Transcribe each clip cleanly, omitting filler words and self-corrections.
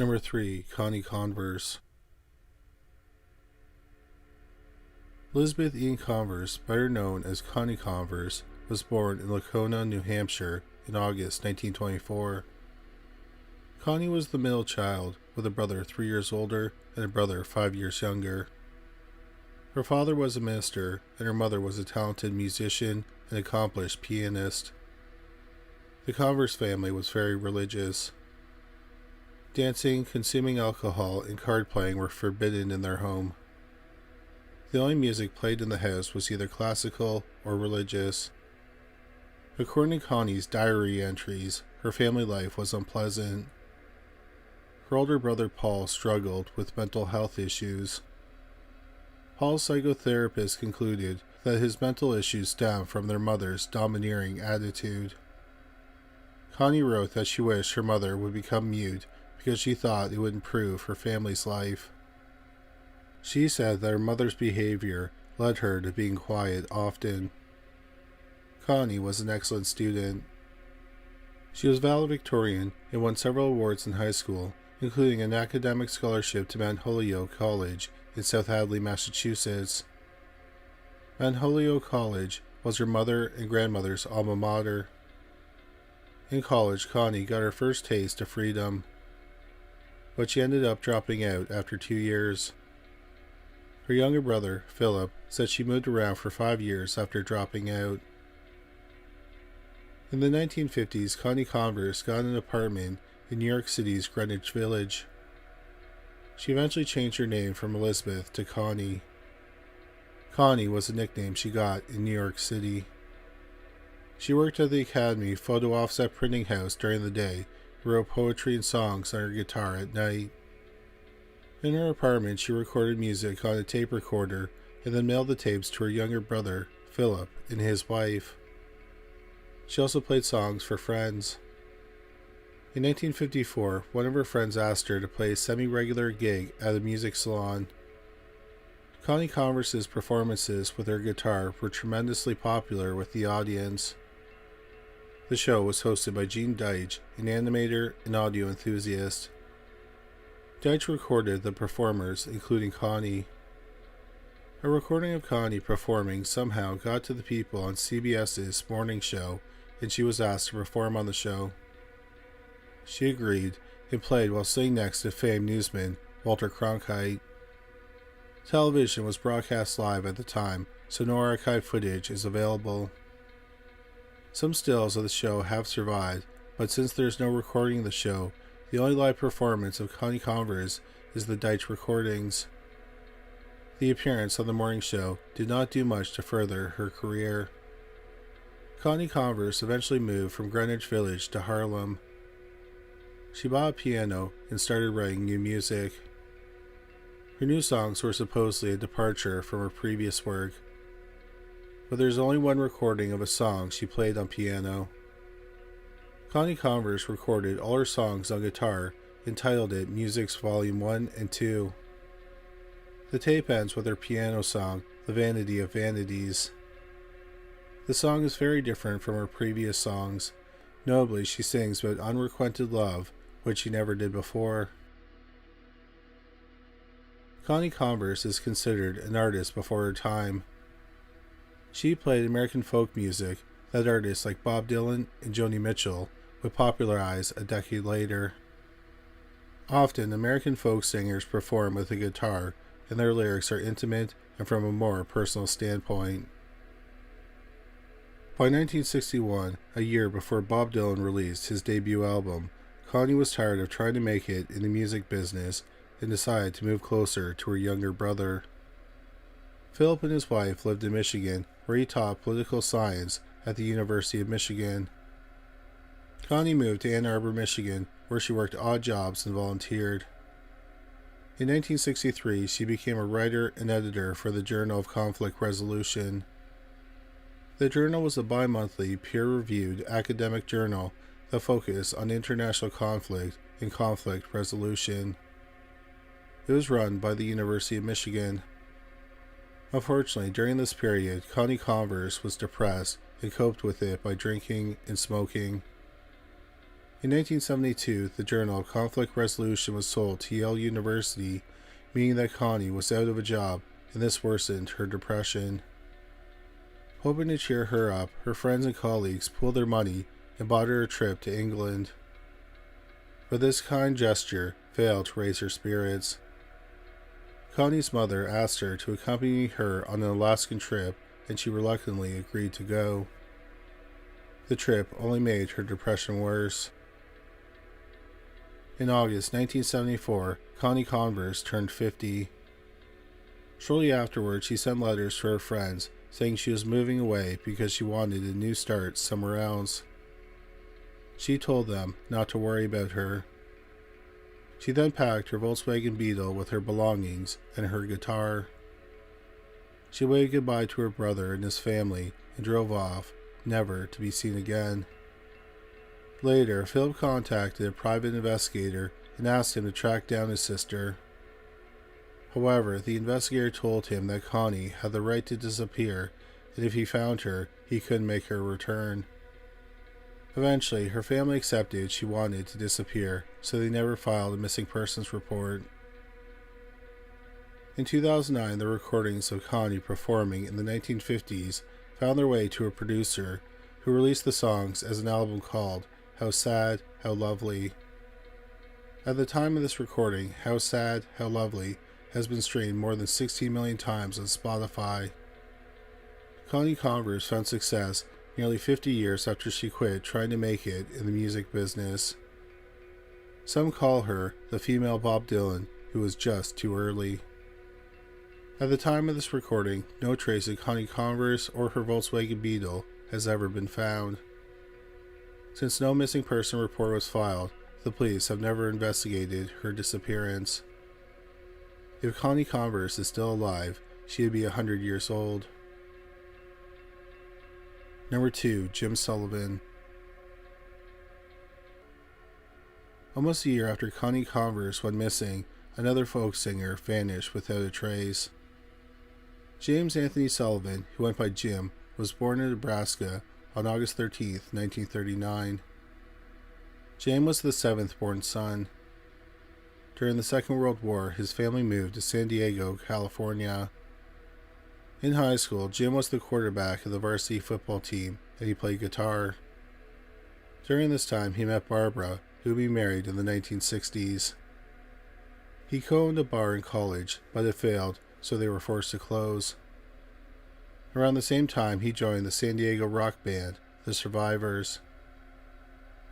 Number 3. Connie Converse. Elizabeth Ian Converse, better known as Connie Converse, was born in Lacona, New Hampshire in August 1924. Connie was the middle child, with a brother 3 years older and a brother 5 years younger. Her father was a minister, and her mother was a talented musician and accomplished pianist. The Converse family was very religious. Dancing, consuming alcohol, and card playing were forbidden in their home. The only music played in the house was either classical or religious. According to Connie's diary entries, her family life was unpleasant. Her older brother Paul struggled with mental health issues. Paul's psychotherapist concluded that his mental issues stemmed from their mother's domineering attitude. Connie wrote that she wished her mother would become mute because she thought it would improve her family's life. She said that her mother's behavior led her to being quiet often. Connie was an excellent student. She was valedictorian and won several awards in high school, including an academic scholarship to Mount Holyoke College in South Hadley, Massachusetts. Mount Holyoke College was her mother and grandmother's alma mater. In college, Connie got her first taste of freedom, but she ended up dropping out after 2 years. Her younger brother, Philip, said she moved around for 5 years after dropping out. In the 1950s, Connie Converse got an apartment in New York City's Greenwich Village. She eventually changed her name from Elizabeth to Connie. Connie was a nickname she got in New York City. She worked at the Academy photo offset printing house during the day and wrote poetry and songs on her guitar at night. In her apartment, she recorded music on a tape recorder and then mailed the tapes to her younger brother, Philip, and his wife. She also played songs for friends. In 1954, one of her friends asked her to play a semi-regular gig at a music salon. Connie Converse's performances with her guitar were tremendously popular with the audience. The show was hosted by Gene Deitch, an animator and audio enthusiast. Deitch recorded the performers, including Connie. A recording of Connie performing somehow got to the people on CBS's morning show, and she was asked to perform on the show. She agreed and played while sitting next to famed newsman Walter Cronkite. Television was broadcast live at the time, so no archive footage is available. Some stills of the show have survived, but since there is no recording of the show, the only live performance of Connie Converse is the Deitch recordings. The appearance on the morning show did not do much to further her career. Connie Converse eventually moved from Greenwich Village to Harlem. She bought a piano and started writing new music. Her new songs were supposedly a departure from her previous work, but there's only one recording of a song she played on piano. Connie Converse recorded all her songs on guitar and titled it Music's Volume 1 and 2. The tape ends with her piano song, The Vanity of Vanities. The song is very different from her previous songs. Notably, she sings about unrequited love, which she never did before. Connie Converse is considered an artist before her time. She played American folk music that artists like Bob Dylan and Joni Mitchell would popularize a decade later. Often, American folk singers perform with a guitar, and their lyrics are intimate and from a more personal standpoint. By 1961, a year before Bob Dylan released his debut album, Connie was tired of trying to make it in the music business and decided to move closer to her younger brother. Philip and his wife lived in Michigan, where he taught political science at the University of Michigan. Connie moved to Ann Arbor, Michigan, where she worked odd jobs and volunteered. In 1963, she became a writer and editor for the Journal of Conflict Resolution. The journal was a bi-monthly, peer-reviewed academic journal that focused on international conflict and conflict resolution. It was run by the University of Michigan. Unfortunately, during this period, Connie Converse was depressed and coped with it by drinking and smoking. In 1972, the journal Conflict Resolution was sold to Yale University, meaning that Connie was out of a job, and this worsened her depression. Hoping to cheer her up, her friends and colleagues pooled their money and bought her a trip to England. But this kind gesture failed to raise her spirits. Connie's mother asked her to accompany her on an Alaskan trip, and she reluctantly agreed to go. The trip only made her depression worse. In August 1974, Connie Converse turned 50. Shortly afterwards, she sent letters to her friends saying she was moving away because she wanted a new start somewhere else. She told them not to worry about her. She then packed her Volkswagen Beetle with her belongings and her guitar. She waved goodbye to her brother and his family and drove off, never to be seen again. Later, Philip contacted a private investigator and asked him to track down his sister. However, the investigator told him that Connie had the right to disappear, and if he found her, he couldn't make her return. Eventually, her family accepted she wanted to disappear, so they never filed a missing persons report. In 2009, the recordings of Connie performing in the 1950s found their way to a producer who released the songs as an album called How Sad, How Lovely. At the time of this recording, How Sad, How Lovely has been streamed more than 16 million times on Spotify. Connie Converse found success nearly 50 years after she quit trying to make it in the music business. Some call her the female Bob Dylan who was just too early. At the time of this recording, no trace of Connie Converse or her Volkswagen Beetle has ever been found. Since no missing person report was filed, the police have never investigated her disappearance. If Connie Converse is still alive, she would be 100 years old. Number 2. Jim Sullivan. Almost a year after Connie Converse went missing, another folk singer vanished without a trace. James Anthony Sullivan, who went by Jim, was born in Nebraska on August 13, 1939. James was the seventh born son. During the Second World War, his family moved to San Diego, California. In high school, Jim was the quarterback of the varsity football team, and he played guitar. During this time, he met Barbara, who would be married in the 1960s. He co-owned a bar in college, but it failed, so they were forced to close. Around the same time, he joined the San Diego rock band, The Survivors.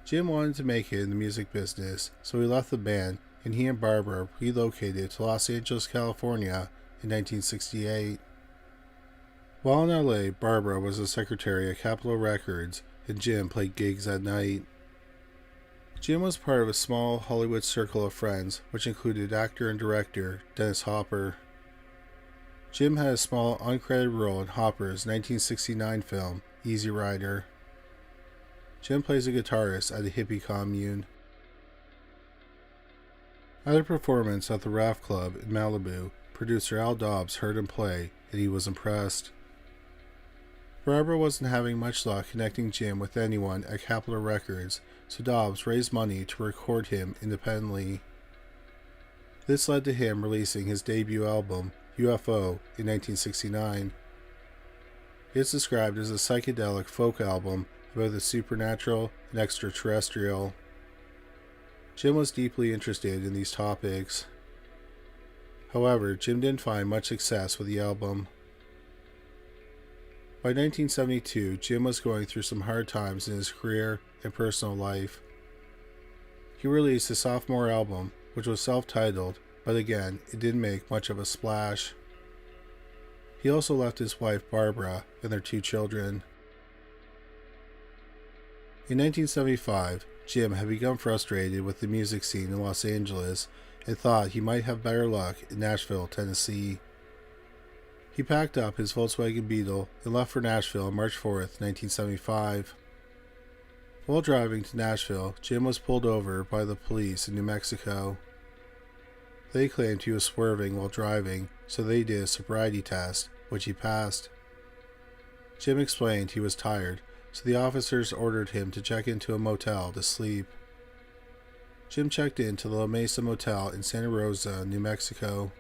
Jim wanted to make it in the music business, so he left the band, and he and Barbara relocated to Los Angeles, California in 1968. While in LA, Barbara was a secretary at Capitol Records, and Jim played gigs at night. Jim was part of a small Hollywood circle of friends, which included actor and director Dennis Hopper. Jim had a small uncredited role in Hopper's 1969 film, Easy Rider. Jim plays a guitarist at a hippie commune. At a performance at the Raft Club in Malibu, producer Al Dobbs heard him play, and he was impressed. Barbara wasn't having much luck connecting Jim with anyone at Capitol Records, so Dobbs raised money to record him independently. This led to him releasing his debut album, UFO, in 1969. It's described as a psychedelic folk album about the supernatural and extraterrestrial. Jim was deeply interested in these topics. However, Jim didn't find much success with the album. By 1972, Jim was going through some hard times in his career and personal life. He released his sophomore album, which was self-titled, but again, it didn't make much of a splash. He also left his wife Barbara and their 2 children. In 1975, Jim had become frustrated with the music scene in Los Angeles and thought he might have better luck in Nashville, Tennessee. He packed up his Volkswagen Beetle and left for Nashville on March 4, 1975. While driving to Nashville, Jim was pulled over by the police in New Mexico. They claimed he was swerving while driving, so they did a sobriety test, which he passed. Jim explained he was tired, so the officers ordered him to check into a motel to sleep. Jim checked into the La Mesa Motel in Santa Rosa, New Mexico.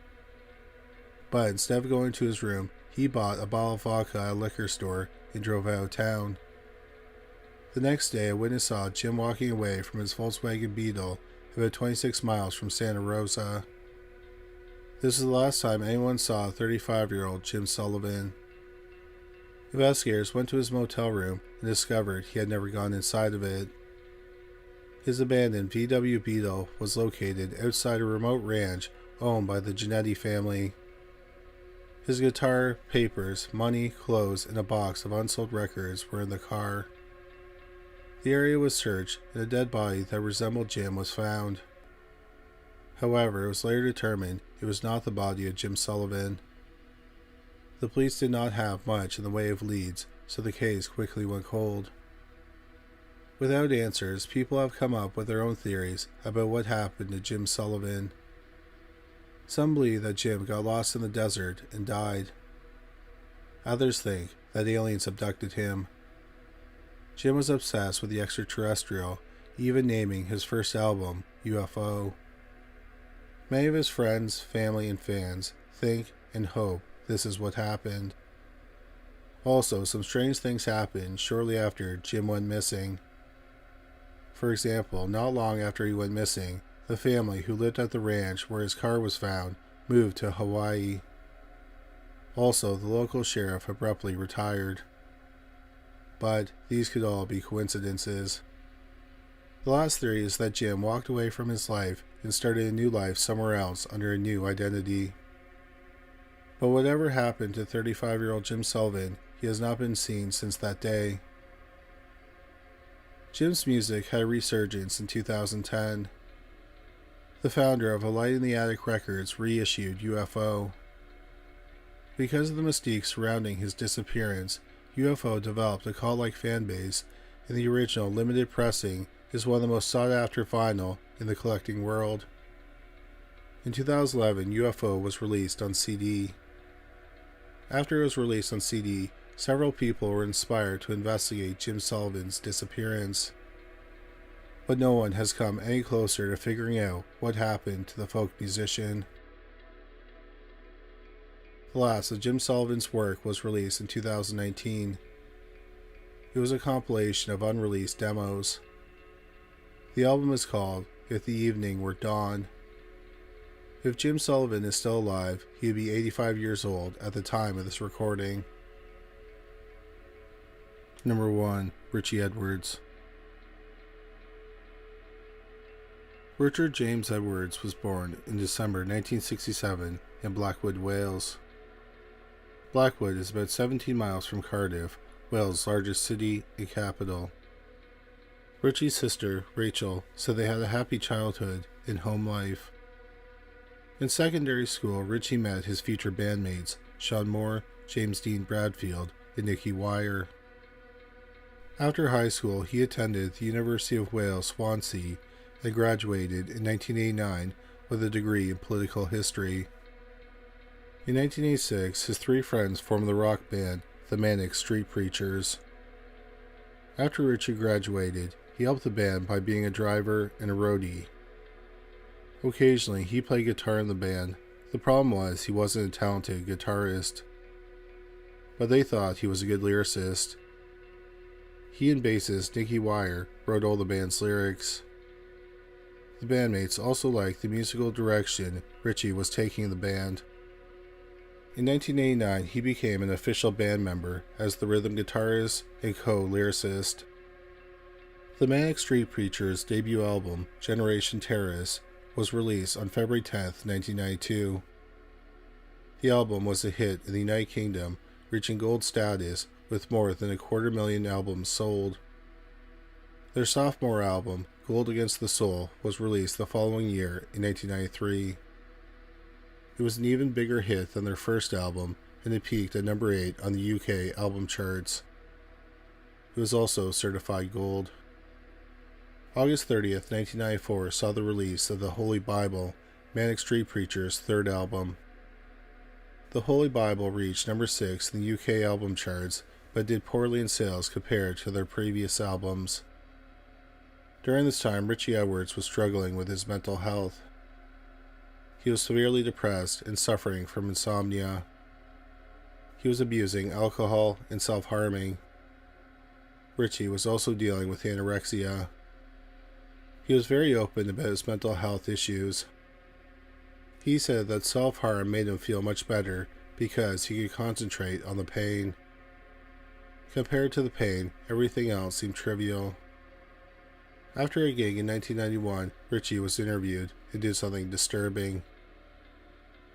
But instead of going to his room, he bought a bottle of vodka at a liquor store and drove out of town. The next day, a witness saw Jim walking away from his Volkswagen Beetle about 26 miles from Santa Rosa. This is the last time anyone saw 35-year-old Jim Sullivan. Investigators went to his motel room and discovered he had never gone inside of it. His abandoned VW Beetle was located outside a remote ranch owned by the Giannetti family. His guitar, papers, money, clothes, and a box of unsold records were in the car. The area was searched, and a dead body that resembled Jim was found. However, it was later determined it was not the body of Jim Sullivan. The police did not have much in the way of leads, so the case quickly went cold. Without answers, people have come up with their own theories about what happened to Jim Sullivan. Some believe that Jim got lost in the desert and died. Others think that aliens abducted him. Jim was obsessed with the extraterrestrial, even naming his first album UFO. Many of his friends, family, and fans think and hope this is what happened. Also, some strange things happened shortly after Jim went missing. For example, not long after he went missing, the family who lived at the ranch where his car was found moved to Hawaii. Also, the local sheriff abruptly retired. But these could all be coincidences. The last theory is that Jim walked away from his life and started a new life somewhere else under a new identity. But whatever happened to 35-year-old Jim Sullivan, he has not been seen since that day. Jim's music had a resurgence in 2010. The founder of A Light in the Attic Records reissued UFO. Because of the mystique surrounding his disappearance, UFO developed a cult-like fanbase, and the original limited pressing is one of the most sought-after vinyl in the collecting world. In 2011, UFO was released on CD. After it was released on CD, several people were inspired to investigate Jim Sullivan's disappearance. But no one has come any closer to figuring out what happened to the folk musician. The last of Jim Sullivan's work was released in 2019. It was a compilation of unreleased demos. The album is called If the Evening Were Dawn. If Jim Sullivan is still alive, he would be 85 years old at the time of this recording. Number 1. Richie Edwards. Richard James Edwards was born in December 1967 in Blackwood, Wales. Blackwood is about 17 miles from Cardiff, Wales' largest city and capital. Richie's sister, Rachel, said they had a happy childhood and home life. In secondary school, Richie met his future bandmates, Sean Moore, James Dean Bradfield, and Nicky Wire. After high school, he attended the University of Wales, Swansea, and graduated in 1989 with a degree in political history. In 1986, his three friends formed the rock band, the Manic Street Preachers. After Richie graduated, he helped the band by being a driver and a roadie. Occasionally, he played guitar in the band. The problem was he wasn't a talented guitarist, but they thought he was a good lyricist. He and bassist Nicky Wire wrote all the band's lyrics. The bandmates also liked the musical direction Richie was taking in the band. In 1989, he became an official band member as the rhythm guitarist and co-lyricist. The Manic Street Preachers' debut album, Generation Terrorist, was released on February 10, 1992. The album was a hit in the United Kingdom, reaching gold status with more than 250,000 albums sold. Their sophomore album, Gold Against the Soul, was released the following year in 1993. It was an even bigger hit than their first album, and it peaked at number 8 on the UK album charts. It was also certified gold. August 30th, 1994 saw the release of The Holy Bible, Manic Street Preachers' third album. The Holy Bible reached number 6 in the UK album charts, but did poorly in sales compared to their previous albums. During this time, Richie Edwards was struggling with his mental health. He was severely depressed and suffering from insomnia. He was abusing alcohol and self-harming. Richie was also dealing with anorexia. He was very open about his mental health issues. He said that self-harm made him feel much better because he could concentrate on the pain. Compared to the pain, everything else seemed trivial. After a gig in 1991, Richie was interviewed and did something disturbing.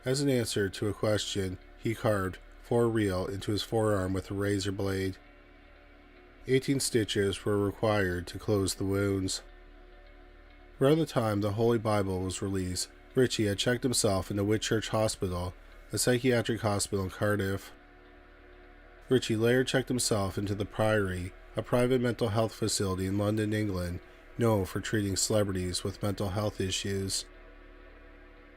As an answer to a question, he carved "for real" into his forearm with a razor blade. 18 stitches were required to close the wounds. Around the time the Holy Bible was released, Richie had checked himself into Whitchurch Hospital, a psychiatric hospital in Cardiff. Richie later checked himself into the Priory, a private mental health facility in London, England, known for treating celebrities with mental health issues.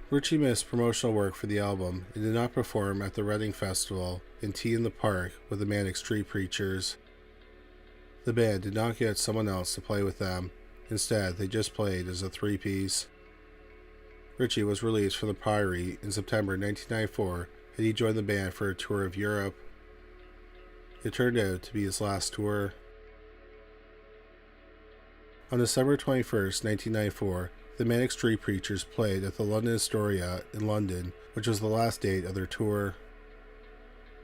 Richie missed promotional work for the album and did not perform at the Reading Festival and Tea in the Park with the Manic Street Preachers. The band did not get someone else to play with them. Instead, they just played as a three-piece. Richie was released from the Priory in September 1994, and he joined the band for a tour of Europe. It turned out to be his last tour. On December 21st, 1994, the Manic Street Preachers played at the London Astoria in London, which was the last date of their tour.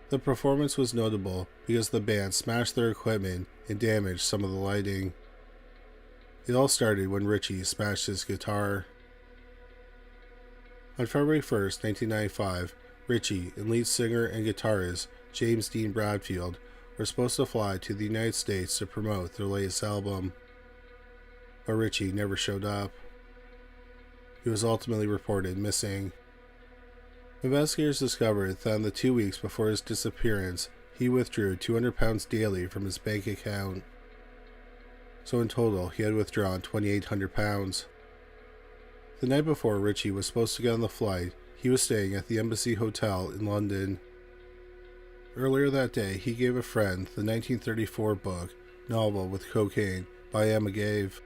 The performance was notable because the band smashed their equipment and damaged some of the lighting. It all started when Richie smashed his guitar. On February 1st, 1995, Richie and lead singer and guitarist James Dean Bradfield were supposed to fly to the United States to promote their latest album, but Richie never showed up. He was ultimately reported missing. Investigators discovered that in the 2 weeks before his disappearance, he withdrew £200 daily from his bank account. So in total, he had withdrawn £2,800. The night before Richie was supposed to get on the flight, he was staying at the Embassy Hotel in London. Earlier that day, he gave a friend the 1934 book, Novel with Cocaine, by Emma Gave.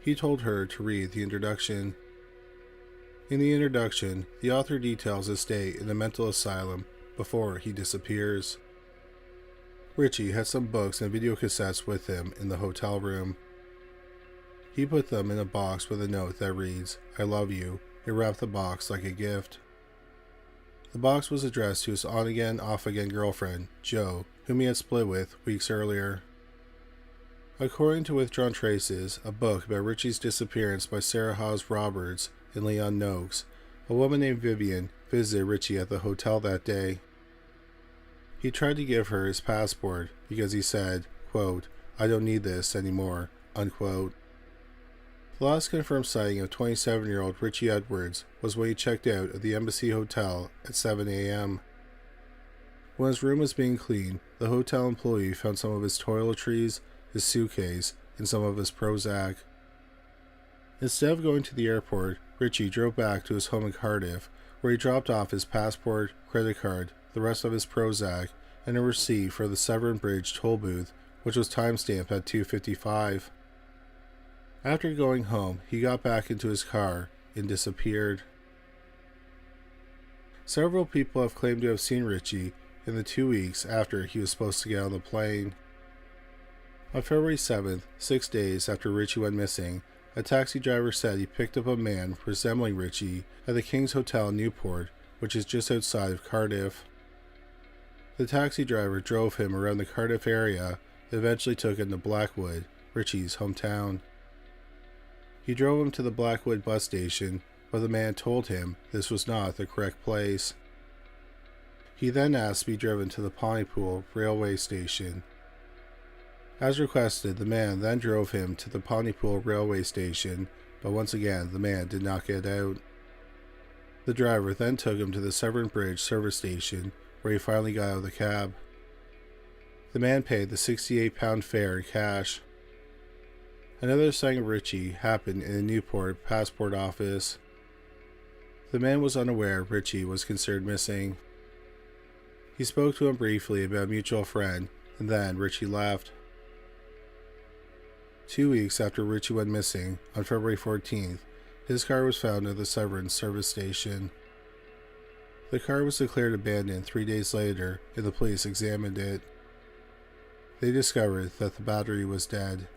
He told her to read the introduction. In the introduction, the author details his stay in a mental asylum before he disappears. Richie had some books and videocassettes with him in the hotel room. He put them in a box with a note that reads, "I love you," and wrapped the box like a gift. The box was addressed to his on-again, off-again girlfriend, Jo, whom he had split with weeks earlier. According to Withdrawn Traces, a book about Richie's disappearance by Sarah Hawes Roberts and Leon Noakes, a woman named Vivian visited Richie at the hotel that day. He tried to give her his passport because he said, quote, "I don't need this anymore," unquote. The last confirmed sighting of 27-year-old Richie Edwards was when he checked out of the Embassy Hotel at 7 a.m. When his room was being cleaned, the hotel employee found some of his toiletries, his suitcase, and some of his Prozac. Instead of going to the airport, Richie drove back to his home in Cardiff, where he dropped off his passport, credit card, the rest of his Prozac, and a receipt for the Severn Bridge toll booth, which was timestamped at 2:55. After going home, he got back into his car and disappeared. Several people have claimed to have seen Richie in the 2 weeks after he was supposed to get on the plane. On February 7th, 6 days after Richie went missing, a taxi driver said he picked up a man resembling Richie at the King's Hotel in Newport, which is just outside of Cardiff. The taxi driver drove him around the Cardiff area and eventually took him to Blackwood, Richie's hometown. He drove him to the Blackwood bus station, but the man told him this was not the correct place. He then asked to be driven to the Pontypool railway station. As requested, the man then drove him to the Pontypool railway station, but once again the man did not get out. The driver then took him to the Severn Bridge service station, where he finally got out of the cab. The man paid the £68 fare in cash. Another sighting of Richie happened in a Newport passport office. The man was unaware Richie was considered missing. He spoke to him briefly about a mutual friend, and then Richie left. 2 weeks after Richie went missing, on February 14th, his car was found at the Severance service station. The car was declared abandoned 3 days later, and the police examined it. They discovered that the battery was dead.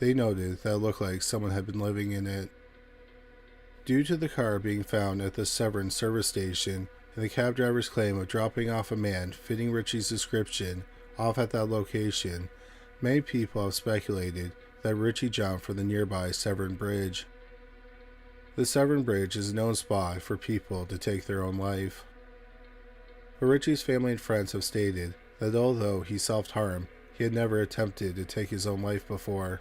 They noted that it looked like someone had been living in it. Due to the car being found at the Severance service station and the cab driver's claim of dropping off a man fitting Richie's description off at that location, many people have speculated that Richie jumped from the nearby Severn Bridge. The Severn Bridge is a known spot for people to take their own life. But Richie's family and friends have stated that although he self-harmed, he had never attempted to take his own life before.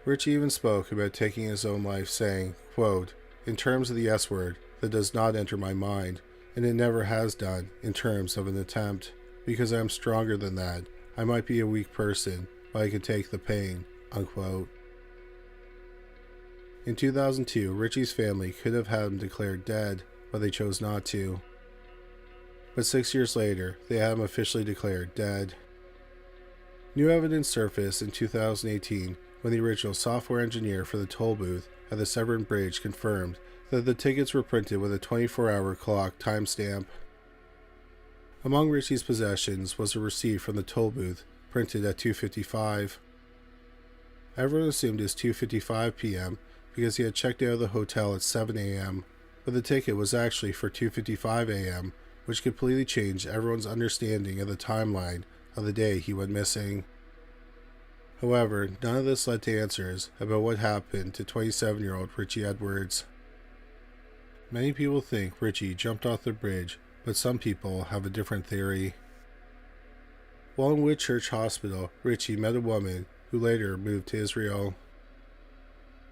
Richie even spoke about taking his own life, saying, quote, "In terms of the S word, that does not enter my mind, and it never has done in terms of an attempt, because I am stronger than that. I might be a weak person, but I can take the pain," unquote. In 2002, Richie's family could have had him declared dead, but they chose not to. But 6 years later, they had him officially declared dead. New evidence surfaced in 2018 when the original software engineer for the toll booth at the Severn Bridge confirmed that the tickets were printed with a 24-hour clock timestamp. Among Richie's possessions was a receipt from the toll booth printed at 2:55. Everyone assumed it was 2:55 p.m. because he had checked out of the hotel at 7 a.m., but the ticket was actually for 2:55 a.m., which completely changed everyone's understanding of the timeline of the day he went missing. However, none of this led to answers about what happened to 27-year-old Richie Edwards. Many people think Richie jumped off the bridge, but some people have a different theory. While in Whitchurch Hospital, Richie met a woman who later moved to Israel.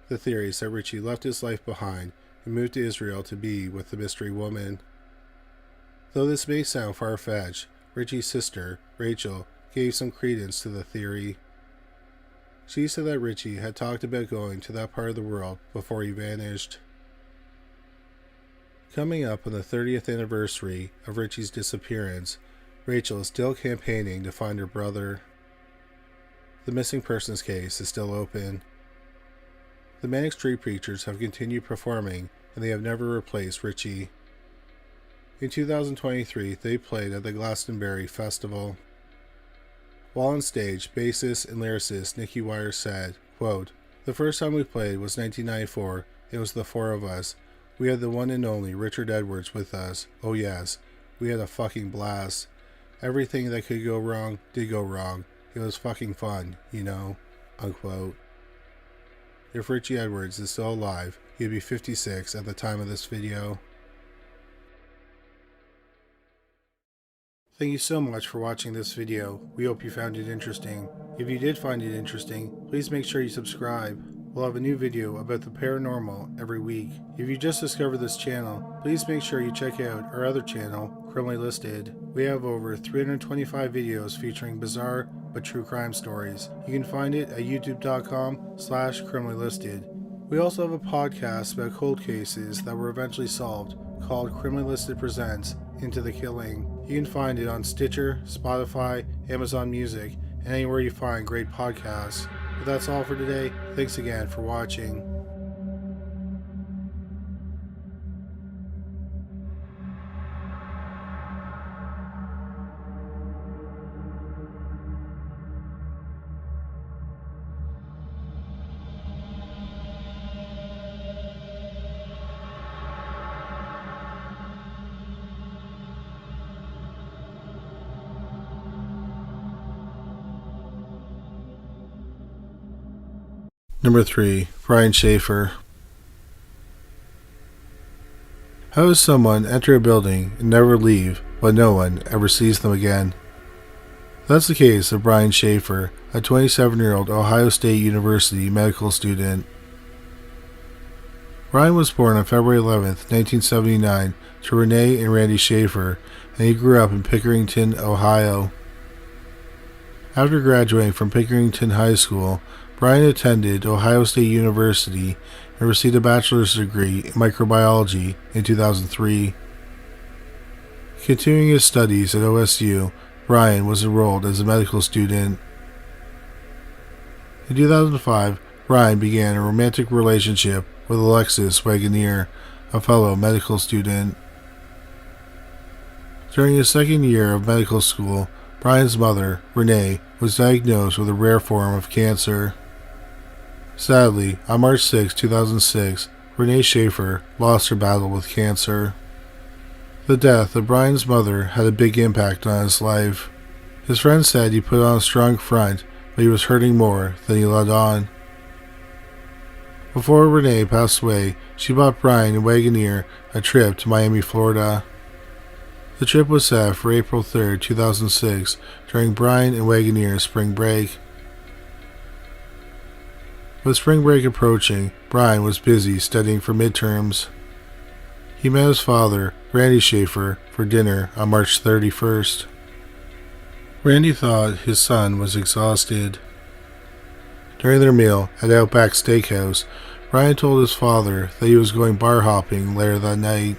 The theory is that Richie left his life behind and moved to Israel to be with the mystery woman. Though this may sound far-fetched, Richie's sister, Rachel, gave some credence to the theory. She said that Richie had talked about going to that part of the world before he vanished. Coming up on the 30th anniversary of Richie's disappearance, Rachel is still campaigning to find her brother. The missing persons case is still open. The Manic Street Preachers have continued performing, and they have never replaced Richie. In 2023, they played at the Glastonbury Festival. While on stage, bassist and lyricist Nicky Wire said, quote, "The first time we played was 1994. It was the four of us. We had the one and only Richard Edwards with us. Oh yes, we had a fucking blast. Everything that could go wrong did go wrong. It was fucking fun, you know," unquote. If Richie Edwards is still alive, he'd be 56 at the time of this video. Thank you so much for watching this video. We hope you found it interesting. If you did find it interesting, please make sure you subscribe. We'll have a new video about the paranormal every week. If you just discovered this channel, please make sure you check out our other channel, Criminally Listed. We have over 325 videos featuring bizarre but true crime stories. You can find it at youtube.com/criminallylisted. We also have a podcast about cold cases that were eventually solved called Criminally Listed Presents Into the Killing. You can find it on Stitcher, Spotify, Amazon Music, and anywhere you find great podcasts. But that's all for today. Thanks again for watching. Number 3. Brian Schaefer. How does someone enter a building and never leave, but no one ever sees them again? That's the case of Brian Schaefer, a 27-year-old Ohio State University medical student. Brian was born on February 11, 1979, to Renee and Randy Schaefer, and he grew up in Pickerington, Ohio. After graduating from Pickerington High School, Brian attended Ohio State University and received a bachelor's degree in microbiology in 2003. Continuing his studies at OSU, Brian was enrolled as a medical student. In 2005, Brian began a romantic relationship with Alexis Wagoneer, a fellow medical student. During his second year of medical school, Brian's mother, Renee, was diagnosed with a rare form of cancer. Sadly, on March 6, 2006, Renee Schaefer lost her battle with cancer. The death of Brian's mother had a big impact on his life. His friends said he put on a strong front, but he was hurting more than he let on. Before Renee passed away, she bought Brian and Wagoneer a trip to Miami, Florida. The trip was set for April 3, 2006, during Brian and Wagoneer's spring break. With spring break approaching, Brian was busy studying for midterms. He met his father, Randy Schaefer, for dinner on March 31st. Randy thought his son was exhausted. During their meal at Outback Steakhouse, Brian told his father that he was going bar hopping later that night.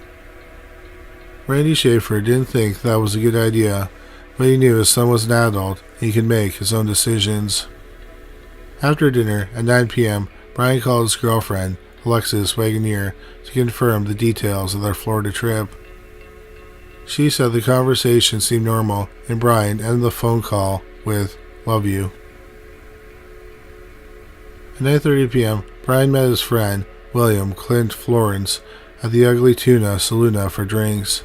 Randy Schaefer didn't think that was a good idea, but he knew his son was an adult and he could make his own decisions. After dinner at 9 p.m., Brian called his girlfriend, Alexis Wagoneer, to confirm the details of their Florida trip. She said the conversation seemed normal, and Brian ended the phone call with, "Love you." At 9:30 p.m., Brian met his friend, William Clint Florence, at the Ugly Tuna Saloon for drinks.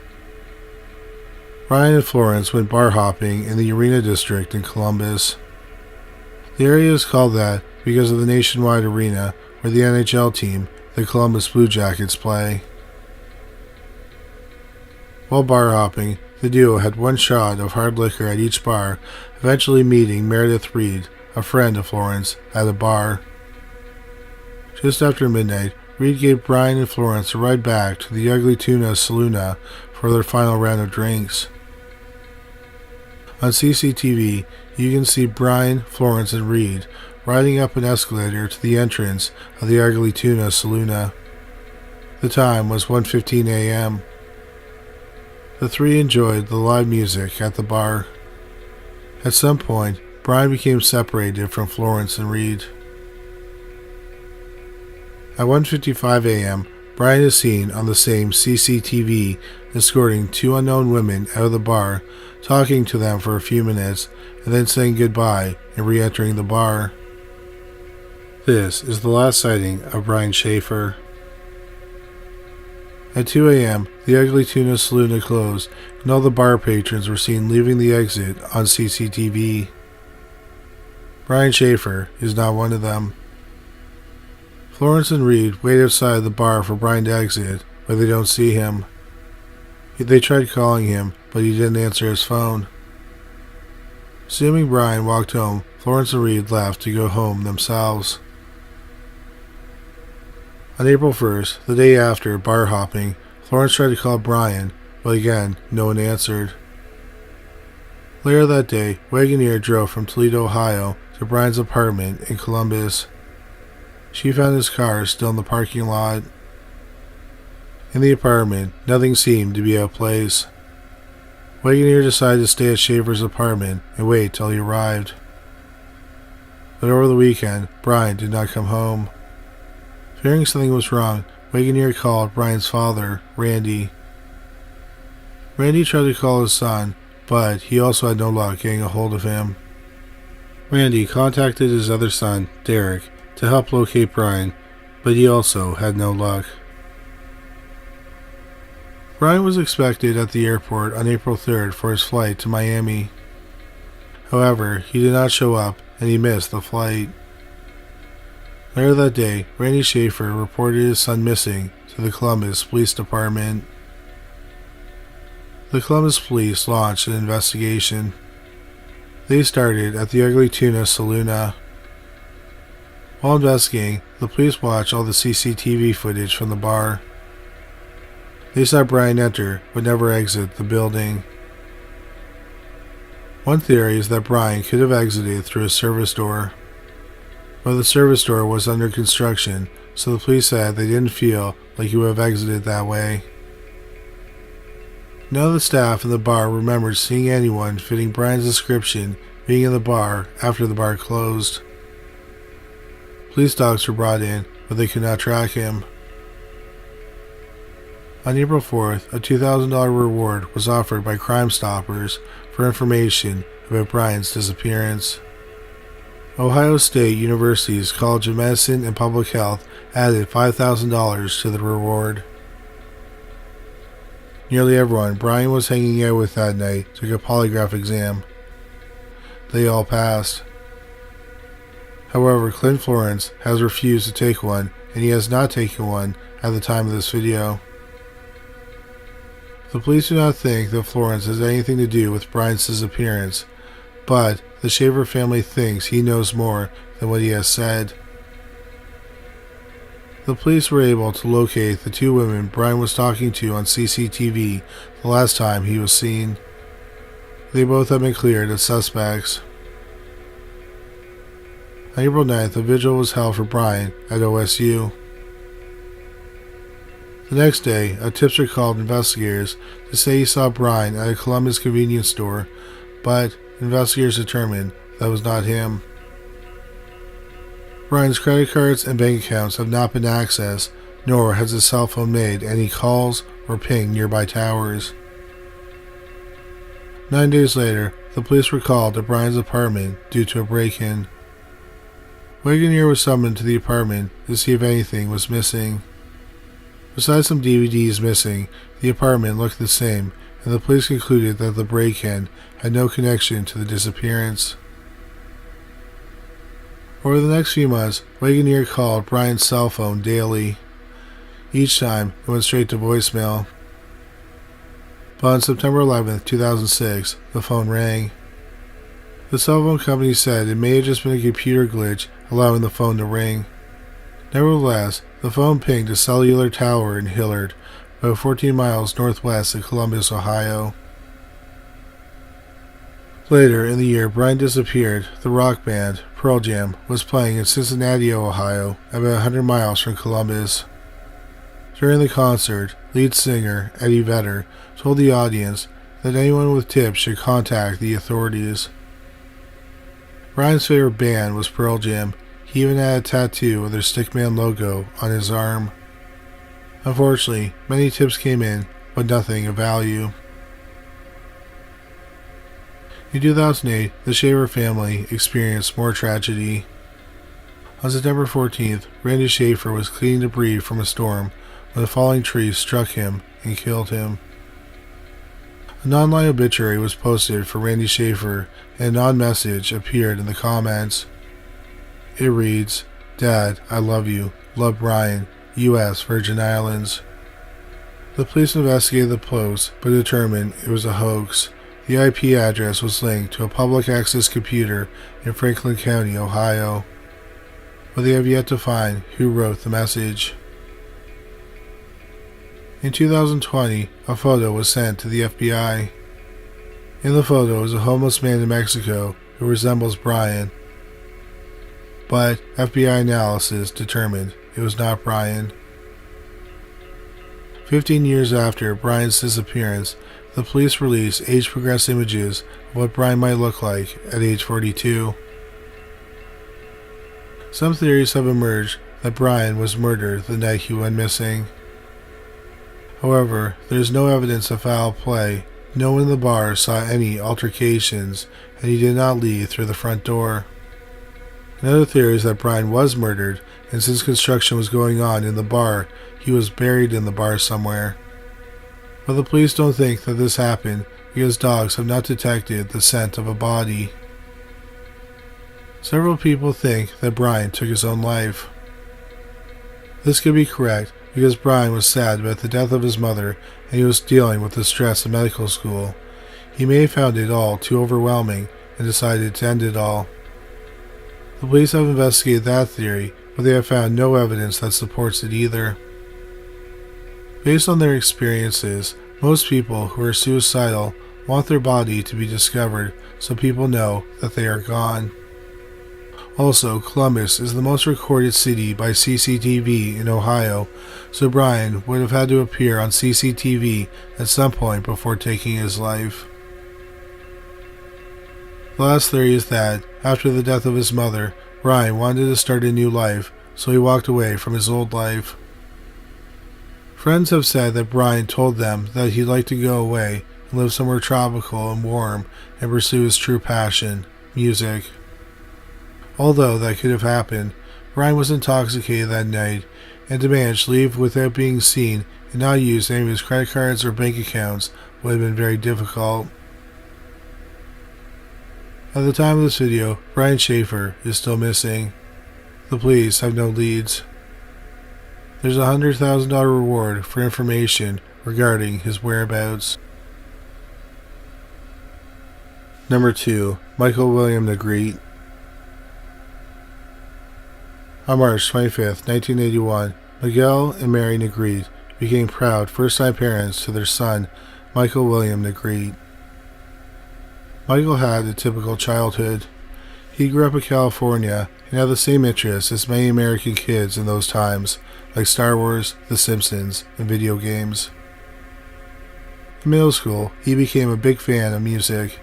Brian and Florence went bar hopping in the Arena District in Columbus. The area is called that because of the nationwide arena where the NHL team, the Columbus Blue Jackets, play. While bar hopping, the duo had one shot of hard liquor at each bar, eventually meeting Meredith Reed, a friend of Florence, at a bar. Just after midnight, Reed gave Brian and Florence a ride back to the Ugly Tuna Saloon for their final round of drinks. On CCTV, you can see Brian, Florence, and Reed riding up an escalator to the entrance of the Ugly Tuna Saloon. The time was 1:15 a.m. The three enjoyed the live music at the bar. At some point, Brian became separated from Florence and Reed. At 1:55 a.m., Brian is seen on the same CCTV escorting two unknown women out of the bar, talking to them for a few minutes, and then saying goodbye and re-entering the bar. This is the last sighting of Brian Schaefer. At 2 a.m., the Ugly Tuna Saloon closed, and all the bar patrons were seen leaving the exit on CCTV. Brian Schaefer is not one of them. Florence and Reed wait outside the bar for Brian to exit, but they don't see him. They tried calling him, but he didn't answer his phone. Assuming Brian walked home, Florence and Reed left to go home themselves. On April 1st, the day after bar hopping, Florence tried to call Brian, but again, no one answered. Later that day, Wagoneer drove from Toledo, Ohio, to Brian's apartment in Columbus. She found his car still in the parking lot. In the apartment, nothing seemed to be out of place. Wagoneer decided to stay at Schaefer's apartment and wait till he arrived. But over the weekend, Brian did not come home. Fearing something was wrong, Wagoneer called Brian's father, Randy. Randy tried to call his son, but he also had no luck getting a hold of him. Randy contacted his other son, Derek, to help locate Brian, but he also had no luck. Brian was expected at the airport on April 3rd for his flight to Miami. However, he did not show up and he missed the flight. Later that day, Randy Schaefer reported his son missing to the Columbus Police Department. The Columbus Police launched an investigation. They started at the Ugly Tuna Saloon. While investigating, the police watched all the CCTV footage from the bar. They saw Brian enter, but never exit the building. One theory is that Brian could have exited through a service door. But the service door was under construction, so the police said they didn't feel like he would have exited that way. None of the staff in the bar remembered seeing anyone fitting Brian's description being in the bar after the bar closed. Police dogs were brought in, but they could not track him. On April 4th, a $2,000 reward was offered by Crime Stoppers for information about Brian's disappearance. Ohio State University's College of Medicine and Public Health added $5,000 to the reward. Nearly everyone Brian was hanging out with that night took a polygraph exam. They all passed. However, Clint Florence has refused to take one, and he has not taken one at the time of this video. The police do not think that Florence has anything to do with Brian's disappearance, but the Shaver family thinks he knows more than what he has said. The police were able to locate the two women Brian was talking to on CCTV the last time he was seen. They both have been cleared as suspects. On April 9th, a vigil was held for Brian at OSU. The next day, a tipster called investigators to say he saw Brian at a Columbus convenience store, but investigators determined that was not him. Brian's credit cards and bank accounts have not been accessed, nor has his cell phone made any calls or pinged nearby towers. 9 days later, the police were called to Brian's apartment due to a break-in. Wagoneer was summoned to the apartment to see if anything was missing. Besides some DVDs missing, the apartment looked the same, and the police concluded that the break-in had no connection to the disappearance. Over the next few months, Wagoneer called Brian's cell phone daily. Each time, it went straight to voicemail. But on September 11, 2006, the phone rang. The cell phone company said it may have just been a computer glitch allowing the phone to ring. Nevertheless, the phone pinged a cellular tower in Hillard, about 14 miles northwest of Columbus, Ohio. Later in the year Brian disappeared, the rock band Pearl Jam was playing in Cincinnati, Ohio, about 100 miles from Columbus. During the concert, lead singer Eddie Vedder told the audience that anyone with tips should contact the authorities. Brian's favorite band was Pearl Jam. He even had a tattoo of their Stickman logo on his arm. Unfortunately, many tips came in, but nothing of value. In 2008, the Shaver family experienced more tragedy. On September 14th, Randy Schaefer was cleaning debris from a storm when a falling tree struck him and killed him. A non-line obituary was posted for Randy Schaefer, and a non-message appeared in the comments. It reads, "Dad, I love you. Love Brian, U.S. Virgin Islands." The police investigated the post, but determined it was a hoax. The IP address was linked to a public access computer in Franklin County, Ohio, but they have yet to find who wrote the message. In 2020, a photo was sent to the FBI. In the photo is a homeless man in Mexico who resembles Brian, but FBI analysis determined it was not Brian. 15 years after Brian's disappearance, the police released age-progressed images of what Brian might look like at age 42. Some theories have emerged that Brian was murdered the night he went missing. However, there is no evidence of foul play. No one in the bar saw any altercations, and he did not leave through the front door. Another theory is that Brian was murdered, and since construction was going on in the bar, he was buried in the bar somewhere. But the police don't think that this happened because dogs have not detected the scent of a body. Several people think that Brian took his own life. This could be correct because Brian was sad about the death of his mother and he was dealing with the stress of medical school. He may have found it all too overwhelming and decided to end it all. The police have investigated that theory, but they have found no evidence that supports it either. Based on their experiences, most people who are suicidal want their body to be discovered so people know that they are gone. Also, Columbus is the most recorded city by CCTV in Ohio, so Brian would have had to appear on CCTV at some point before taking his life. The last theory is that, after the death of his mother, Ryan wanted to start a new life, so he walked away from his old life. Friends have said that Brian told them that he'd like to go away and live somewhere tropical and warm and pursue his true passion, music. Although that could have happened, Brian was intoxicated that night, and to manage to leave without being seen and not use any of his credit cards or bank accounts would have been very difficult. At the time of this video, Brian Schaefer is still missing. The police have no leads. There's a $100,000 reward for information regarding his whereabouts. Number 2. Michael William Negrete. On March 25, 1981, Miguel and Mary Negrete became proud first-time parents to their son, Michael William Negrete. Michael had a typical childhood. He grew up in California and had the same interests as many American kids in those times, like Star Wars, The Simpsons, and video games. In middle school, he became a big fan of music.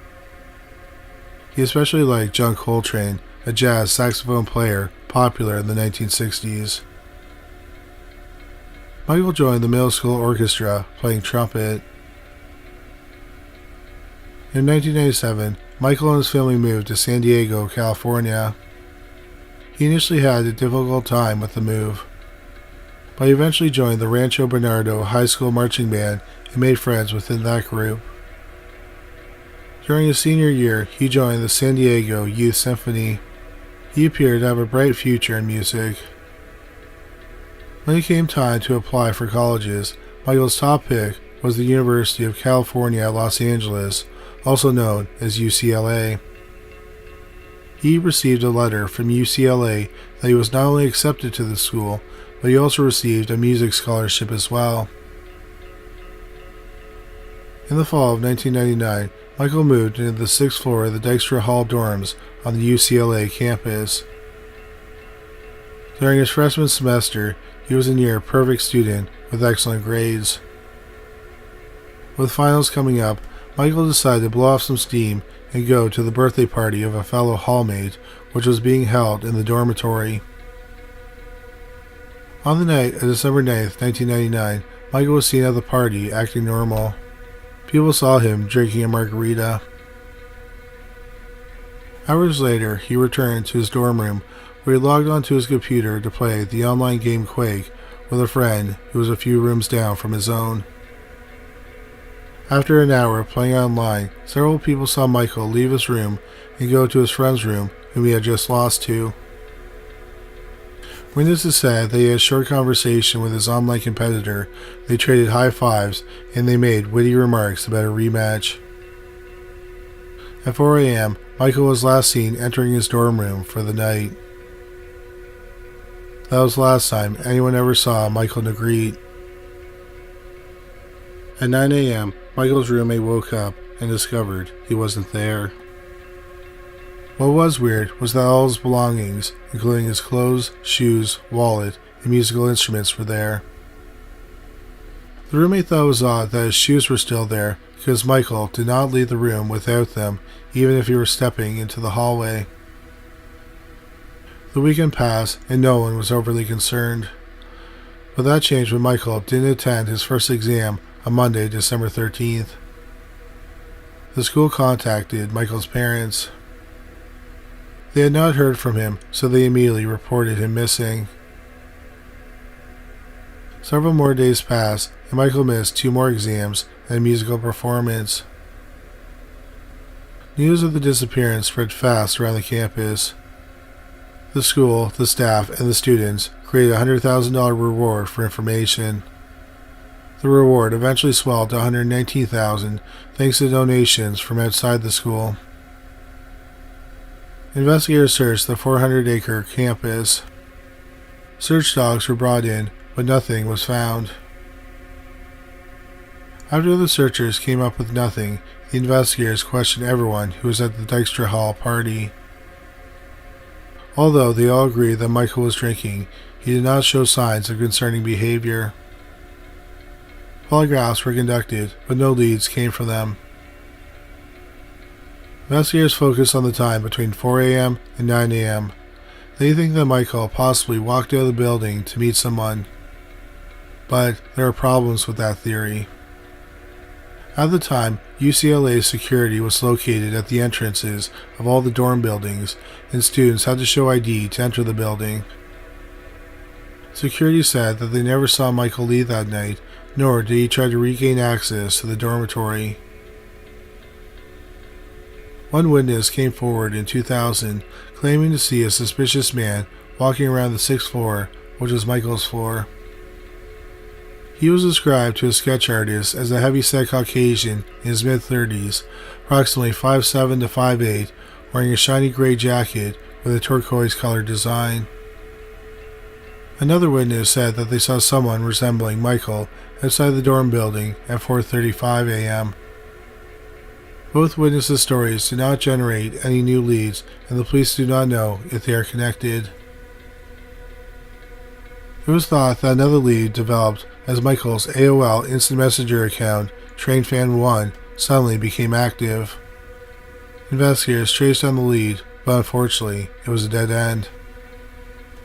He especially liked John Coltrane, a jazz saxophone player popular in the 1960s. Michael joined the middle school orchestra playing trumpet. In 1997, Michael and his family moved to San Diego, California. He initially had a difficult time with the move, but he eventually joined the Rancho Bernardo High School marching band and made friends within that group. During his senior year, he joined the San Diego Youth Symphony. He appeared to have a bright future in music. When it came time to apply for colleges, Michael's top pick was the University of California at Los Angeles, also known as UCLA. He received a letter from UCLA that he was not only accepted to the school, but he also received a music scholarship as well. In the fall of 1999, Michael moved into the 6th floor of the Dykstra Hall dorms on the UCLA campus. During his freshman semester, he was a near perfect student with excellent grades. With finals coming up, Michael decided to blow off some steam and go to the birthday party of a fellow hallmate, which was being held in the dormitory. On the night of December 9th, 1999, Michael was seen at the party acting normal. People saw him drinking a margarita. Hours later, he returned to his dorm room, where he logged onto his computer to play the online game Quake with a friend who was a few rooms down from his own. After an hour of playing online, several people saw Michael leave his room and go to his friend's room, whom he had just lost to. Witnesses said that he had a short conversation with his online competitor, they traded high fives, and they made witty remarks about a rematch. At 4 a.m., Michael was last seen entering his dorm room for the night. That was the last time anyone ever saw Michael Negrete. At 9 a.m., Michael's roommate woke up and discovered he wasn't there. What was weird was that all his belongings, including his clothes, shoes, wallet, and musical instruments, were there. The roommate thought it was odd that his shoes were still there because Michael did not leave the room without them, even if he were stepping into the hallway. The weekend passed and no one was overly concerned. But that changed when Michael didn't attend his first exam on Monday, December 13th. The school contacted Michael's parents. They had not heard from him, so they immediately reported him missing. Several more days passed, and Michael missed 2 more exams and a musical performance. News of the disappearance spread fast around the campus. The school, the staff, and the students created a $100,000 reward for information. The reward eventually swelled to $119,000 thanks to donations from outside the school. Investigators searched the 400-acre campus. Search dogs were brought in, but nothing was found. After the searchers came up with nothing, the investigators questioned everyone who was at the Dykstra Hall party. Although they all agreed that Michael was drinking, he did not show signs of concerning behavior. Polygraphs were conducted, but no leads came from them. Investigators focused on the time between 4 a.m. and 9 a.m. They think that Michael possibly walked out of the building to meet someone, but there are problems with that theory. At the time, UCLA's security was located at the entrances of all the dorm buildings, and students had to show ID to enter the building. Security said that they never saw Michael leave that night, nor did he try to regain access to the dormitory. One witness came forward in 2000, claiming to see a suspicious man walking around the 6th floor, which was Michael's floor. He was described to a sketch artist as a heavy-set Caucasian in his mid-30s, approximately 5'7" to 5'8", wearing a shiny gray jacket with a turquoise-colored design. Another witness said that they saw someone resembling Michael outside the dorm building at 4:35 a.m. Both witnesses' stories did not generate any new leads, and the police do not know if they are connected. It was thought that another lead developed as Michael's AOL Instant Messenger account, TrainFan1, suddenly became active. Investigators traced down the lead, but unfortunately, it was a dead end.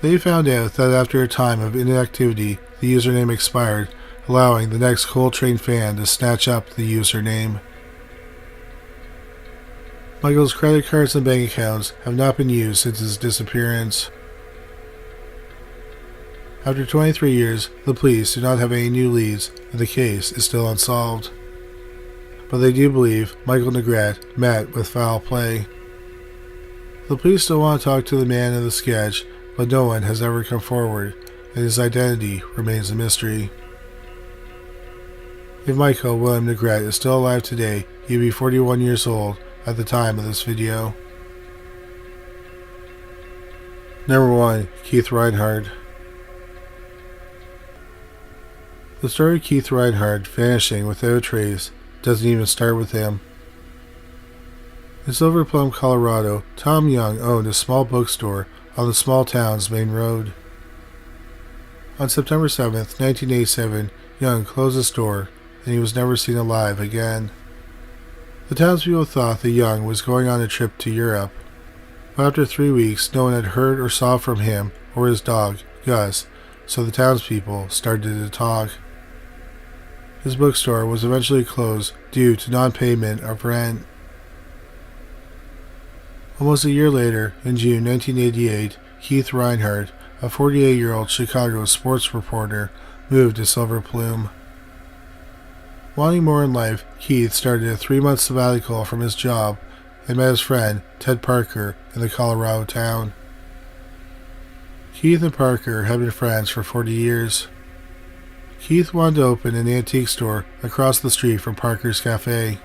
They found out that after a time of inactivity, the username expired, allowing the next Coltrane fan to snatch up the username. Michael's credit cards and bank accounts have not been used since his disappearance. After 23 years, the police do not have any new leads, and the case is still unsolved. But they do believe Michael Negrete met with foul play. The police still want to talk to the man in the sketch, but no one has ever come forward, and his identity remains a mystery. If Michael William Negrete is still alive today, he would be 41 years old at the time of this video. Number 1. Keith Reinhardt. The story of Keith Reinhardt vanishing without a trace doesn't even start with him. In Silver Plum, Colorado, Tom Young owned a small bookstore on the small town's main road. On September 7, 1987, Young closed the store, and he was never seen alive again. The townspeople thought that Young was going on a trip to Europe, but after 3 weeks, no one had heard or saw from him or his dog, Gus, so the townspeople started to talk. His bookstore was eventually closed due to non-payment of rent. Almost a year later, in June 1988, Keith Reinhardt, a 48-year-old Chicago sports reporter, moved to Silver Plume. Wanting more in life, Keith started a 3-month sabbatical from his job and met his friend, Ted Parker, in the Colorado town. Keith and Parker had been friends for 40 years. Keith wanted to open an antique store across the street from Parker's Cafe.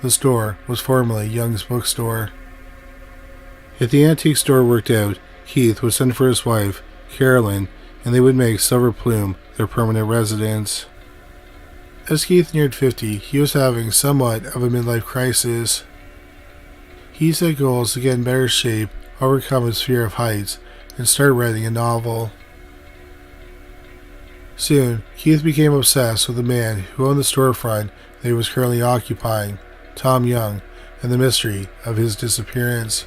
The store was formerly Young's bookstore. If the antique store worked out, Keith would send for his wife, Carolyn, and they would make Silver Plume their permanent residence. As Keith neared 50, he was having somewhat of a midlife crisis. He set goals to get in better shape, overcome his fear of heights, and start writing a novel. Soon, Keith became obsessed with the man who owned the storefront that he was currently occupying, Tom Young, and the mystery of his disappearance.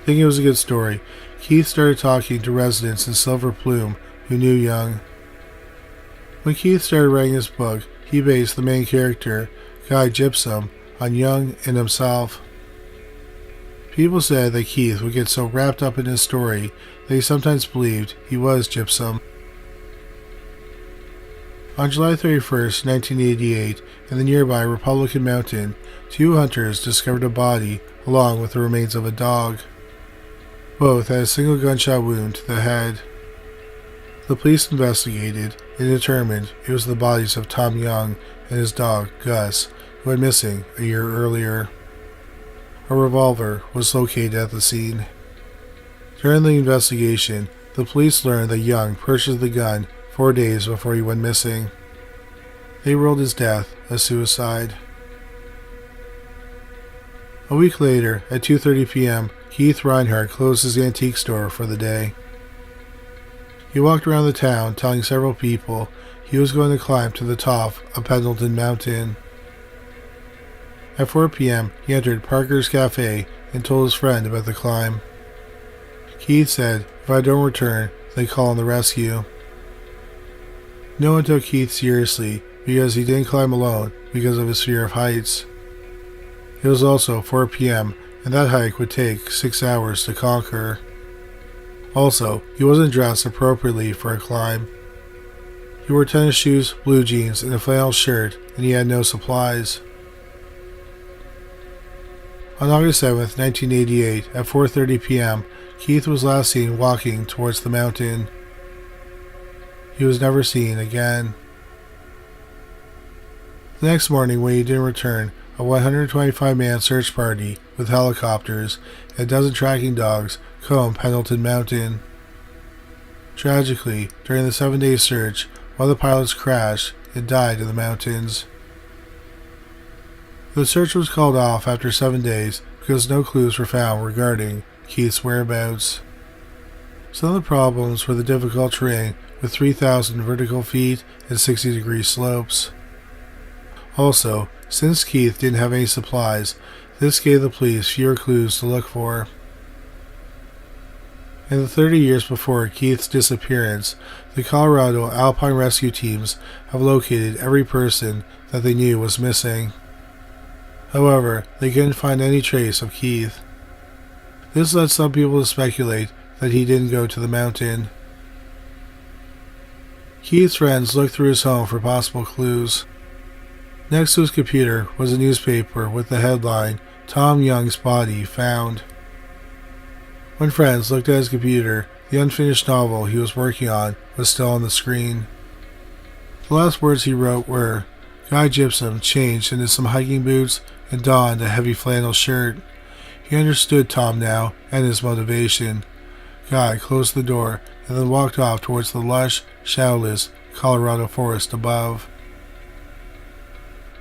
Thinking it was a good story, Keith started talking to residents in Silver Plume who knew Young. When Keith started writing his book, he based the main character, Guy Gypsum, on Young and himself. People said that Keith would get so wrapped up in his story that he sometimes believed he was Gypsum. On July 31, 1988, in the nearby Republican Mountain, 2 hunters discovered a body along with the remains of a dog. Both had a single gunshot wound to the head. The police investigated and determined it was the bodies of Tom Young and his dog, Gus, who went missing a year earlier. A revolver was located at the scene. During the investigation, the police learned that Young purchased the gun 4 days before he went missing. They ruled his death a suicide. A week later, at 2:30 p.m., Keith Reinhardt closed his antique store for the day. He walked around the town telling several people he was going to climb to the top of Pendleton Mountain. At 4 p.m., he entered Parker's Cafe and told his friend about the climb. Keith said if I don't return, they call in the rescue. No one took Keith seriously because he didn't climb alone because of his fear of heights. It was also 4 p.m. and that hike would take 6 hours to conquer. Also, he wasn't dressed appropriately for a climb. He wore tennis shoes, blue jeans, and a flannel shirt, and he had no supplies. On August 7, 1988, at 4:30 p.m., Keith was last seen walking towards the mountain. He was never seen again. The next morning, when he didn't return, a 125-man search party with helicopters and a dozen tracking dogs combed Pendleton Mountain. Tragically, during the 7-day search, one of the pilots crashed and died in the mountains. The search was called off after 7 days because no clues were found regarding Keith's whereabouts. Some of the problems were the difficult terrain with 3,000 vertical feet and 60-degree slopes. Also, since Keith didn't have any supplies, this gave the police fewer clues to look for. In the 30 years before Keith's disappearance, the Colorado Alpine Rescue Teams have located every person that they knew was missing. However, they couldn't find any trace of Keith. This led some people to speculate that he didn't go to the mountain. Keith's friends looked through his home for possible clues. Next to his computer was a newspaper with the headline, "Tom Young's Body Found." When friends looked at his computer, the unfinished novel he was working on was still on the screen. The last words he wrote were, "Guy Gypsum changed into some hiking boots and donned a heavy flannel shirt." He understood Tom now and his motivation. Guy closed the door and then walked off towards the lush, shadowless Colorado forest above.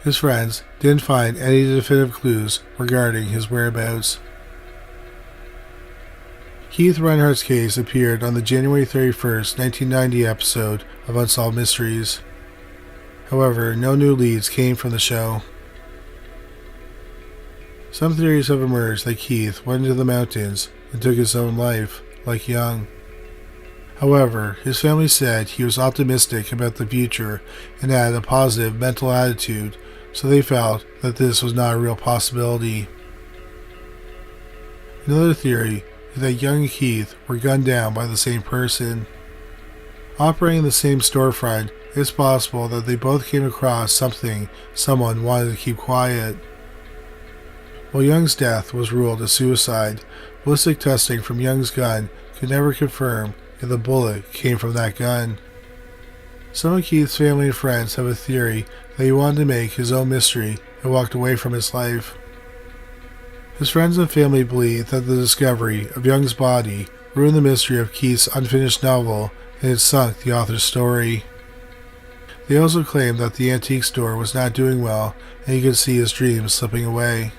His friends didn't find any definitive clues regarding his whereabouts. Keith Reinhardt's case appeared on the January 31st, 1990 episode of Unsolved Mysteries. However, no new leads came from the show. Some theories have emerged that Keith went into the mountains and took his own life, like Young. However, his family said he was optimistic about the future and had a positive mental attitude, so they felt that this was not a real possibility. Another theory is that Young and Keith were gunned down by the same person. Operating the same storefront, it's possible that they both came across something someone wanted to keep quiet. While Young's death was ruled a suicide, ballistic testing from Young's gun could never confirm if the bullet came from that gun. Some of Keith's family and friends have a theory that he wanted to make his own mystery and walked away from his life. His friends and family believe that the discovery of Young's body ruined the mystery of Keith's unfinished novel and it sunk the author's story. They also claim that the antique store was not doing well and he could see his dreams slipping away.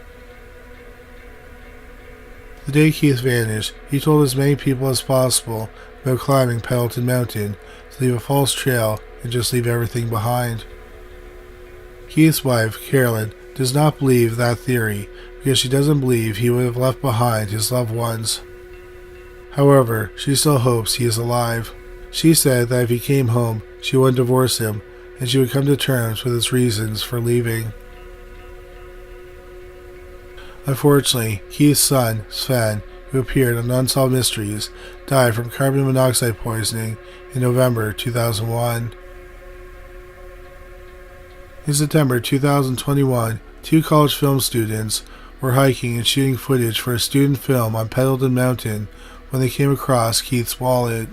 The day Keith vanished, he told as many people as possible about climbing Pendleton Mountain to leave a false trail and just leave everything behind. Keith's wife, Carolyn, does not believe that theory because she doesn't believe he would have left behind his loved ones. However, she still hopes he is alive. She said that if he came home, she wouldn't divorce him and she would come to terms with his reasons for leaving. Unfortunately, Keith's son, Sven, who appeared on Unsolved Mysteries, died from carbon monoxide poisoning in November 2001. In September 2021, 2 college film students were hiking and shooting footage for a student film on Pendleton Mountain when they came across Keith's wallet.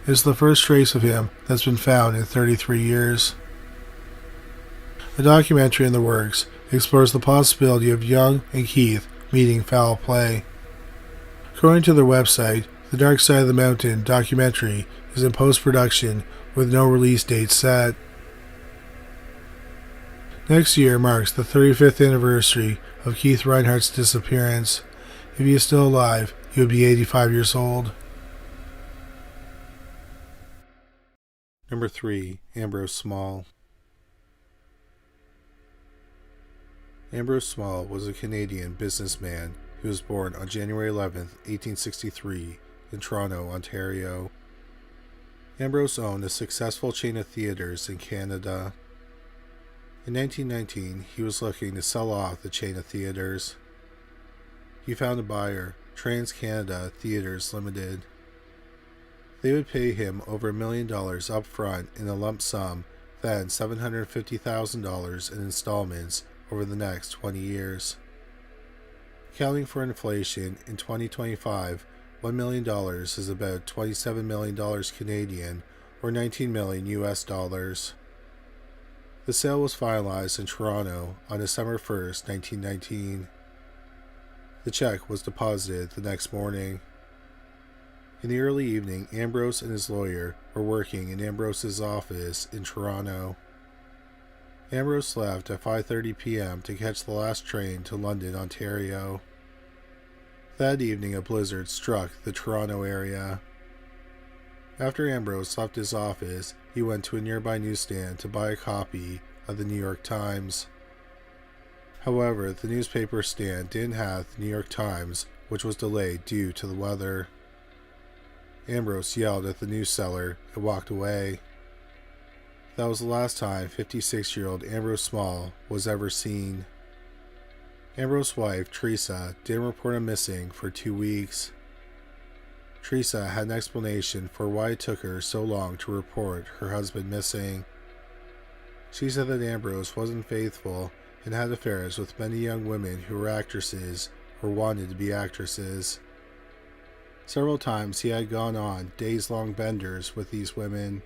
It is the first trace of him that's been found in 33 years. A documentary in the works explores the possibility of Young and Keith meeting foul play. According to their website, the Dark Side of the Mountain documentary is in post-production with no release date set. Next year marks the 35th anniversary of Keith Reinhardt's disappearance. If he is still alive, he would be 85 years old. Number 3. Ambrose Small. Ambrose Small was a Canadian businessman He was born on January 11, 1863, in Toronto, Ontario. Ambrose owned a successful chain of theaters in Canada. In 1919, he was looking to sell off the chain of theaters. He found a buyer, Trans-Canada Theatres Limited. They would pay him over $1 million up front in a lump sum, then $750,000 in installments over the next 20 years. Accounting for inflation, in 2025, $1 million is about $27 million Canadian, or $19 million US dollars. The sale was finalized in Toronto on December 1st, 1919. The check was deposited the next morning. In the early evening, Ambrose and his lawyer were working in Ambrose's office in Toronto. Ambrose left at 5:30 p.m. to catch the last train to London, Ontario. That evening, a blizzard struck the Toronto area. After Ambrose left his office, he went to a nearby newsstand to buy a copy of the New York Times. However, the newspaper stand didn't have the New York Times, which was delayed due to the weather. Ambrose yelled at the news seller and walked away. That was the last time 56-year-old Ambrose Small was ever seen. Ambrose's wife, Teresa, didn't report him missing for 2 weeks. Teresa had an explanation for why it took her so long to report her husband missing. She said that Ambrose wasn't faithful and had affairs with many young women who were actresses or wanted to be actresses. Several times he had gone on days-long benders with these women.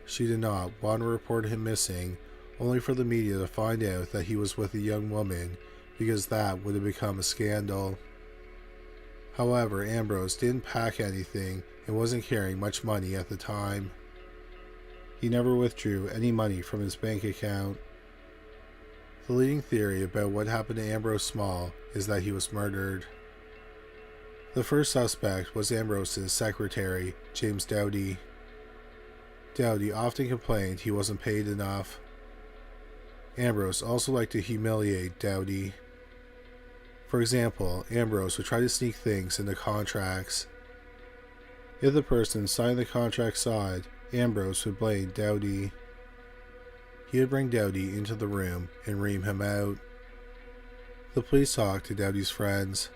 She did not want to report him missing, only for the media to find out that he was with a young woman, because that would have become a scandal. However, Ambrose didn't pack anything and wasn't carrying much money at the time. He never withdrew any money from his bank account. The leading theory about what happened to Ambrose Small is that he was murdered. The first suspect was Ambrose's secretary, James Doughty. Doughty often complained he wasn't paid enough. Ambrose also liked to humiliate Doughty. For example, Ambrose would try to sneak things into contracts. If the person signing the contract saw it, Ambrose would blame Doughty. He would bring Doughty into the room and ream him out. The police talked to Doughty's friends.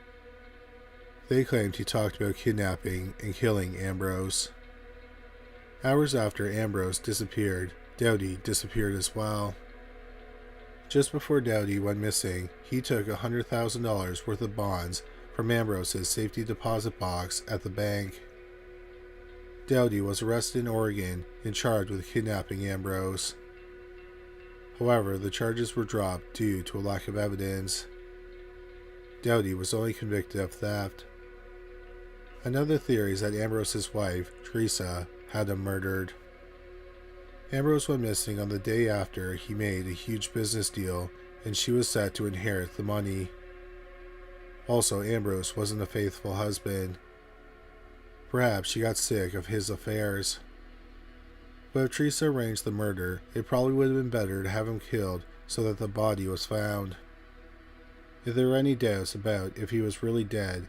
They claimed he talked about kidnapping and killing Ambrose. Hours after Ambrose disappeared, Doughty disappeared as well. Just before Doughty went missing, he took $100,000 worth of bonds from Ambrose's safety deposit box at the bank. Doughty was arrested in Oregon and charged with kidnapping Ambrose. However, the charges were dropped due to a lack of evidence. Doughty was only convicted of theft. Another theory is that Ambrose's wife, Teresa, had him murdered. Ambrose went missing on the day after he made a huge business deal, and she was set to inherit the money. Also, Ambrose wasn't a faithful husband. Perhaps she got sick of his affairs. But if Teresa arranged the murder, it probably would have been better to have him killed so that the body was found. If there were any doubts about if he was really dead,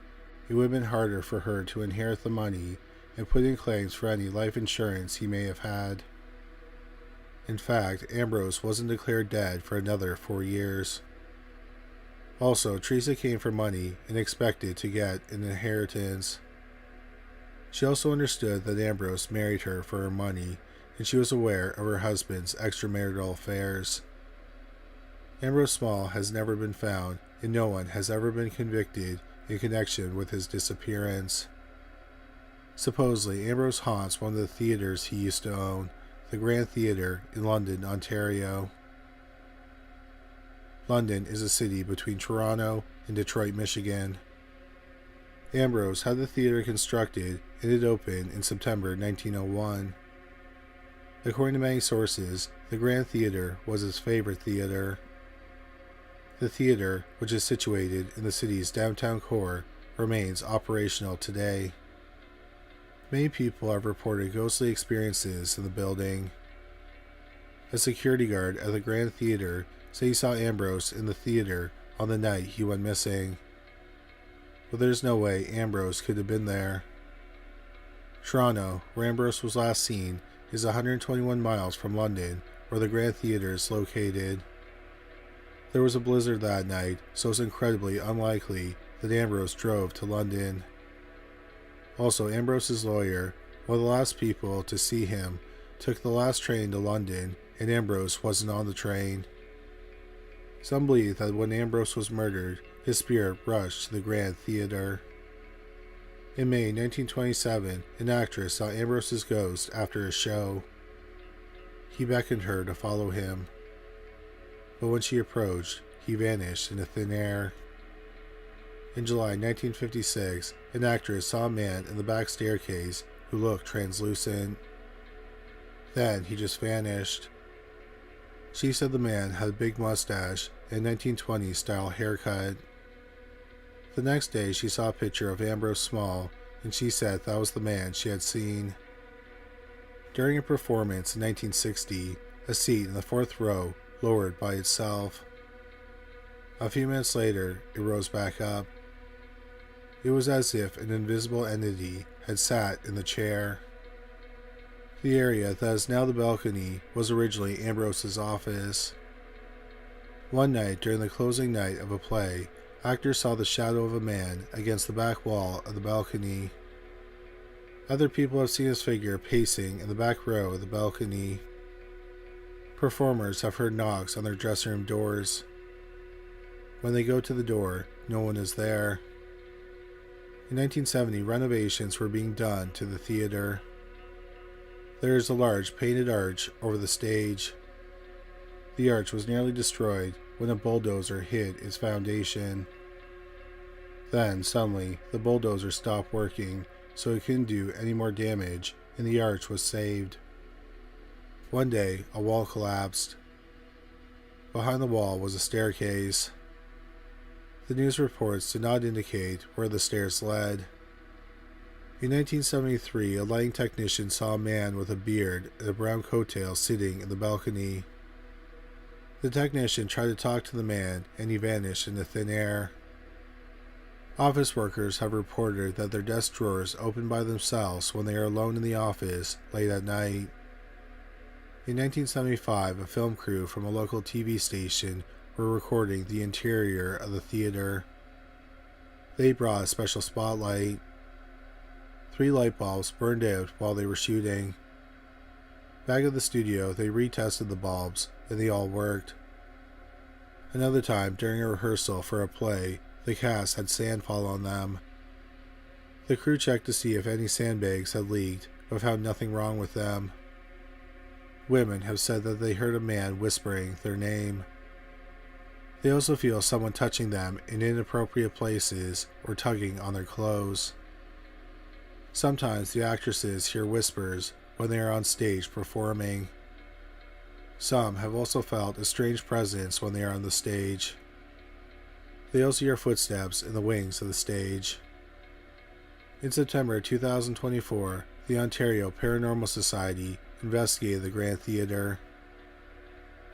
it would have been harder for her to inherit the money and put in claims for any life insurance he may have had. In fact, Ambrose wasn't declared dead for another 4 years. Also, Teresa came for money and expected to get an inheritance. She also understood that Ambrose married her for her money, and she was aware of her husband's extramarital affairs. Ambrose Small has never been found, and no one has ever been convicted in connection with his disappearance. Supposedly, Ambrose haunts one of the theaters he used to own, the Grand Theatre in London, Ontario. London is a city between Toronto and Detroit, Michigan. Ambrose had the theater constructed and it opened in September 1901. According to many sources, the Grand Theatre was his favorite theater. The theater, which is situated in the city's downtown core, remains operational today. Many people have reported ghostly experiences in the building. A security guard at the Grand Theatre said he saw Ambrose in the theater on the night he went missing. but there's no way Ambrose could have been there. Toronto, where Ambrose was last seen, is 121 miles from London, where the Grand Theatre is located. There was a blizzard that night, so it's incredibly unlikely that Ambrose drove to London. Also, Ambrose's lawyer, one of the last people to see him, took the last train to London, and Ambrose wasn't on the train. Some believe that when Ambrose was murdered, his spirit rushed to the Grand Theatre. In May 1927, an actress saw Ambrose's ghost after a show. He beckoned her to follow him, but when she approached, he vanished into thin air. In July 1956, an actress saw a man in the back staircase who looked translucent. Then he just vanished. She said the man had a big mustache and 1920s style haircut. The next day she saw a picture of Ambrose Small, and she said that was the man she had seen. During a performance in 1960, a seat in the fourth row lowered by itself. A few minutes later, it rose back up. It was as if an invisible entity had sat in the chair. The area that is now the balcony was originally Ambrose's office. One night during the closing night of a play, actors saw the shadow of a man against the back wall of the balcony. Other people have seen his figure pacing in the back row of the balcony. Performers have heard knocks on their dressing room doors. When they go to the door, no one is there. In 1970, renovations were being done to the theater. There is a large painted arch over the stage. The arch was nearly destroyed when a bulldozer hit its foundation. Then, suddenly, the bulldozer stopped working, so it couldn't do any more damage, and the arch was saved. One day, a wall collapsed. Behind the wall was a staircase. The news reports did not indicate where the stairs led. In 1973, a lighting technician saw a man with a beard and a brown coattail sitting in the balcony. The technician tried to talk to the man, and he vanished into thin air. Office workers have reported that their desk drawers open by themselves when they are alone in the office late at night. In 1975, a film crew from a local TV station were recording the interior of the theater. They brought a special spotlight. 3 light bulbs burned out while they were shooting. Back at the studio, they retested the bulbs, and they all worked. Another time, during a rehearsal for a play, the cast had sand fall on them. The crew checked to see if any sandbags had leaked, but found nothing wrong with them. Women have said that they heard a man whispering their name. They also feel someone touching them in inappropriate places or tugging on their clothes. Sometimes the actresses hear whispers when they are on stage performing. Some have also felt a strange presence when they are on the stage. They also hear footsteps in the wings of the stage. In September 2024, the Ontario Paranormal Society investigated the Grand Theatre.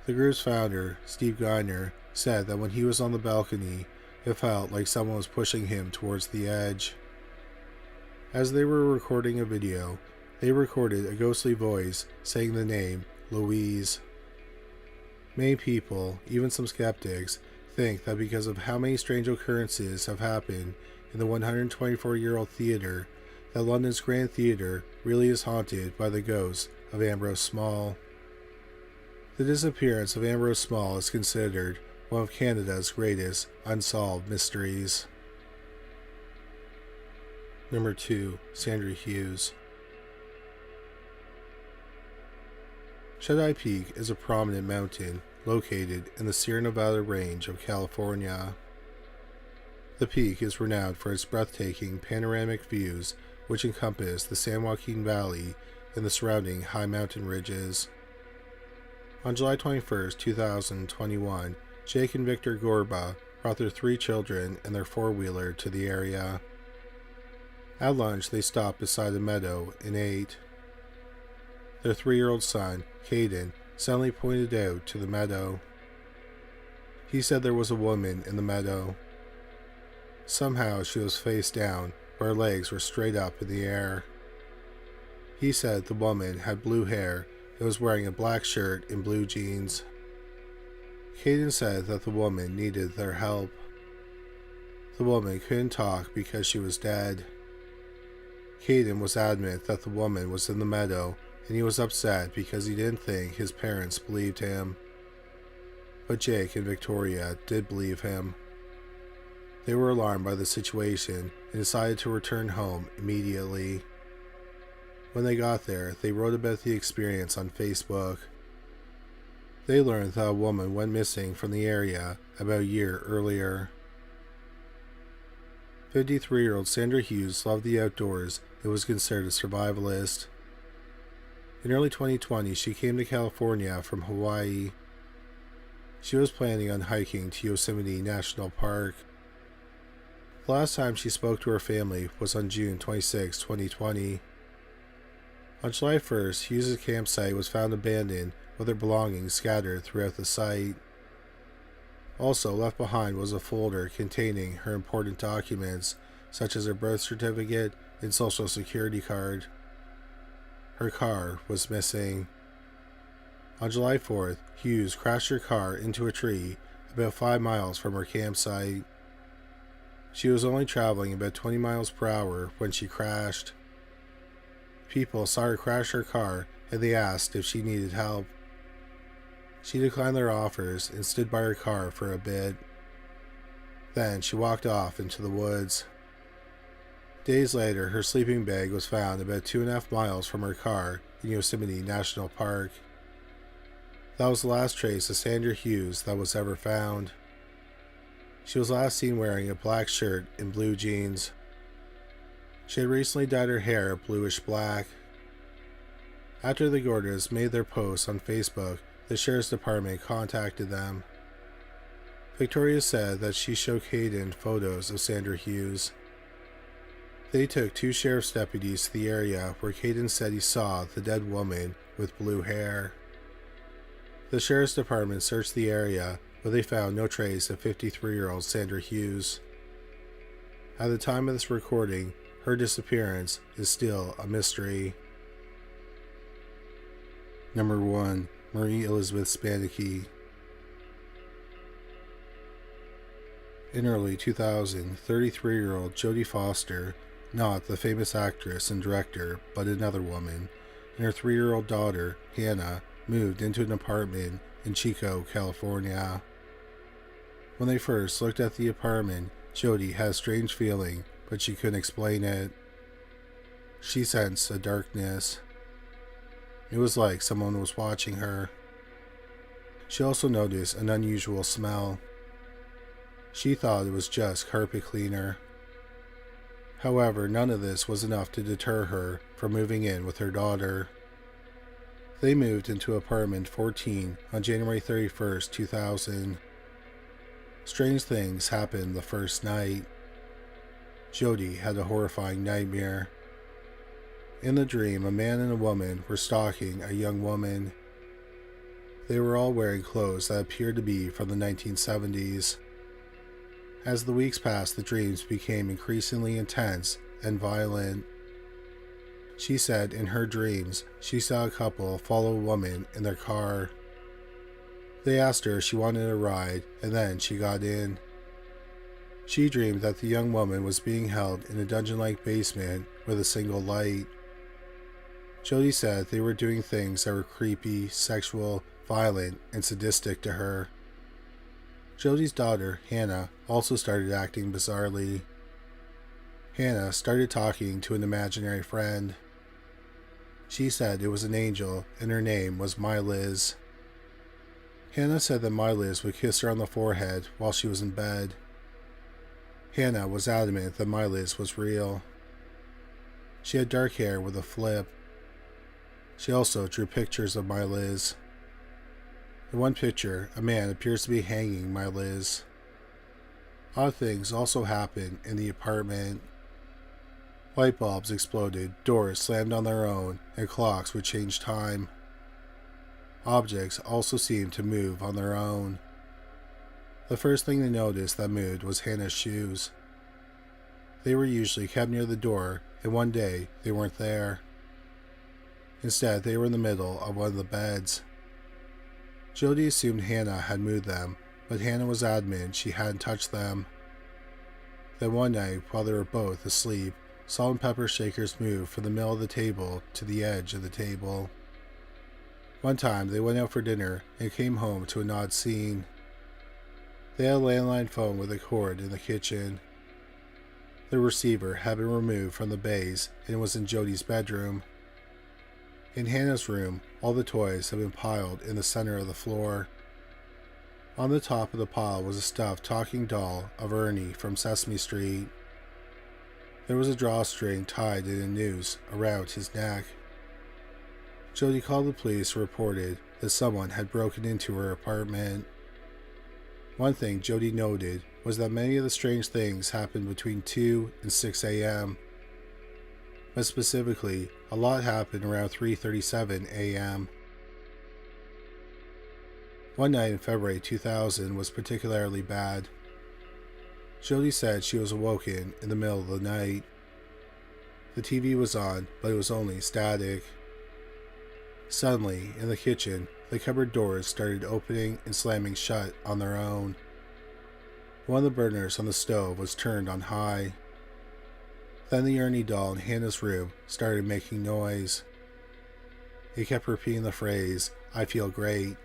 The group's founder, Steve Gardner, said that when he was on the balcony, it felt like someone was pushing him towards the edge. As they were recording a video, they recorded a ghostly voice saying the name Louise. Many people, even some skeptics, think that because of how many strange occurrences have happened in the 124-year-old theater, that London's Grand Theatre really is haunted by the ghost of Ambrose Small. The disappearance of Ambrose Small is considered one of Canada's greatest unsolved mysteries. Number 2. Sandra Hughes. Shut-Eye Peak is a prominent mountain located in the Sierra Nevada range of California. The peak is renowned for its breathtaking panoramic views, which encompass the San Joaquin Valley and the surrounding high mountain ridges. On July 21, 2021, Jake and Victor Gorba brought their 3 children and their 4-wheeler to the area. At lunch, they stopped beside a meadow and ate. Their 3-year-old son, Caden, suddenly pointed out to the meadow. He said there was a woman in the meadow. Somehow she was face down, but her legs were straight up in the air. He said the woman had blue hair and was wearing a black shirt and blue jeans. Caden said that the woman needed their help. The woman couldn't talk because she was dead. Caden was adamant that the woman was in the meadow, and he was upset because he didn't think his parents believed him. But Jake and Victoria did believe him. They were alarmed by the situation and decided to return home immediately. When they got there, they wrote about the experience on Facebook. They learned that a woman went missing from the area about a year earlier. 53-year-old Sandra Hughes loved the outdoors and was considered a survivalist. In early 2020, she came to California from Hawaii. She was planning on hiking to Yosemite National Park. The last time she spoke to her family was on June 26, 2020. On July 1st, Hughes' campsite was found abandoned with her belongings scattered throughout the site. Also left behind was a folder containing her important documents, such as her birth certificate and social security card. Her car was missing. On July 4th, Hughes crashed her car into a tree about 5 miles from her campsite. She was only traveling about 20 miles per hour when she crashed. People saw her crash her car and they asked if she needed help. She declined their offers and stood by her car for a bit. Then she walked off into the woods. Days later, her sleeping bag was found about 2.5 miles from her car in Yosemite National Park. That was the last trace of Sandra Hughes that was ever found. She was last seen wearing a black shirt and blue jeans. She had recently dyed her hair bluish black. After the Gordas made their posts on Facebook, the sheriff's department contacted them. Victoria said that she showed Caden photos of Sandra Hughes. They took 2 sheriff's deputies to the area where Caden said he saw the dead woman with blue hair. The sheriff's department searched the area, but they found no trace of 53-year-old Sandra Hughes. At the time of this recording, her disappearance is still a mystery. Number 1. Marie Elizabeth Spanicki. In early 2000, 33-year-old Jodie Foster, not the famous actress and director, but another woman, and her 3-year-old daughter, Hannah, moved into an apartment in Chico, California. When they first looked at the apartment, Jodie had a strange feeling, but she couldn't explain it. She sensed a darkness. It was like someone was watching her. She also noticed an unusual smell. She thought it was just carpet cleaner. However, none of this was enough to deter her from moving in with her daughter. They moved into apartment 14 on January 31st, 2000. Strange things happened the first night. Jodie had a horrifying nightmare. In the dream, a man and a woman were stalking a young woman. They were all wearing clothes that appeared to be from the 1970s. As the weeks passed, the dreams became increasingly intense and violent. She said in her dreams she saw a couple follow a woman in their car. They asked her if she wanted a ride, and then she got in. She dreamed that the young woman was being held in a dungeon-like basement with a single light. Jodie said they were doing things that were creepy, sexual, violent, and sadistic to her. Jodie's daughter, Hannah, also started acting bizarrely. Hannah started talking to an imaginary friend. She said it was an angel, and her name was My Liz. Hannah said that My Liz would kiss her on the forehead while she was in bed. Hannah was adamant that My Liz was real. She had dark hair with a flip. She also drew pictures of My Liz. In one picture, a man appears to be hanging My Liz. Odd things also happened in the apartment. Light bulbs exploded, doors slammed on their own, and clocks would change time. Objects also seemed to move on their own. The first thing they noticed that moved was Hannah's shoes. They were usually kept near the door, and one day they weren't there. Instead, they were in the middle of one of the beds. Jody assumed Hannah had moved them, but Hannah was adamant she hadn't touched them. Then one night, while they were both asleep, salt and pepper shakers moved from the middle of the table to the edge of the table. One time, they went out for dinner and came home to an odd scene. They had a landline phone with a cord in the kitchen. The receiver had been removed from the base and was in Jody's bedroom. In Hannah's room, all the toys had been piled in the center of the floor. On the top of the pile was a stuffed talking doll of Ernie from Sesame Street. There was a drawstring tied in a noose around his neck. Jody called the police and reported that someone had broken into her apartment. One thing Jody noted was that many of the strange things happened between 2 and 6 a.m. But specifically, a lot happened around 3:37 a.m. One night in February 2000 was particularly bad. Jody said she was awoken in the middle of the night. The TV was on, but it was only static. Suddenly, in the kitchen, the cupboard doors started opening and slamming shut on their own. One of the burners on the stove was turned on high. Then the Ernie doll in Hannah's room started making noise. It kept repeating the phrase, "I feel great."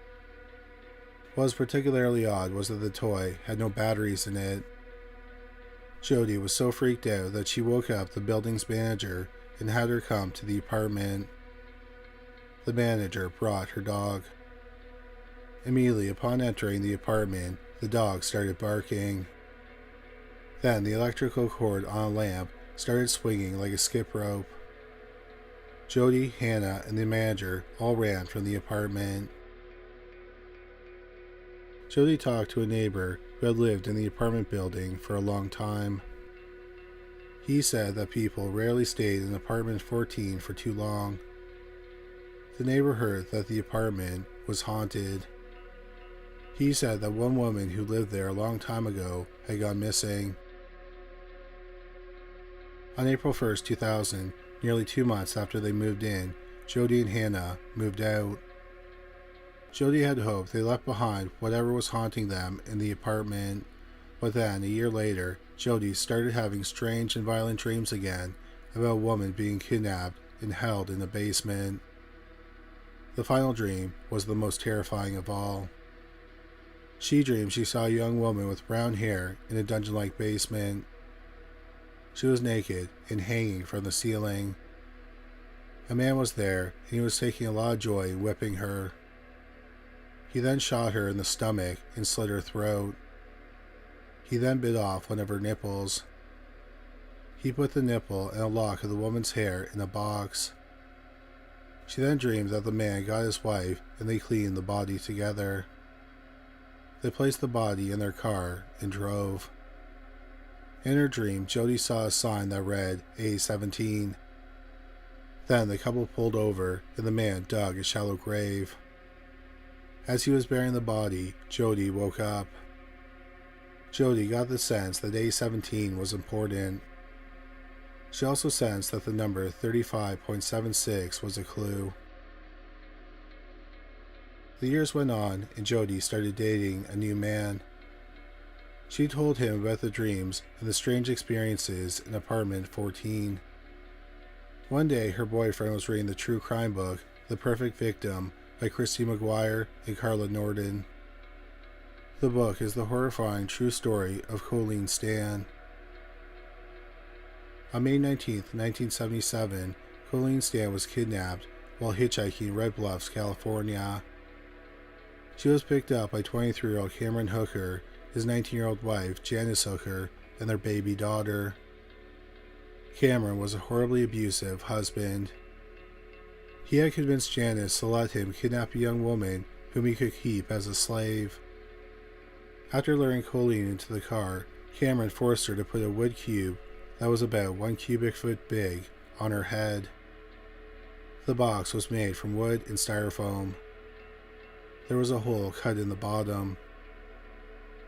What was particularly odd was that the toy had no batteries in it. Jody was so freaked out that she woke up the building's manager and had her come to the apartment. The manager brought her dog. Immediately upon entering the apartment, the dog started barking. Then the electrical cord on a lamp started swinging like a skip rope. Jody, Hannah, and the manager all ran from the apartment. Jody talked to a neighbor who had lived in the apartment building for a long time. He said that people rarely stayed in apartment 14 for too long. The neighbor heard that the apartment was haunted. He said that one woman who lived there a long time ago had gone missing. On April 1st, 2000, nearly 2 months after they moved in, Jody and Hannah moved out. Jody had hoped they left behind whatever was haunting them in the apartment, but then, a year later, Jody started having strange and violent dreams again about a woman being kidnapped and held in a basement. The final dream was the most terrifying of all. She dreamed she saw a young woman with brown hair in a dungeon-like basement. She was naked and hanging from the ceiling. A man was there, and he was taking a lot of joy in whipping her. He then shot her in the stomach and slit her throat. He then bit off one of her nipples. He put the nipple and a lock of the woman's hair in a box. She then dreamed that the man got his wife and they cleaned the body together. They placed the body in their car and drove. In her dream, Jody saw a sign that read A17. Then the couple pulled over and the man dug a shallow grave. As he was burying the body, Jody woke up. Jody got the sense that A17 was important. She also sensed that the number 35.76 was a clue. The years went on, and Jody started dating a new man. She told him about the dreams and the strange experiences in apartment 14. One day, her boyfriend was reading the true crime book, The Perfect Victim, by Christy McGuire and Carla Norden. The book is the horrifying true story of Colleen Stan. On May 19, 1977, Colleen Stan was kidnapped while hitchhiking Red Bluffs, California. She was picked up by 23-year-old Cameron Hooker, his 19-year-old wife, Janice Hooker, and their baby daughter. Cameron was a horribly abusive husband. He had convinced Janice to let him kidnap a young woman whom he could keep as a slave. After luring Colleen into the car, Cameron forced her to put a wood cube that was about 1 cubic foot big on her head. The box was made from wood and styrofoam. There was a hole cut in the bottom.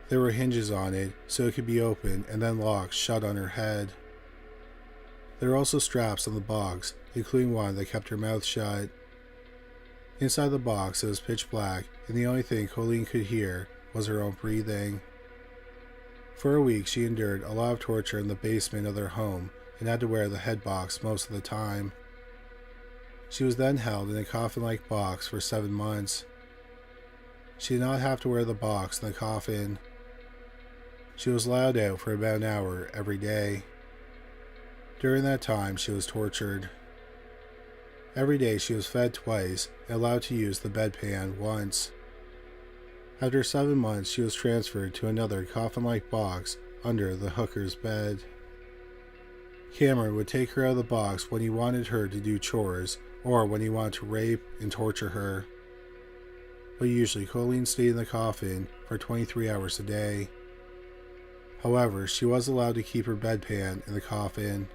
There were hinges on it so it could be opened and then locked shut on her head. There were also straps on the box, including one that kept her mouth shut. Inside the box, it was pitch black, and the only thing Colleen could hear was her own breathing. For a week, she endured a lot of torture in the basement of their home and had to wear the head box most of the time. She was then held in a coffin-like box for 7 months. She did not have to wear the box in the coffin. She was allowed out for about an hour every day. During that time, she was tortured. Every day she was fed twice and allowed to use the bedpan once. After 7 months, she was transferred to another coffin-like box under the hooker's bed. Cameron would take her out of the box when he wanted her to do chores or when he wanted to rape and torture her. But usually Colleen stayed in the coffin for 23 hours a day. However, she was allowed to keep her bedpan in the coffin.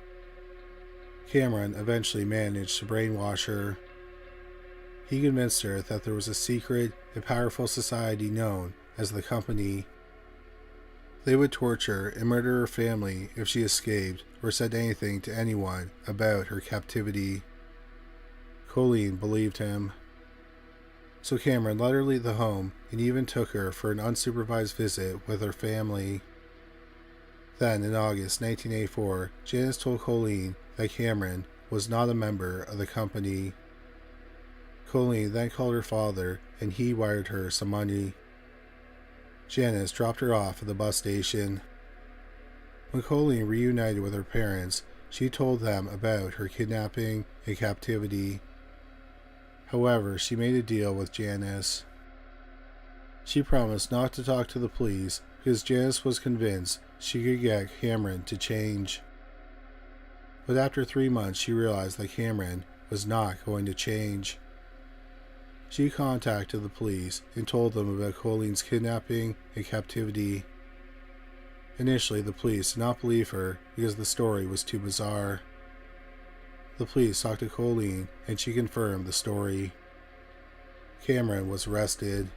Cameron eventually managed to brainwash her. He convinced her that there was a secret and powerful society known as the Company. They would torture and murder her family if she escaped or said anything to anyone about her captivity. Colleen believed him. So Cameron let her leave the home and even took her for an unsupervised visit with her family. Then, in August 1984, Janice told Colleen that Cameron was not a member of the Company. Colleen then called her father and he wired her some money. Janice dropped her off at the bus station. When Colleen reunited with her parents, she told them about her kidnapping and captivity. However, she made a deal with Janice. She promised not to talk to the police because Janice was convinced she could get Cameron to change. But after 3 months, she realized that Cameron was not going to change. She contacted the police and told them about Colleen's kidnapping and captivity. Initially, the police did not believe her because the story was too bizarre. The police talked to Colleen and she confirmed the story. Cameron was arrested.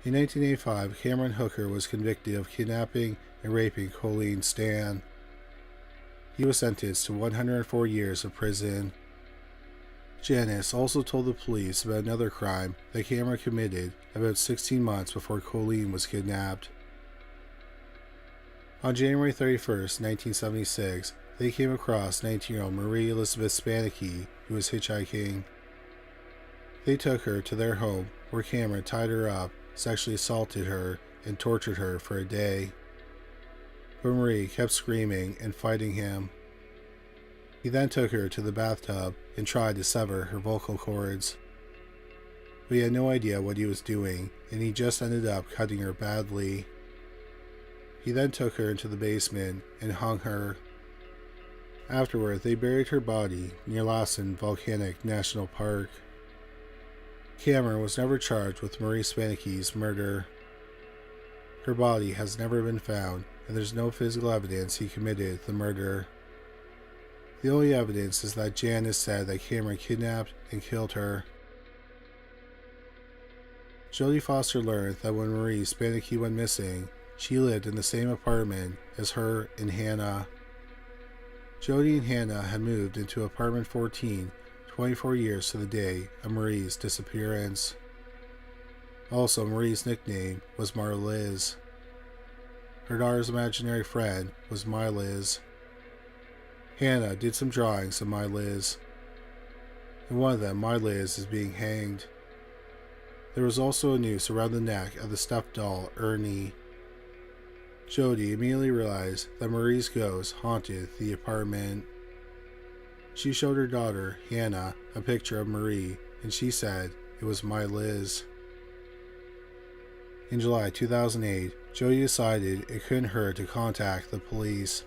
In 1985, Cameron Hooker was convicted of kidnapping and raping Colleen Stan. He was sentenced to 104 years of prison. Janice also told the police about another crime that Cameron committed about 16 months before Colleen was kidnapped. On January 31, 1976, they came across 19-year-old Marie Elizabeth Spanicki, who was hitchhiking. They took her to their home, where Cameron tied her up, sexually assaulted her, and tortured her for a day. But Marie kept screaming and fighting him. He then took her to the bathtub and tried to sever her vocal cords. But he had no idea what he was doing, and he just ended up cutting her badly. He then took her into the basement and hung her. Afterward, they buried her body near Lassen Volcanic National Park. Cameron was never charged with Marie Spanicki's murder. Her body has never been found, and there's no physical evidence he committed the murder. The only evidence is that Janice said that Cameron kidnapped and killed her. Jodie Foster learned that when Marie Spanicki went missing, she lived in the same apartment as her and Hannah. Jodie and Hannah had moved into apartment 14 24 years to the day of Marie's disappearance. Also, Marie's nickname was Marliz. Her daughter's imaginary friend was My Liz. Hannah did some drawings of My Liz. In one of them, My Liz is being hanged. There was also a noose around the neck of the stuffed doll, Ernie. Jodie immediately realized that Marie's ghost haunted the apartment. She showed her daughter, Hannah, a picture of Marie, and she said it was My Liz. In July 2008, Jodie decided it couldn't hurt to contact the police.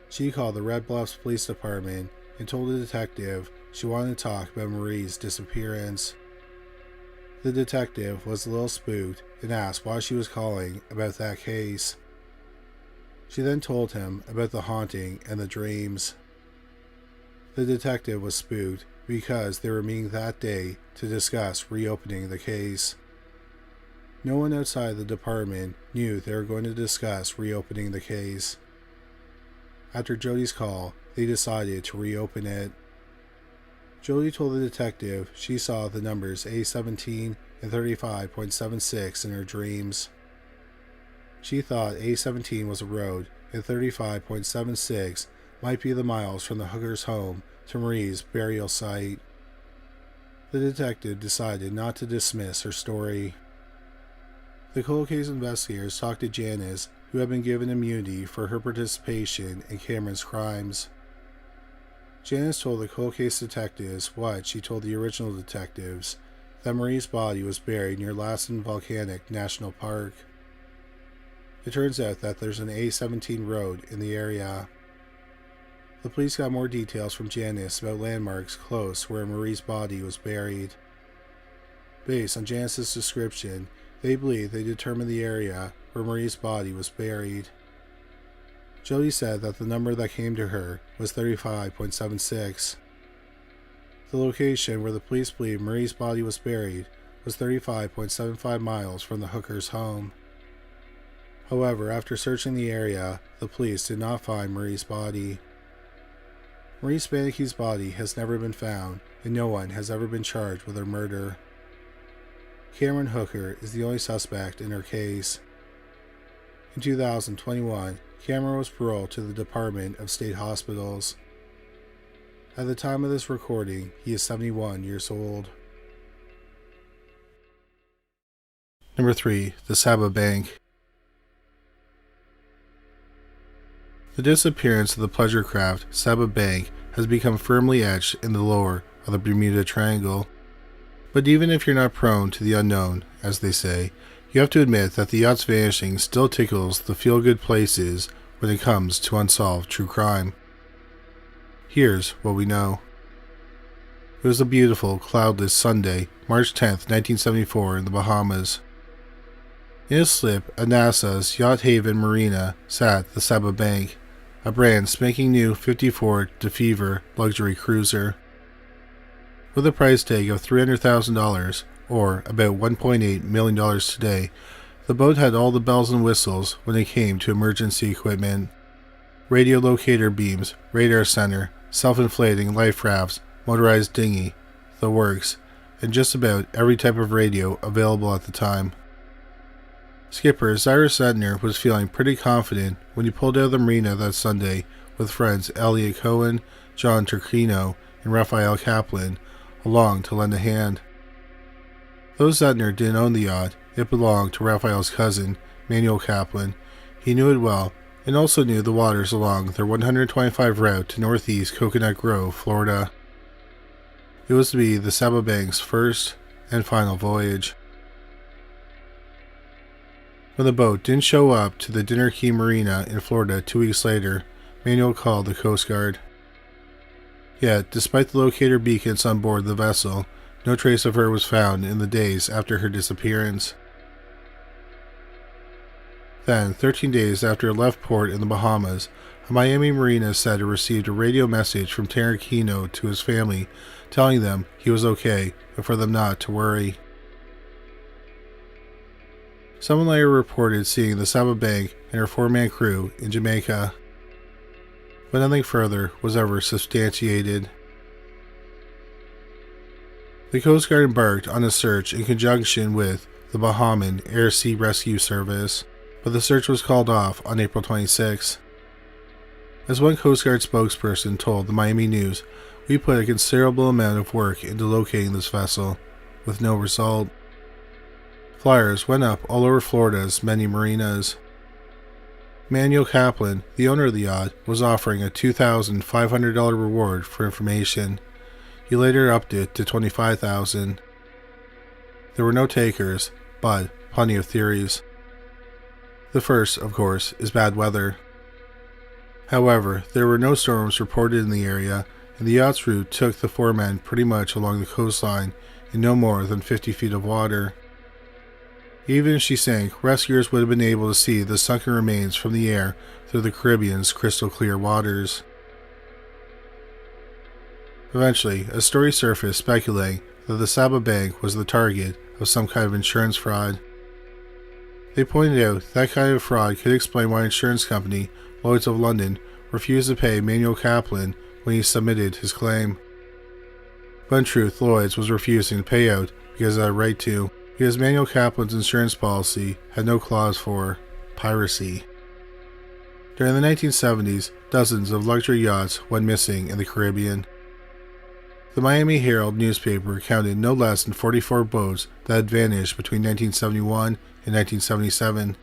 She called the Red Bluffs Police Department and told the detective she wanted to talk about Marie's disappearance. The detective was a little spooked and asked why she was calling about that case. She then told him about the haunting and the dreams. The detective was spooked because they were meeting that day to discuss reopening the case. No one outside the department knew they were going to discuss reopening the case. After Jody's call, they decided to reopen it. Jody told the detective she saw the numbers A17 and 35.76 in her dreams. She thought A17 was a road and 35.76 might be the miles from the hooker's home to Marie's burial site. The detective decided not to dismiss her story. The cold case investigators talked to Janice, who had been given immunity for her participation in Cameron's crimes. Janice told the cold case detectives what she told the original detectives, that Marie's body was buried near Lassen Volcanic National Park. It turns out that there's an A17 road in the area. The police got more details from Janice about landmarks close where Marie's body was buried. Based on Janice's description, they believe they determined the area where Marie's body was buried. Jody said that the number that came to her was 35.76. The location where the police believe Marie's body was buried was 35.75 miles from the hooker's home. However, after searching the area, the police did not find Marie's body. Marie Spanicki's body has never been found, and no one has ever been charged with her murder. Cameron Hooker is the only suspect in her case. In 2021, Cameron was paroled to the Department of State Hospitals. At the time of this recording, he is 71 years old. Number 3. The Saba Bank. The disappearance of the pleasure craft Saba Bank has become firmly etched in the lore of the Bermuda Triangle. But even if you're not prone to the unknown, as they say, you have to admit that the yacht's vanishing still tickles the feel-good places when it comes to unsolved true crime. Here's what we know. It was a beautiful, cloudless Sunday, March 10th, 1974, in the Bahamas. In a slip at NASA's Yacht Haven Marina sat the Saba Bank, a brand spanking new 54 DeFever luxury cruiser. With a price tag of $300,000, or about $1.8 million today, the boat had all the bells and whistles when it came to emergency equipment. Radio locator beams, radar center, self-inflating life rafts, motorized dinghy, the works, and just about every type of radio available at the time. Skipper Cyrus Sedner was feeling pretty confident when he pulled out of the marina that Sunday with friends Elliot Cohen, John Turquino, and Raphael Kaplan along to lend a hand. Though Sedner didn't own the yacht, it belonged to Raphael's cousin, Manuel Kaplan. He knew it well, and also knew the waters along their 125 route to northeast Coconut Grove, Florida. It was to be the Saba Bank's first and final voyage. When the boat didn't show up to the Dinner Key Marina in Florida 2 weeks later, Manuel called the Coast Guard. Yet, despite the locator beacons on board the vessel, no trace of her was found in the days after her disappearance. Then, 13 days after it left port in the Bahamas, a Miami marina said it received a radio message from Tarantino to his family telling them he was okay and for them not to worry. Someone later reported seeing the Saba Bank and her 4-man crew in Jamaica, but nothing further was ever substantiated. The Coast Guard embarked on a search in conjunction with the Bahamian Air Sea Rescue Service, but the search was called off on April 26. As one Coast Guard spokesperson told the Miami News, "We put a considerable amount of work into locating this vessel, with no result." Flyers went up all over Florida's many marinas. Manuel Kaplan, the owner of the yacht, was offering a $2,500 reward for information. He later upped it to $25,000. There were no takers, but plenty of theories. The first, of course, is bad weather. However, there were no storms reported in the area, and the yacht's route took the 4 men pretty much along the coastline in no more than 50 feet of water. Even if she sank, rescuers would have been able to see the sunken remains from the air through the Caribbean's crystal-clear waters. Eventually, a story surfaced speculating that the Saba Bank was the target of some kind of insurance fraud. They pointed out that kind of fraud could explain why insurance company Lloyd's of London refused to pay Manuel Kaplan when he submitted his claim. But in truth, Lloyd's was refusing to pay out because it had a right to, because Manuel Kaplan's insurance policy had no clause for piracy. During the 1970s, dozens of luxury yachts went missing in the Caribbean. The Miami Herald newspaper counted no less than 44 boats that had vanished between 1971 and 1977.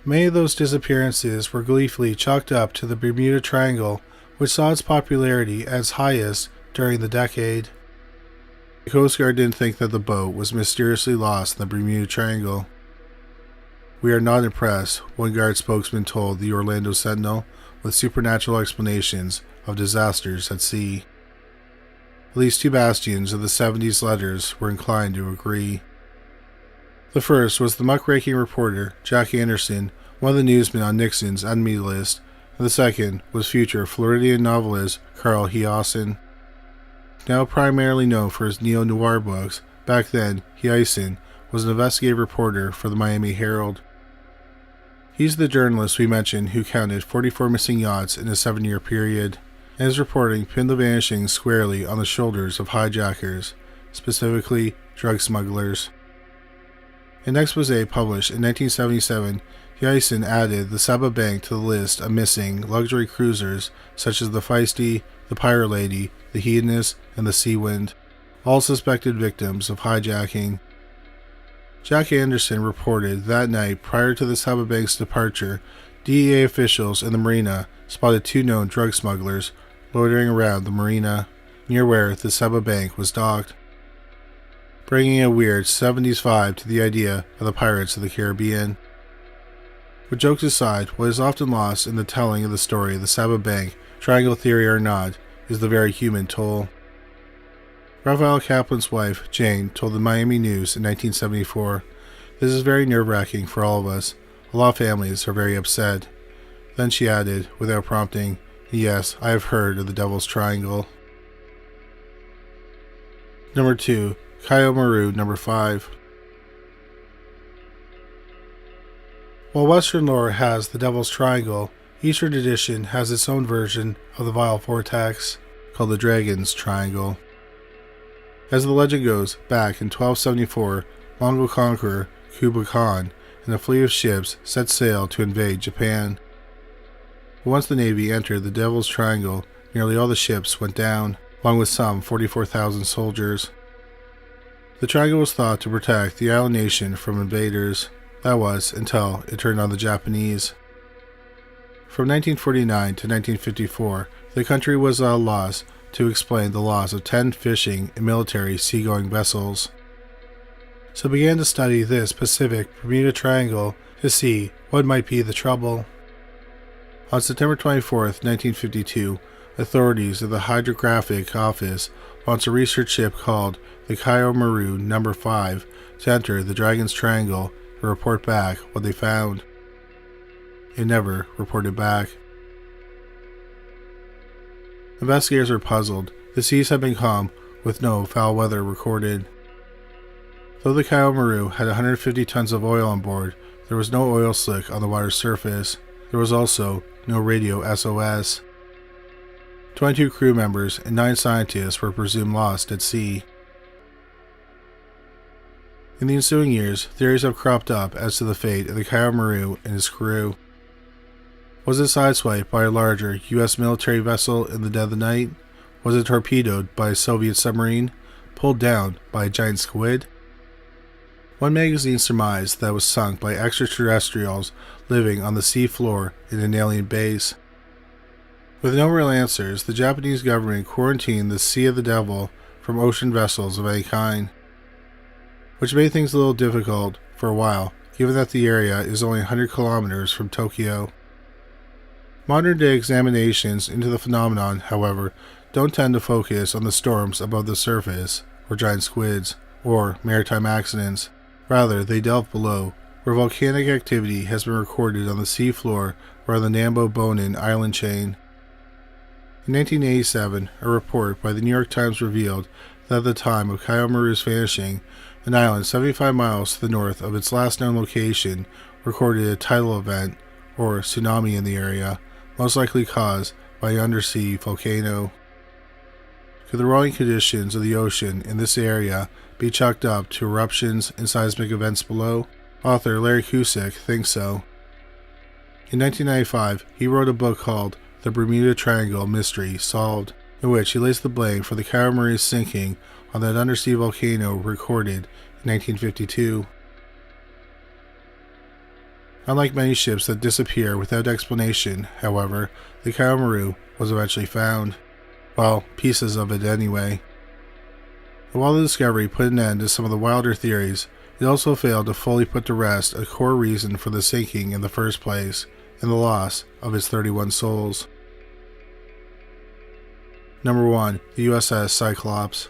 Many of those disappearances were gleefully chalked up to the Bermuda Triangle, which saw its popularity at its highest during the decade. The Coast Guard didn't think that the boat was mysteriously lost in the Bermuda Triangle. "We are not impressed," one guard spokesman told the Orlando Sentinel, with supernatural explanations of disasters at sea. At least two bastions of the 70s letters were inclined to agree. The first was the muckraking reporter Jack Anderson, one of the newsmen on Nixon's enemy list, and the second was future Floridian novelist Carl Hiaasen. Now primarily known for his neo-noir books, back then Hiaasen was an investigative reporter for the Miami Herald. He's the journalist we mentioned who counted 44 missing yachts in a 7-year period, and his reporting pinned the vanishing squarely on the shoulders of hijackers, specifically drug smugglers. In an expose published in 1977, Hiaasen added the Saba Bank to the list of missing luxury cruisers such as the Feisty, the Pirate Lady, the Hedonist, and the Sea Wind, all suspected victims of hijacking. Jack Anderson reported that night prior to the Saba Bank's departure, DEA officials in the marina spotted two known drug smugglers loitering around the marina, near where the Saba Bank was docked, bringing a weird 70s vibe to the idea of the Pirates of the Caribbean. But jokes aside, what is often lost in the telling of the story of the Saba Bank, triangle theory or not, is the very human toll. Raphael Kaplan's wife, Jane, told the Miami News in 1974, "This is very nerve-wracking for all of us. A lot of families are very upset." Then she added, without prompting, "Yes, I have heard of the Devil's Triangle." Number 2. Cayo Maru, Number 5. While Western lore has the Devil's Triangle, Eastern tradition has its own version of the vile vortex, called the Dragon's Triangle. As the legend goes, back in 1274, Mongol conqueror Kublai Khan and a fleet of ships set sail to invade Japan. But once the navy entered the Devil's Triangle, nearly all the ships went down, along with some 44,000 soldiers. The triangle was thought to protect the island nation from invaders. That was until it turned on the Japanese. From 1949 to 1954, the country was at a loss to explain the loss of 10 fishing and military seagoing vessels, so began to study this Pacific Bermuda Triangle to see what might be the trouble. On September 24, 1952, authorities of the Hydrographic Office launched a research ship called the Cayo Maru No. 5 to enter the Dragon's Triangle and report back what they found. It never reported back. Investigators were puzzled. The seas had been calm, with no foul weather recorded. Though the Cayo Maru had 150 tons of oil on board, there was no oil slick on the water's surface. There was also no radio SOS. 22 crew members and 9 scientists were presumed lost at sea. In the ensuing years, theories have cropped up as to the fate of the Cayo Maru and his crew. Was it sideswiped by a larger U.S. military vessel in the dead of the night? Was it torpedoed by a Soviet submarine? Pulled down by a giant squid? One magazine surmised that it was sunk by extraterrestrials living on the sea floor in an alien base. With no real answers, the Japanese government quarantined the Sea of the Devil from ocean vessels of any kind, which made things a little difficult for a while, given that the area is only 100 kilometers from Tokyo. Modern-day examinations into the phenomenon, however, don't tend to focus on the storms above the surface, or giant squids, or maritime accidents. Rather, they delve below, where volcanic activity has been recorded on the seafloor or on the Nambo Bonin island chain. In 1987, a report by the New York Times revealed that at the time of Cayo Maru's vanishing, an island 75 miles to the north of its last known location recorded a tidal event, or tsunami in the area, most likely caused by an undersea volcano. Could the rolling conditions of the ocean in this area be chalked up to eruptions and seismic events below? Author Larry Cusick thinks so. In 1995, he wrote a book called The Bermuda Triangle Mystery Solved, in which he lays the blame for the Cairo Marie's sinking on that undersea volcano recorded in 1952. Unlike many ships that disappear without explanation, however, the Cairo Marie was eventually found. Well, pieces of it anyway. And while the discovery put an end to some of the wilder theories, it also failed to fully put to rest a core reason for the sinking in the first place, and the loss of its 31 souls. Number 1. The USS Cyclops.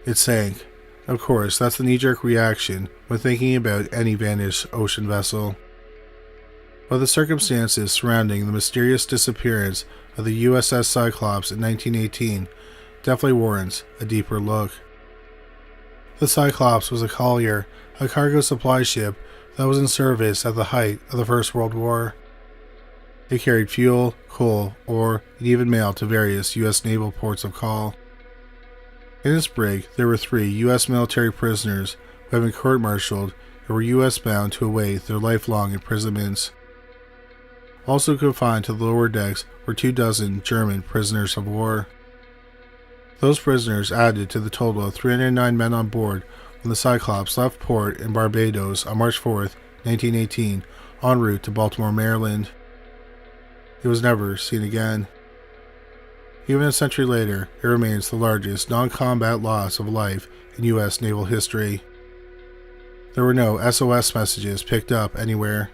It sank. Of course, that's the knee-jerk reaction when thinking about any vanished ocean vessel. But the circumstances surrounding the mysterious disappearance of the USS Cyclops in 1918 definitely warrants a deeper look. The Cyclops was a collier, a cargo supply ship that was in service at the height of the First World War. It carried fuel, coal, ore, and even mail to various U.S. naval ports of call. In its brig, there were 3 U.S. military prisoners who had been court-martialed and were U.S. bound to await their lifelong imprisonments. Also confined to the lower decks were 24 German prisoners of war. Those prisoners added to the total of 309 men on board when the Cyclops left port in Barbados on March 4, 1918, en route to Baltimore, Maryland. It was never seen again. Even a century later, it remains the largest non-combat loss of life in U.S. naval history. There were no SOS messages picked up anywhere.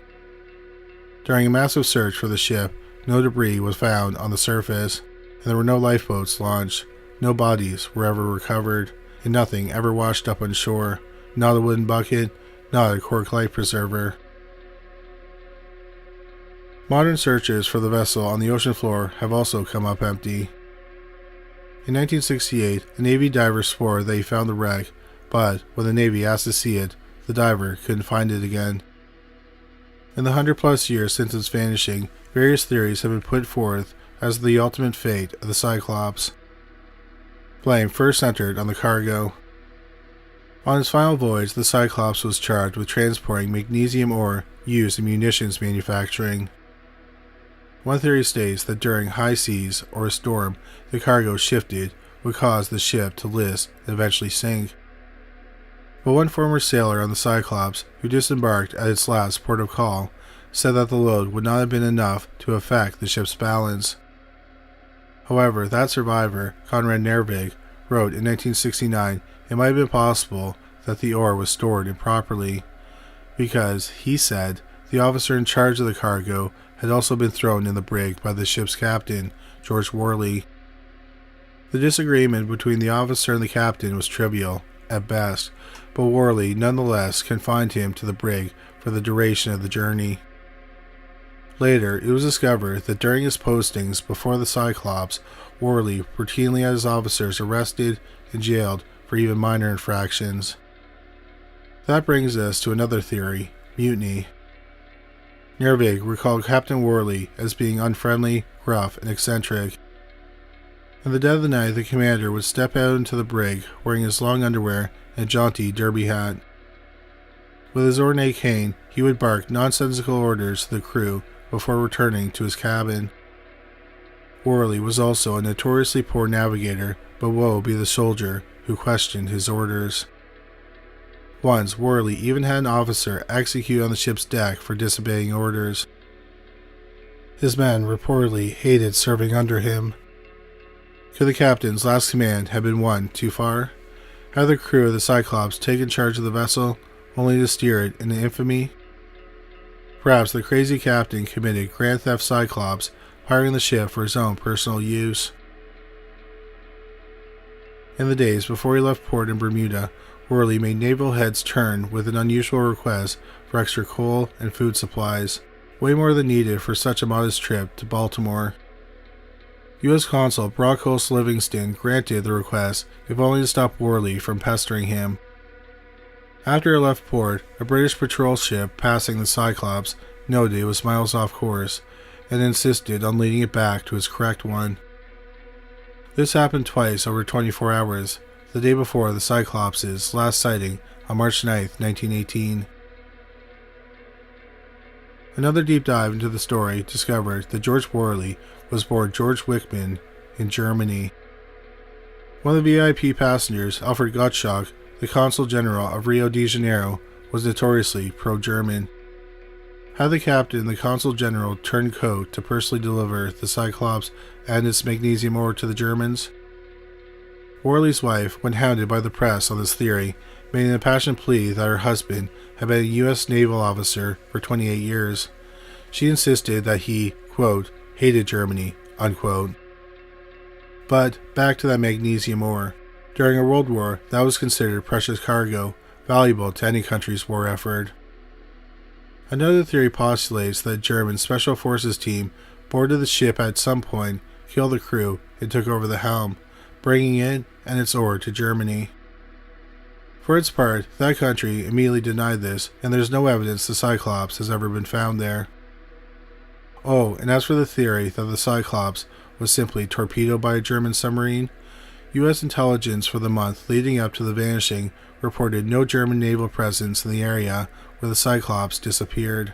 During a massive search for the ship, no debris was found on the surface, and there were no lifeboats launched. No bodies were ever recovered, and nothing ever washed up on shore. Not a wooden bucket, not a cork life preserver. Modern searches for the vessel on the ocean floor have also come up empty. In 1968, a Navy diver swore that he found the wreck, but when the Navy asked to see it, the diver couldn't find it again. In the 100+ years since its vanishing, various theories have been put forth as to the ultimate fate of the Cyclops. Blame first centered on the cargo. On its final voyage, the Cyclops was charged with transporting magnesium ore used in munitions manufacturing. One theory states that during high seas or a storm, the cargo shifted would cause the ship to list and eventually sink. But one former sailor on the Cyclops, who disembarked at its last port of call, said that the load would not have been enough to affect the ship's balance. However, that survivor, Conrad Nervig, wrote in 1969 it might have been possible that the ore was stored improperly, because, he said, the officer in charge of the cargo had also been thrown in the brig by the ship's captain, George Worley. The disagreement between the officer and the captain was trivial, at best, but Worley nonetheless confined him to the brig for the duration of the journey. Later, it was discovered that during his postings before the Cyclops, Worley routinely had his officers arrested and jailed for even minor infractions. That brings us to another theory, mutiny. Nervig recalled Captain Worley as being unfriendly, gruff, and eccentric. In the dead of the night, the commander would step out into the brig wearing his long underwear and a jaunty derby hat. With his ornate cane, he would bark nonsensical orders to the crew before returning to his cabin. Worley was also a notoriously poor navigator, but woe be the soldier who questioned his orders. Once, Worley even had an officer executed on the ship's deck for disobeying orders. His men reportedly hated serving under him. Could the captain's last command have been one too far? Had the crew of the Cyclops taken charge of the vessel, only to steer it into infamy? Perhaps the crazy captain committed Grand Theft Cyclops, hiring the ship for his own personal use. In the days before he left port in Bermuda, Worley made naval heads turn with an unusual request for extra coal and food supplies, way more than needed for such a modest trip to Baltimore. U.S. Consul Brockholst Livingston granted the request, if only to stop Worley from pestering him. After it left port, a British patrol ship passing the Cyclops noted it was miles off course and insisted on leading it back to its correct one. This happened twice over 24 hours, the day before the Cyclops' last sighting on March 9, 1918. Another deep dive into the story discovered that George Worley was aboard George Wickman in Germany. One of the VIP passengers, Alfred Gottschalk, the Consul General of Rio de Janeiro, was notoriously pro-German. Had the captain and the Consul General turned coat to personally deliver the Cyclops and its magnesium ore to the Germans? Worley's wife, when hounded by the press on this theory, made an impassioned plea that her husband had been a U.S. naval officer for 28 years. She insisted that he, quote, hated Germany, unquote. But back to that magnesium ore. During a world war, that was considered precious cargo, valuable to any country's war effort. Another theory postulates that a German Special Forces team boarded the ship at some point, killed the crew, and took over the helm, bringing it and its ore to Germany. For its part, that country immediately denied this, and there's no evidence the Cyclops has ever been found there. Oh, and as for the theory that the Cyclops was simply torpedoed by a German submarine, U.S. intelligence for the month leading up to the vanishing reported no German naval presence in the area where the Cyclops disappeared.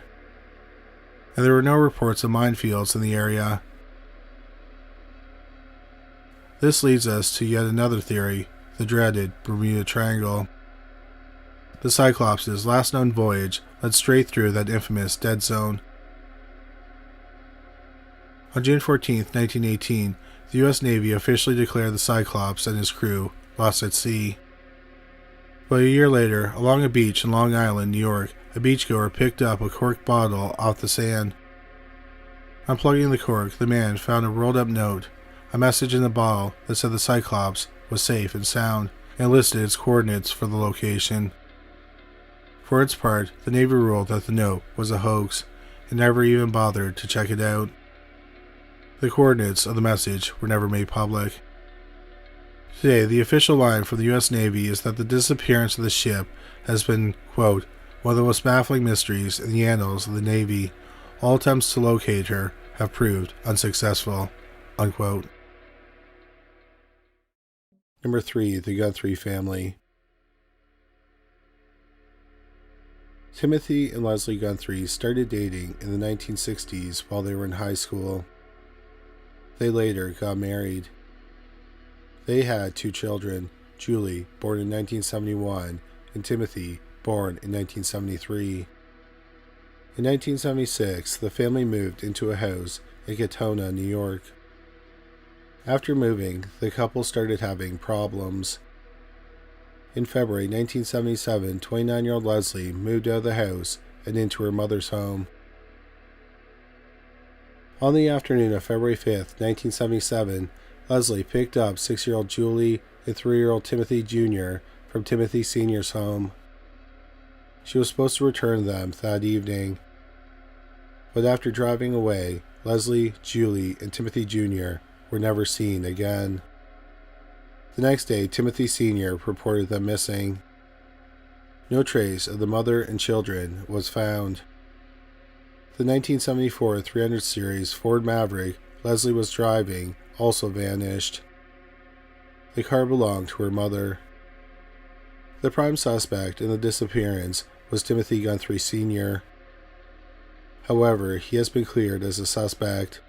And there were no reports of minefields in the area. This leads us to yet another theory, the dreaded Bermuda Triangle. The Cyclops' last known voyage led straight through that infamous dead zone. On June 14, 1918, the U.S. Navy officially declared the Cyclops and his crew lost at sea. But a year later, along a beach in Long Island, New York, a beachgoer picked up a corked bottle off the sand. Unplugging the cork, the man found a rolled-up note, a message in the bottle that said the Cyclops was safe and sound, and listed its coordinates for the location. For its part, the Navy ruled that the note was a hoax, and never even bothered to check it out. The coordinates of the message were never made public. Today, the official line from the U.S. Navy is that the disappearance of the ship has been, quote, one of the most baffling mysteries in the annals of the Navy. All attempts to locate her have proved unsuccessful, unquote. Number 3. The Guthrie Family. Timothy and Leslie Guthrie started dating in the 1960s while they were in high school. They later got married. They had 2 children, Julie, born in 1971, and Timothy, born in 1973. In 1976, the family moved into a house in Katona, New York. After moving, the couple started having problems. In February 1977, 29-year-old Leslie moved out of the house and into her mother's home. On the afternoon of February 5th, 1977, Leslie picked up 6-year-old Julie and 3-year-old Timothy Jr. from Timothy Sr.'s home. She was supposed to return them that evening. But after driving away, Leslie, Julie, and Timothy Jr. were never seen again. The next day, Timothy Sr. reported them missing. No trace of the mother and children was found. The 1974 300 series Ford Maverick Leslie was driving also vanished. The car belonged to her mother. The prime suspect in the disappearance was Timothy Guthrie Sr. However, he has been cleared as a suspect.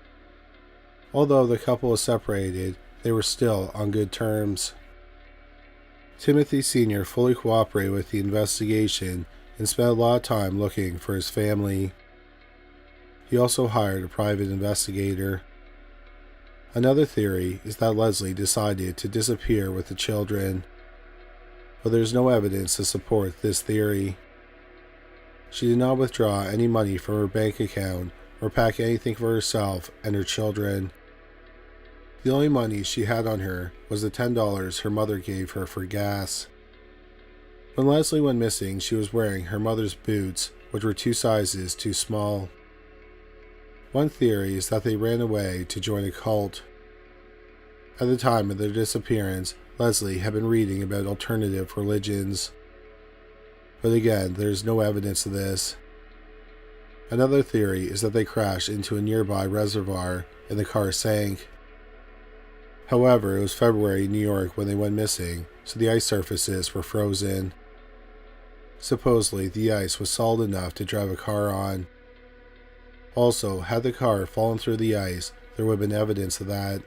Although the couple was separated, they were still on good terms. Timothy Sr. fully cooperated with the investigation and spent a lot of time looking for his family. He also hired a private investigator. Another theory is that Leslie decided to disappear with the children, but there's no evidence to support this theory. She did not withdraw any money from her bank account or pack anything for herself and her children. The only money she had on her was the $10 her mother gave her for gas. When Leslie went missing, she was wearing her mother's boots, which were 2 sizes too small. One theory is that they ran away to join a cult. At the time of their disappearance, Leslie had been reading about alternative religions. But again, there is no evidence of this. Another theory is that they crashed into a nearby reservoir and the car sank. However, it was February in New York when they went missing, so the ice surfaces were frozen. Supposedly, the ice was solid enough to drive a car on. Also, had the car fallen through the ice, there would have been evidence of that.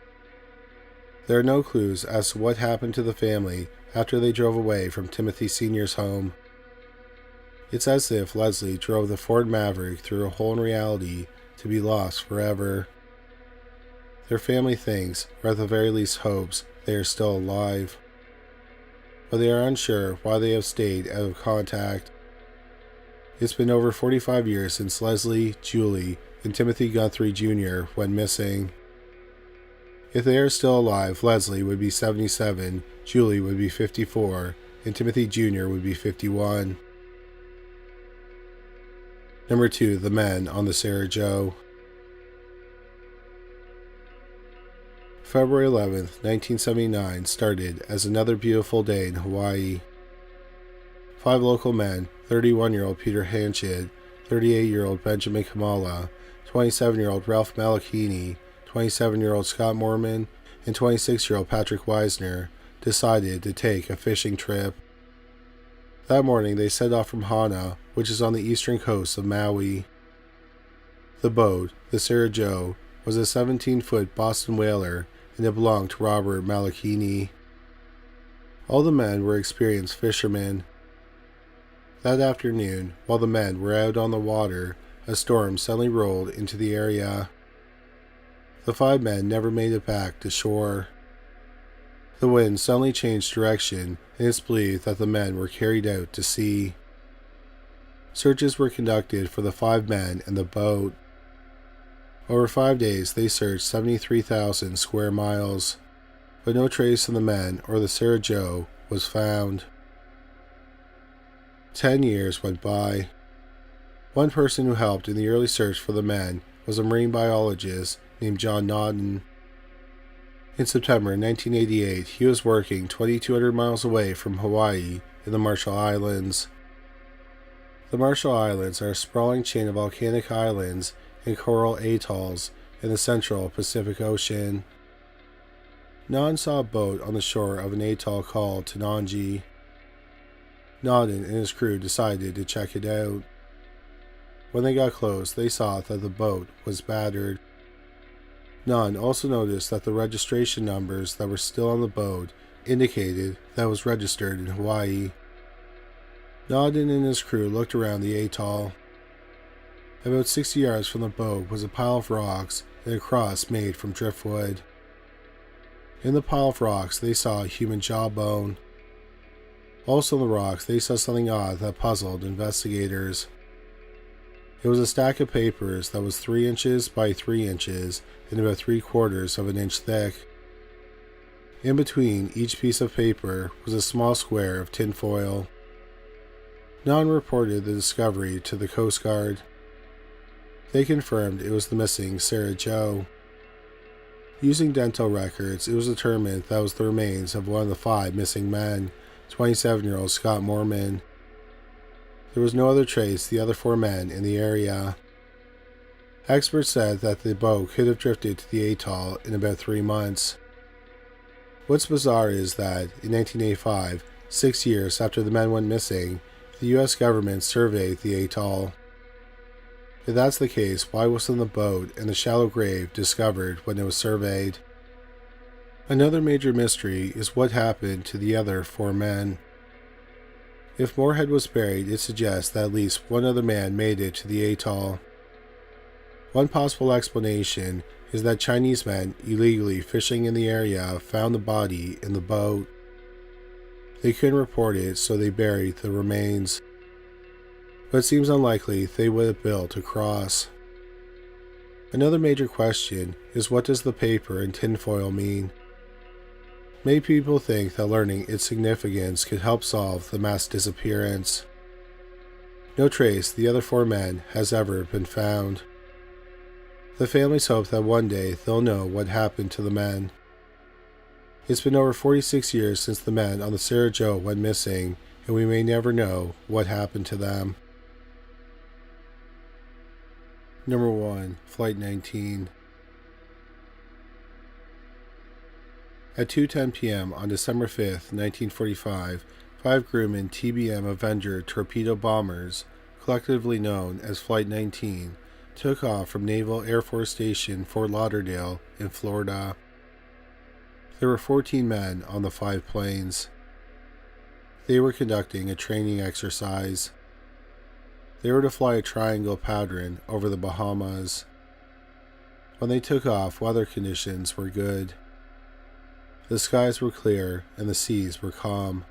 There are no clues as to what happened to the family after they drove away from Timothy Sr.'s home. It's as if Leslie drove the Ford Maverick through a hole in reality to be lost forever. Their family thinks, or at the very least hopes, they are still alive. But they are unsure why they have stayed out of contact. It's been over 45 years since Leslie, Julie, and Timothy Guthrie Jr. went missing. If they are still alive, Leslie would be 77, Julie would be 54, and Timothy Jr. would be 51. Number 2. The Men on the Sarah Joe. February 11th, 1979 started as another beautiful day in Hawaii. 5 local men, 31-year-old Peter Hanchett, 38-year-old Benjamin Kamala, 27-year-old Ralph Malachini, 27-year-old Scott Mormon, and 26-year-old Patrick Wisner, decided to take a fishing trip. That morning they set off from Hana, which is on the eastern coast of Maui. The boat, the Sarah Joe, was a 17-foot Boston whaler, and it belonged to Robert Malachini. All the men were experienced fishermen. That afternoon, while the men were out on the water, a storm suddenly rolled into the area. The 5 men never made it back to shore. The wind suddenly changed direction, and it's believed that the men were carried out to sea. Searches were conducted for the 5 men and the boat. Over 5 days, they searched 73,000 square miles, but no trace of the men or the Sarah Joe was found. 10 years went by. One person who helped in the early search for the men was a marine biologist named John Naughton. In September 1988, he was working 2,200 miles away from Hawaii in the Marshall Islands. The Marshall Islands are a sprawling chain of volcanic islands and coral atolls in the central Pacific Ocean. Naughton saw a boat on the shore of an atoll called Tananji. Naughton and his crew decided to check it out. When they got close, they saw that the boat was battered. Naughton also noticed that the registration numbers that were still on the boat indicated that it was registered in Hawaii. Naughton and his crew looked around the atoll. About 60 yards from the boat was a pile of rocks and a cross made from driftwood. In the pile of rocks, they saw a human jawbone. Also in the rocks, they saw something odd that puzzled investigators. It was a stack of papers that was 3 inches by 3 inches and about 3/4 of an inch thick. In between each piece of paper was a small square of tinfoil. Naughton reported the discovery to the Coast Guard. They confirmed it was the missing Sarah Joe. Using dental records, it was determined that was the remains of one of the 5 missing men, 27-year-old Scott Mormon. There was no other trace of the other 4 men in the area. Experts said that the boat could have drifted to the atoll in about 3 months. What's bizarre is that, in 1985, 6 years after the men went missing, the U.S. government surveyed the atoll. If that's the case, why wasn't the boat and the shallow grave discovered when it was surveyed? Another major mystery is what happened to the other 4 men. If Moorhead was buried, it suggests that at least one other man made it to the atoll. One possible explanation is that Chinese men illegally fishing in the area found the body in the boat. They couldn't report it, so they buried the remains. But it seems unlikely they would have built a cross. Another major question is, what does the paper and tinfoil mean? Many people think that learning its significance could help solve the mass disappearance. No trace of the other 4 men has ever been found. The families hope that one day they'll know what happened to the men. It's been over 46 years since the men on the Sarah Joe went missing, and we may never know what happened to them. Number 1. Flight 19. At 2:10 p.m. on December 5, 1945, 5 Grumman TBM Avenger torpedo bombers, collectively known as Flight 19, took off from Naval Air Force Station Fort Lauderdale in Florida. There were 14 men on the 5 planes. They were conducting a training exercise. They were to fly a triangle pattern over the Bahamas. When they took off, weather conditions were good. The skies were clear and the seas were calm.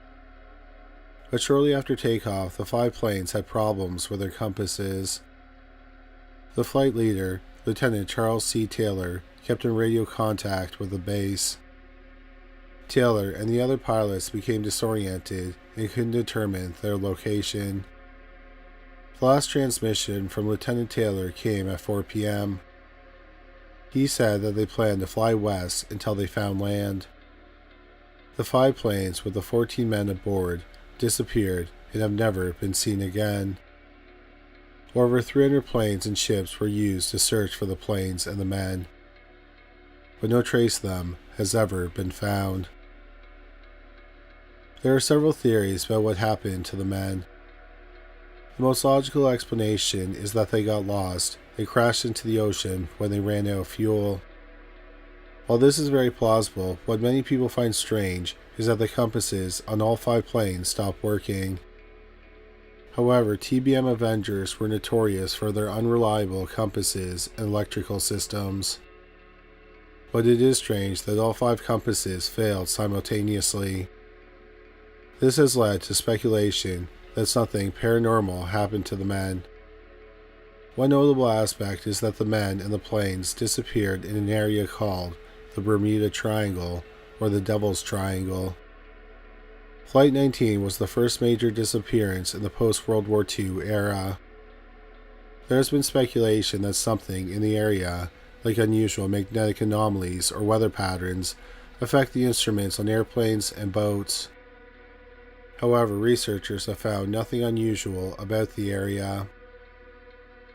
But shortly after takeoff, the 5 planes had problems with their compasses. The flight leader, Lieutenant Charles C. Taylor, kept in radio contact with the base. Taylor and the other pilots became disoriented and couldn't determine their location. The last transmission from Lieutenant Taylor came at 4 p.m. He said that they planned to fly west until they found land. The 5 planes with the 14 men aboard disappeared and have never been seen again. Over 300 planes and ships were used to search for the planes and the men, but no trace of them has ever been found. There are several theories about what happened to the men. The most logical explanation is that they got lost and crashed into the ocean when they ran out of fuel. While this is very plausible, what many people find strange is that the compasses on all 5 planes stopped working. However, TBM Avengers were notorious for their unreliable compasses and electrical systems. But it is strange that all 5 compasses failed simultaneously. This has led to speculation that something paranormal happened to the men. One notable aspect is that the men and the planes disappeared in an area called the Bermuda Triangle, or the Devil's Triangle. Flight 19 was the first major disappearance in the post-World War II era. There has been speculation that something in the area, like unusual magnetic anomalies or weather patterns, affect the instruments on airplanes and boats. However, researchers have found nothing unusual about the area.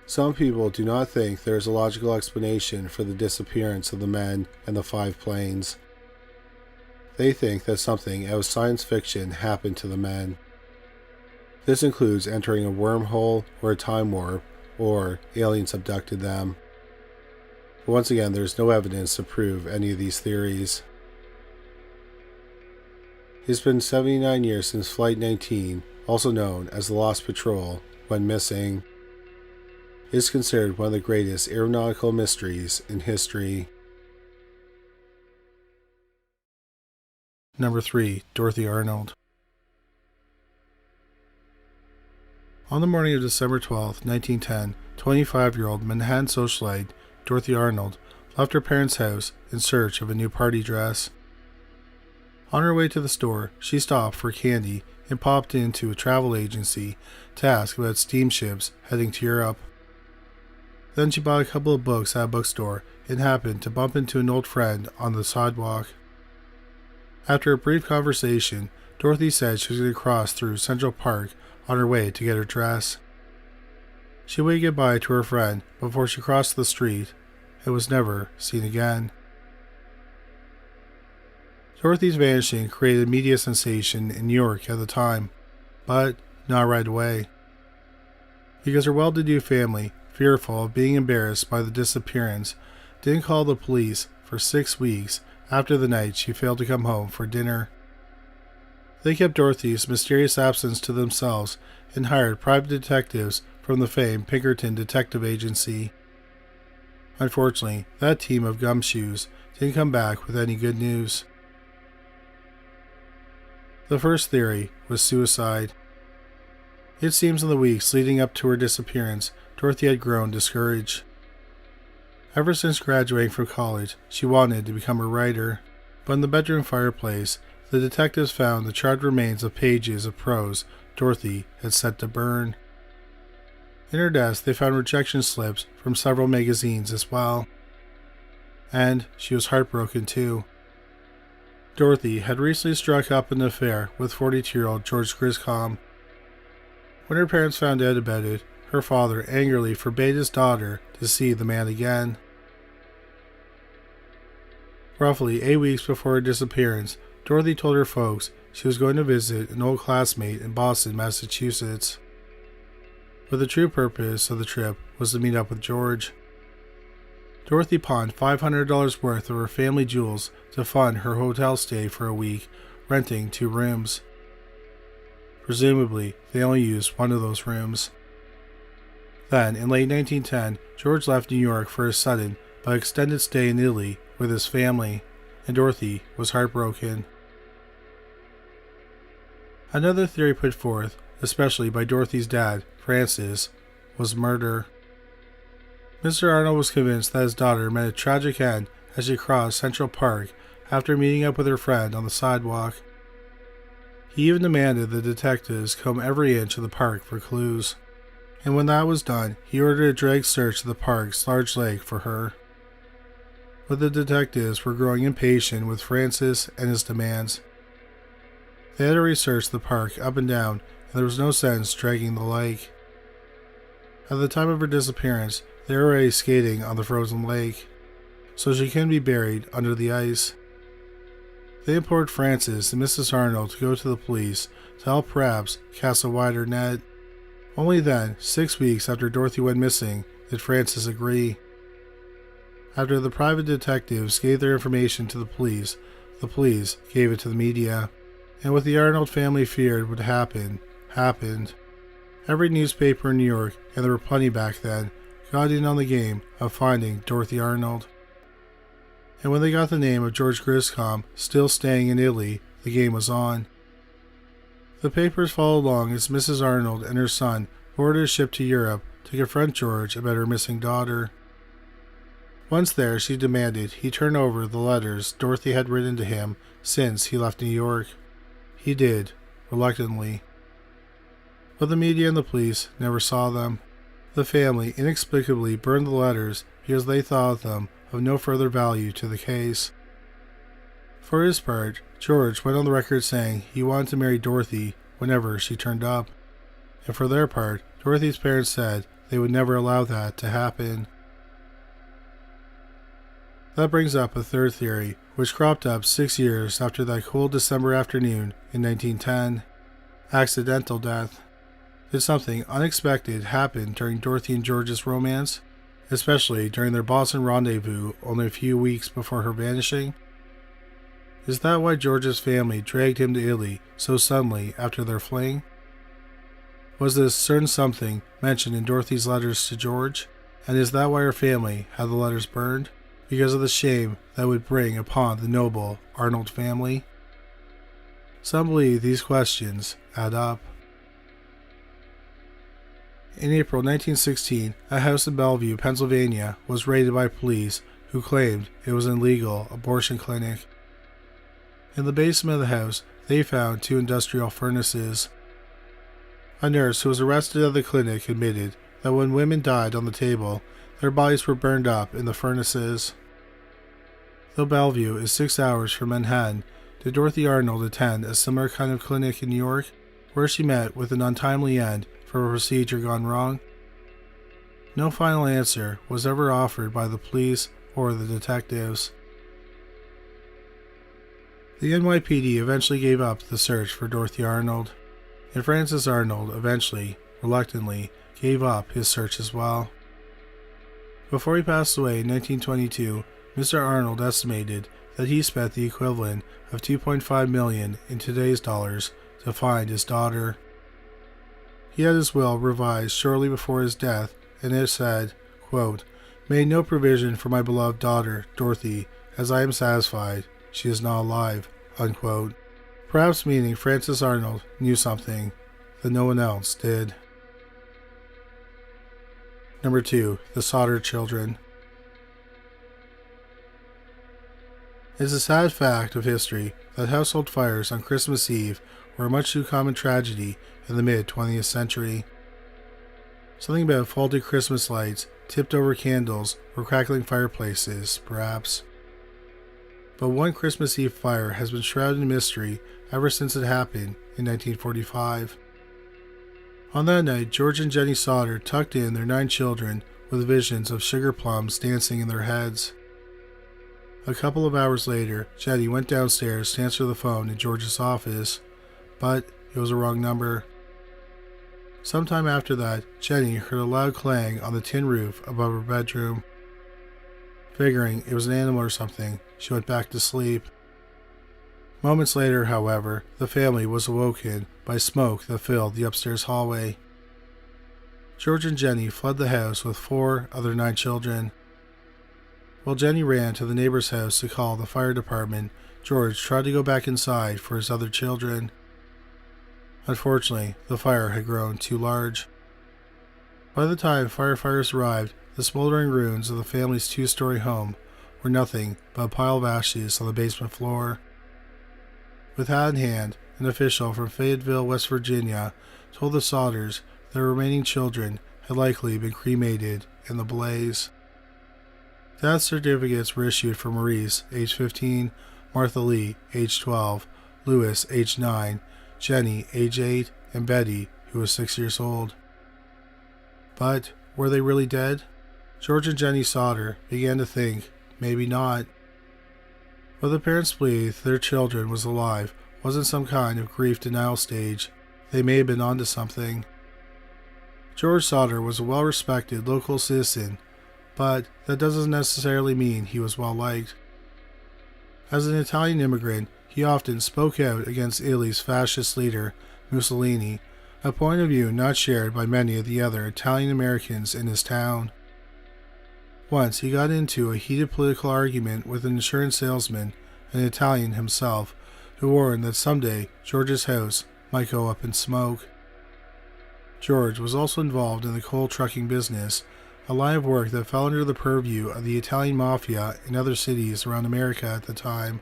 Some people do not think there is a logical explanation for the disappearance of the men and the 5 planes. They think that something out of science fiction happened to the men. This includes entering a wormhole or a time warp, or aliens abducted them. But once again, there is no evidence to prove any of these theories. It's been 79 years since Flight 19, also known as the Lost Patrol, went missing. It is considered one of the greatest aeronautical mysteries in history. Number 3. Dorothy Arnold. On the morning of December 12, 1910, 25-year-old Manhattan socialite Dorothy Arnold left her parents' house in search of a new party dress. On her way to the store, she stopped for candy and popped into a travel agency to ask about steamships heading to Europe. Then she bought a couple of books at a bookstore and happened to bump into an old friend on the sidewalk. After a brief conversation, Dorothy said she was going to cross through Central Park on her way to get her dress. She waved goodbye to her friend before she crossed the street and was never seen again. Dorothy's vanishing created media sensation in New York at the time, but not right away. Because her well-to-do family, fearful of being embarrassed by the disappearance, didn't call the police for 6 weeks after the night she failed to come home for dinner. They kept Dorothy's mysterious absence to themselves and hired private detectives from the famed Pinkerton Detective Agency. Unfortunately, that team of gumshoes didn't come back with any good news. The first theory was suicide. It seems in the weeks leading up to her disappearance, Dorothy had grown discouraged. Ever since graduating from college, she wanted to become a writer, but in the bedroom fireplace, the detectives found the charred remains of pages of prose Dorothy had set to burn. In her desk, they found rejection slips from several magazines as well. And she was heartbroken too. Dorothy had recently struck up an affair with 42-year-old George Griscom. When her parents found out about it, her father angrily forbade his daughter to see the man again. Roughly 8 weeks before her disappearance, Dorothy told her folks she was going to visit an old classmate in Boston, Massachusetts. But the true purpose of the trip was to meet up with George. Dorothy pawned $500 worth of her family jewels to fund her hotel stay for a week, renting 2 rooms. Presumably, they only used one of those rooms. Then, in late 1910, George left New York for a sudden but extended stay in Italy with his family, and Dorothy was heartbroken. Another theory put forth, especially by Dorothy's dad, Francis, was murder. Mr. Arnold was convinced that his daughter met a tragic end as she crossed Central Park after meeting up with her friend on the sidewalk. He even demanded the detectives comb every inch of the park for clues, and when that was done, he ordered a drag search of the park's large lake for her. But the detectives were growing impatient with Francis and his demands. They had to research the park up and down, and there was no sense dragging the lake. At the time of her disappearance, they were already skating on the frozen lake, so she couldn't be buried under the ice. They implored Francis and Mrs. Arnold to go to the police to help perhaps cast a wider net. Only then, 6 weeks after Dorothy went missing, did Francis agree. After the private detectives gave their information to the police gave it to the media, and what the Arnold family feared would happen, happened. Every newspaper in New York, and there were plenty back then, got in on the game of finding Dorothy Arnold. And when they got the name of George Griscom still staying in Italy, the game was on. The papers followed along as Mrs. Arnold and her son boarded a ship to Europe to confront George about her missing daughter. Once there, she demanded he turn over the letters Dorothy had written to him since he left New York. He did, reluctantly. But the media and the police never saw them. The family inexplicably burned the letters because they thought them of no further value to the case. For his part, George went on the record saying he wanted to marry Dorothy whenever she turned up. And for their part, Dorothy's parents said they would never allow that to happen. That brings up a third theory, which cropped up 6 years after that cold December afternoon in 1910. Accidental death. Did something unexpected happen during Dorothy and George's romance, especially during their Boston rendezvous only a few weeks before her vanishing? Is that why George's family dragged him to Italy so suddenly after their fling? Was this certain something mentioned in Dorothy's letters to George, and is that why her family had the letters burned? Because of the shame that would bring upon the noble Arnold family? Some believe these questions add up. In April 1916, a house in Bellevue, Pennsylvania, was raided by police who claimed it was an illegal abortion clinic. In the basement of the house, they found 2 industrial furnaces. A nurse who was arrested at the clinic admitted that when women died on the table, their bodies were burned up in the furnaces. Though Bellevue is 6 hours from Manhattan, did Dorothy Arnold attend a similar kind of clinic in New York, where she met with an untimely end for a procedure gone wrong? No final answer was ever offered by the police or the detectives. The NYPD eventually gave up the search for Dorothy Arnold, and Francis Arnold eventually, reluctantly, gave up his search as well. Before he passed away in 1922, Mr. Arnold estimated that he spent the equivalent of $2.5 million in today's dollars to find his daughter. He had his will revised shortly before his death, and it said, quote, "Made no provision for my beloved daughter, Dorothy, as I am satisfied she is not alive," unquote. Perhaps meaning Francis Arnold knew something that no one else did. Number 2. The Sodder Children. It is a sad fact of history that household fires on Christmas Eve were a much too common tragedy in the mid-20th century. Something about faulty Christmas lights, tipped-over candles, or crackling fireplaces, perhaps. But one Christmas Eve fire has been shrouded in mystery ever since it happened in 1945. On that night, George and Jenny Sauter tucked in their 9 children with visions of sugar plums dancing in their heads. A couple of hours later, Jenny went downstairs to answer the phone in George's office, but it was a wrong number. Sometime after that, Jenny heard a loud clang on the tin roof above her bedroom. Figuring it was an animal or something, she went back to sleep. Moments later, however, the family was awoken by smoke that filled the upstairs hallway. George and Jenny fled the house with 4 other 9 children. While Jenny ran to the neighbor's house to call the fire department, George tried to go back inside for his other children. Unfortunately, the fire had grown too large. By the time firefighters arrived, the smoldering ruins of the family's 2-story home were nothing but a pile of ashes on the basement floor. With hat in hand, an official from Fayetteville, West Virginia, told the Sauters their remaining children had likely been cremated in the blaze. Death certificates were issued for Maurice, age 15, Martha Lee, age 12, Louis, age 9, Jenny, age 8, and Betty, who was 6 years old. But were they really dead? George and Jenny Sauter began to think maybe not. What the parents believed their children was alive wasn't some kind of grief denial stage. They may have been onto something. George Sauter was a well-respected local citizen, but that doesn't necessarily mean he was well-liked. As an Italian immigrant, he often spoke out against Italy's fascist leader, Mussolini, a point of view not shared by many of the other Italian Americans in his town. Once he got into a heated political argument with an insurance salesman, an Italian himself, who warned that someday George's house might go up in smoke. George was also involved in the coal trucking business, a line of work that fell under the purview of the Italian mafia in other cities around America at the time.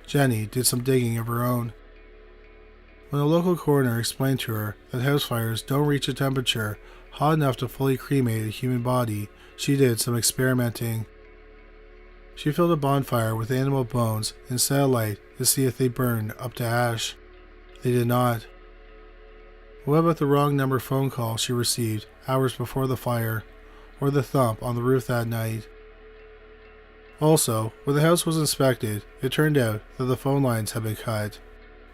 Jenny did some digging of her own. When a local coroner explained to her that house fires don't reach a temperature hot enough to fully cremate a human body, she did some experimenting. She filled a bonfire with animal bones and set a light to see if they burned up to ash. They did not. What about the wrong number phone call she received hours before the fire, or the thump on the roof that night? Also, when the house was inspected, it turned out that the phone lines had been cut.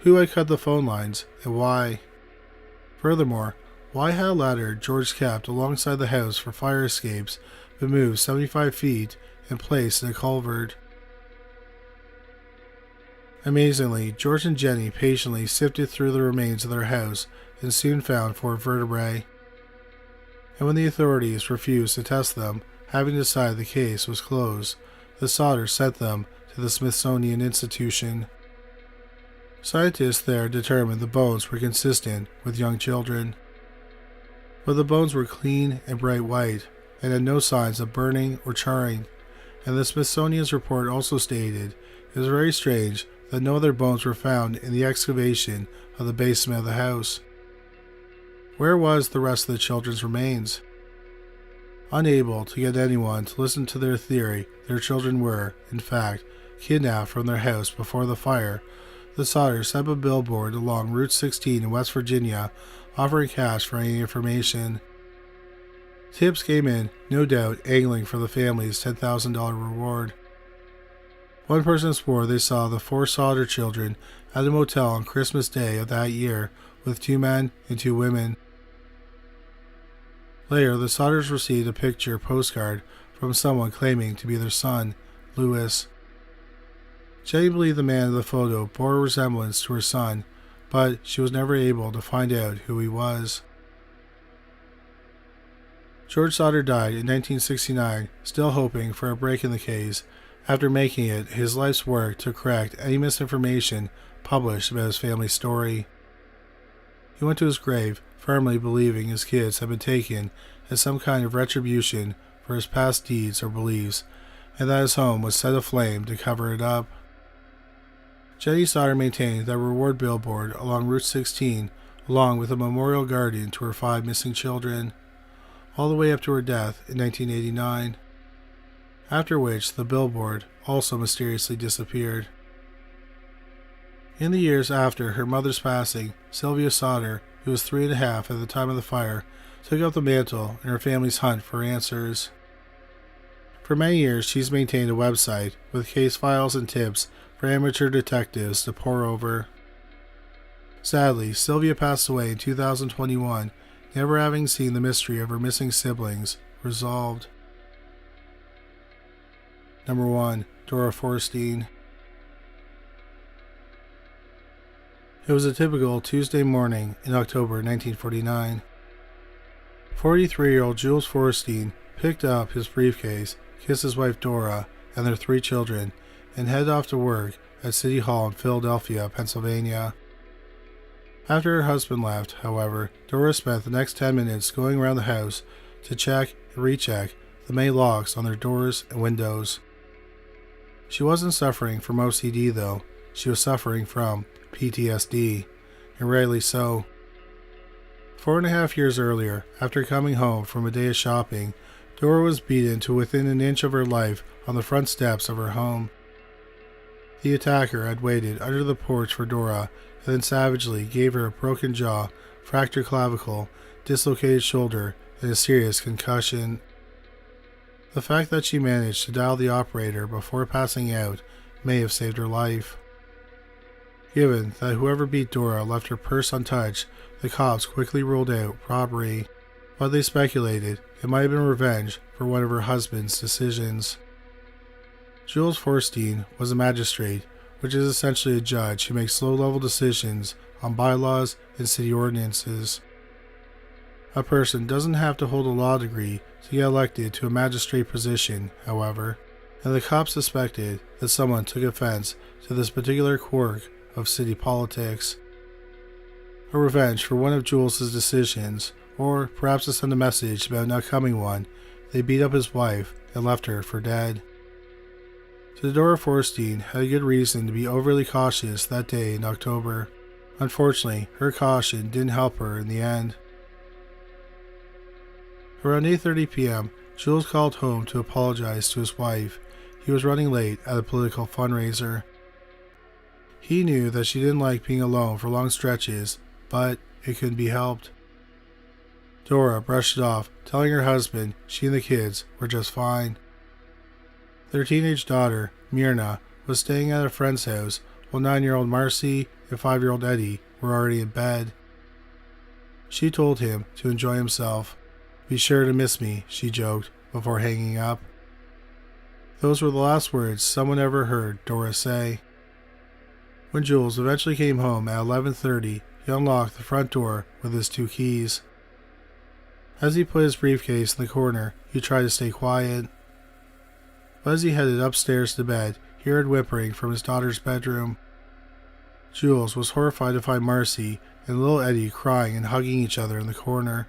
Who had cut the phone lines, and why? Furthermore, why had a ladder George kept alongside the house for fire escapes been moved 75 feet and placed in a culvert? Amazingly, George and Jenny patiently sifted through the remains of their house and soon found 4 vertebrae. And when the authorities refused to test them, having decided the case was closed, the Sauters sent them to the Smithsonian Institution. Scientists there determined the bones were consistent with young children. But the bones were clean and bright white, and had no signs of burning or charring, and the Smithsonian's report also stated it was very strange that no other bones were found in the excavation of the basement of the house. Where was the rest of the children's remains? Unable to get anyone to listen to their theory, their children were, in fact, kidnapped from their house before the fire. The Sauters set up a billboard along Route 16 in West Virginia, offering cash for any information. Tips came in, no doubt angling for the family's $10,000 reward. One person swore they saw the 4 Sauter children at a motel on Christmas Day of that year with 2 men and 2 women. Later, the Sauters received a picture postcard from someone claiming to be their son, Louis. Jenny believed the man in the photo bore a resemblance to her son, but she was never able to find out who he was. George Sauter died in 1969, still hoping for a break in the case, after making it his life's work to correct any misinformation published about his family's story. He went to his grave firmly believing his kids had been taken as some kind of retribution for his past deeds or beliefs, and that his home was set aflame to cover it up. Jenny Sauter maintained that reward billboard along Route 16, along with a memorial garden to her 5 missing children, all the way up to her death in 1989, after which the billboard also mysteriously disappeared. In the years after her mother's passing, Sylvia Sauter, who was 3.5 at the time of the fire, took up the mantle in her family's hunt for answers. For many years, she's maintained a website with case files and tips for amateur detectives to pore over. Sadly, Sylvia passed away in 2021, never having seen the mystery of her missing siblings resolved. Number 1. Dora Forstein. It was a typical Tuesday morning in October 1949. 43-year-old Jules Forstein picked up his briefcase, kissed his wife Dora and their 3 children, and headed off to work at City Hall in Philadelphia, Pennsylvania. After her husband left, however, Dora spent the next 10 minutes going around the house to check and recheck the many locks on their doors and windows. She wasn't suffering from OCD though, she was suffering from PTSD, and rightly so. 4.5 years earlier, after coming home from a day of shopping, Dora was beaten to within an inch of her life on the front steps of her home. The attacker had waited under the porch for Dora and then savagely gave her a broken jaw, fractured clavicle, dislocated shoulder, and a serious concussion. The fact that she managed to dial the operator before passing out may have saved her life. Given that whoever beat Dora left her purse untouched, the cops quickly ruled out robbery, but they speculated it might have been revenge for one of her husband's decisions. Jules Forstein was a magistrate, which is essentially a judge who makes low-level decisions on bylaws and city ordinances. A person doesn't have to hold a law degree to get elected to a magistrate position, however, and the cops suspected that someone took offense to this particular quirk of city politics. A revenge for one of Jules's decisions, or perhaps to send a message about an upcoming one, they beat up his wife and left her for dead. Dora Forstein had a good reason to be overly cautious that day in October. Unfortunately, her caution didn't help her in the end. Around 8:30 p.m., Jules called home to apologize to his wife. He was running late at a political fundraiser. He knew that she didn't like being alone for long stretches, but it couldn't be helped. Dora brushed it off, telling her husband she and the kids were just fine. Their teenage daughter, Myrna, was staying at a friend's house, while 9-year-old Marcy and 5-year-old Eddie were already in bed. She told him to enjoy himself. "Be sure to miss me," she joked, before hanging up. Those were the last words someone ever heard Dora say. When Jules eventually came home at 11:30, he unlocked the front door with his 2 keys. As he put his briefcase in the corner, he tried to stay quiet. But as he headed upstairs to bed, he heard whimpering from his daughter's bedroom. Jules was horrified to find Marcy and little Eddie crying and hugging each other in the corner.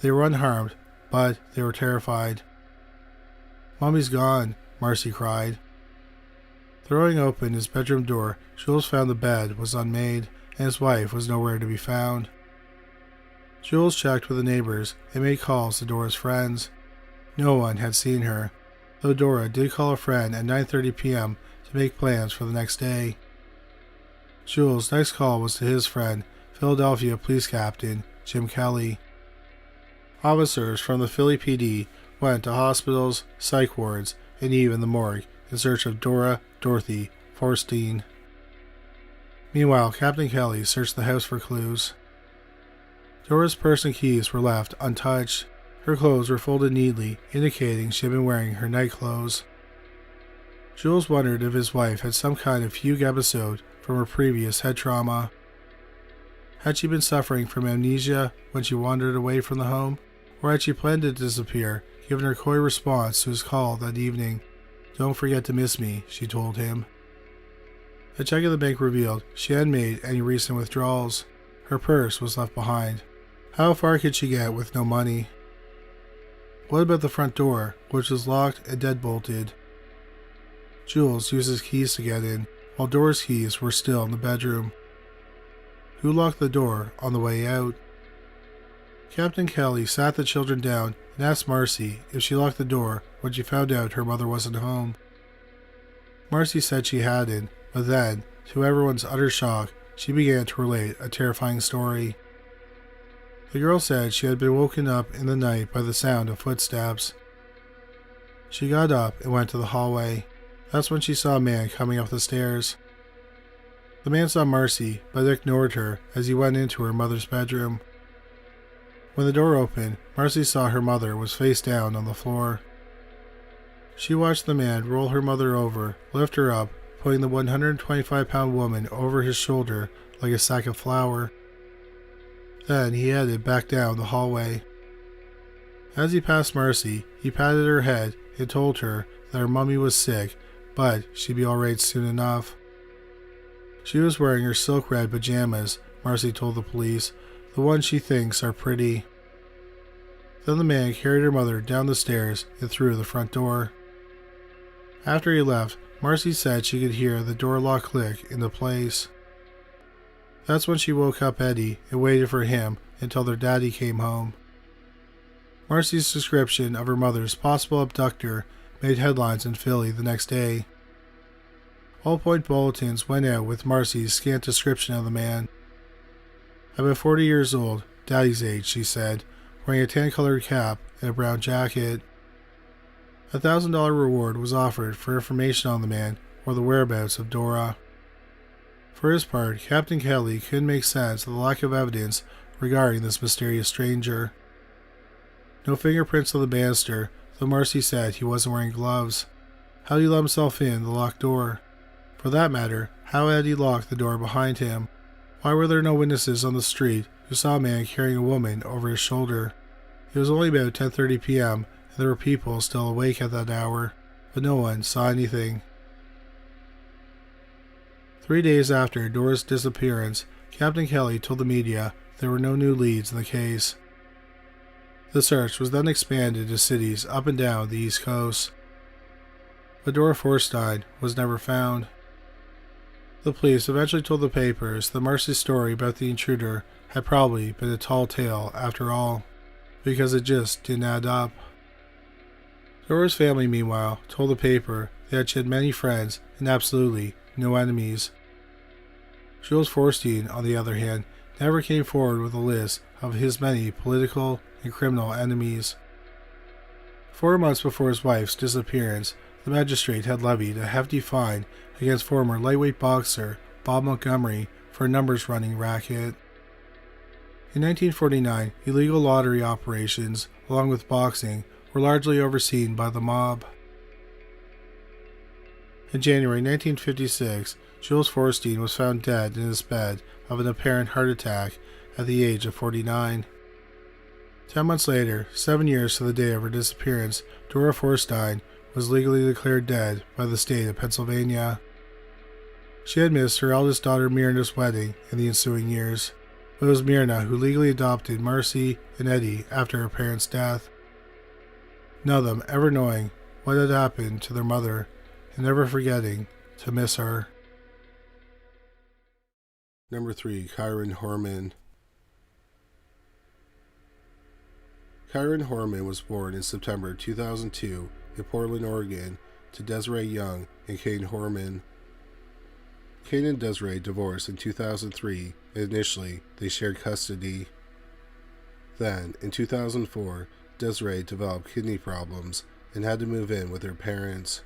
They were unharmed, but they were terrified. "Mommy's gone," Marcy cried. Throwing open his bedroom door, Jules found the bed was unmade, and his wife was nowhere to be found. Jules checked with the neighbors and made calls to Dora's friends. No one had seen her, though Dora did call a friend at 9:30 p.m. to make plans for the next day. Jules' next call was to his friend, Philadelphia Police Captain Jim Kelly. Officers from the Philly PD went to hospitals, psych wards, and even the morgue in search of Dora Dorothy Forstein. Meanwhile, Captain Kelly searched the house for clues. Dora's purse and keys were left untouched. Her clothes were folded neatly, indicating she had been wearing her night clothes. Jules wondered if his wife had some kind of fugue episode from her previous head trauma. Had she been suffering from amnesia when she wandered away from the home, or had she planned to disappear, given her coy response to his call that evening? "Don't forget to miss me," she told him. A check at the bank revealed she hadn't made any recent withdrawals. Her purse was left behind. How far could she get with no money? What about the front door, which was locked and deadbolted? Jules used his keys to get in, while Dora's keys were still in the bedroom. Who locked the door on the way out? Captain Kelly sat the children down and asked Marcy if she locked the door when she found out her mother wasn't home. Marcy said she hadn't, but then, To everyone's utter shock, she began to relate a terrifying story. The girl said she had been woken up in the night by the sound of footsteps. She got up and went to the hallway. That's when she saw a man coming up the stairs. The man saw Marcy, but ignored her as he went into her mother's bedroom. When the door opened, Marcy saw her mother was face down on the floor. She watched the man roll her mother over, lift her up, putting the 125-pound woman over his shoulder like a sack of flour. Then he headed back down the hallway. As he passed Marcy, he patted her head and told her that her mummy was sick, but she'd be alright soon enough. She was wearing her silk red pajamas, Marcy told the police, the ones she thinks are pretty. Then the man carried her mother down the stairs and through the front door. After he left, Marcy said she could hear the door lock click into place. That's when she woke up Eddie and waited for him until their daddy came home. Marcy's description of her mother's possible abductor made headlines in Philly the next day. All-point bulletins went out with Marcy's scant description of the man. About 40 years old, daddy's age, she said, wearing a tan-colored cap and a brown jacket. A $1,000 reward was offered for information on the man or the whereabouts of Dora. For his part, Captain Kelly couldn't make sense of the lack of evidence regarding this mysterious stranger. No fingerprints on the banister, though Marcy said he wasn't wearing gloves. How did he let himself in the locked door? For that matter, how had he locked the door behind him? Why were there no witnesses on the street who saw a man carrying a woman over his shoulder? It was only about 10:30 p.m., and there were people still awake at that hour, but no one saw anything. 3 days after Dora's disappearance, Captain Kelly told the media there were no new leads in the case. The search was then expanded to cities up and down the East Coast. But Dora Forstein was never found. The police eventually told the papers that Marcy's story about the intruder had probably been a tall tale after all, because it just didn't add up. Dora's family, meanwhile, told the paper that she had many friends and absolutely no enemies. Jules Forstein, on the other hand, never came forward with a list of his many political and criminal enemies. 4 months before his wife's disappearance, the magistrate had levied a hefty fine against former lightweight boxer Bob Montgomery for a numbers-running racket. In 1949, illegal lottery operations, along with boxing, were largely overseen by the mob. In January 1956, Jules Forstein was found dead in his bed of an apparent heart attack at the age of 49. 10 months later, 7 years to the day of her disappearance, Dora Forstein was legally declared dead by the state of Pennsylvania. She had missed her eldest daughter Myrna's wedding in the ensuing years, but it was Myrna who legally adopted Marcy and Eddie after her parents' death. None of them ever knowing what had happened to their mother and never forgetting to miss her. Number 3. Kyron Horman. Kyron Horman was born in September 2002 in Portland, Oregon, to Desiree Young and Kane Horman. Kane and Desiree divorced in 2003, and initially they shared custody. Then, in 2004, Desiree developed kidney problems and had to move in with her parents.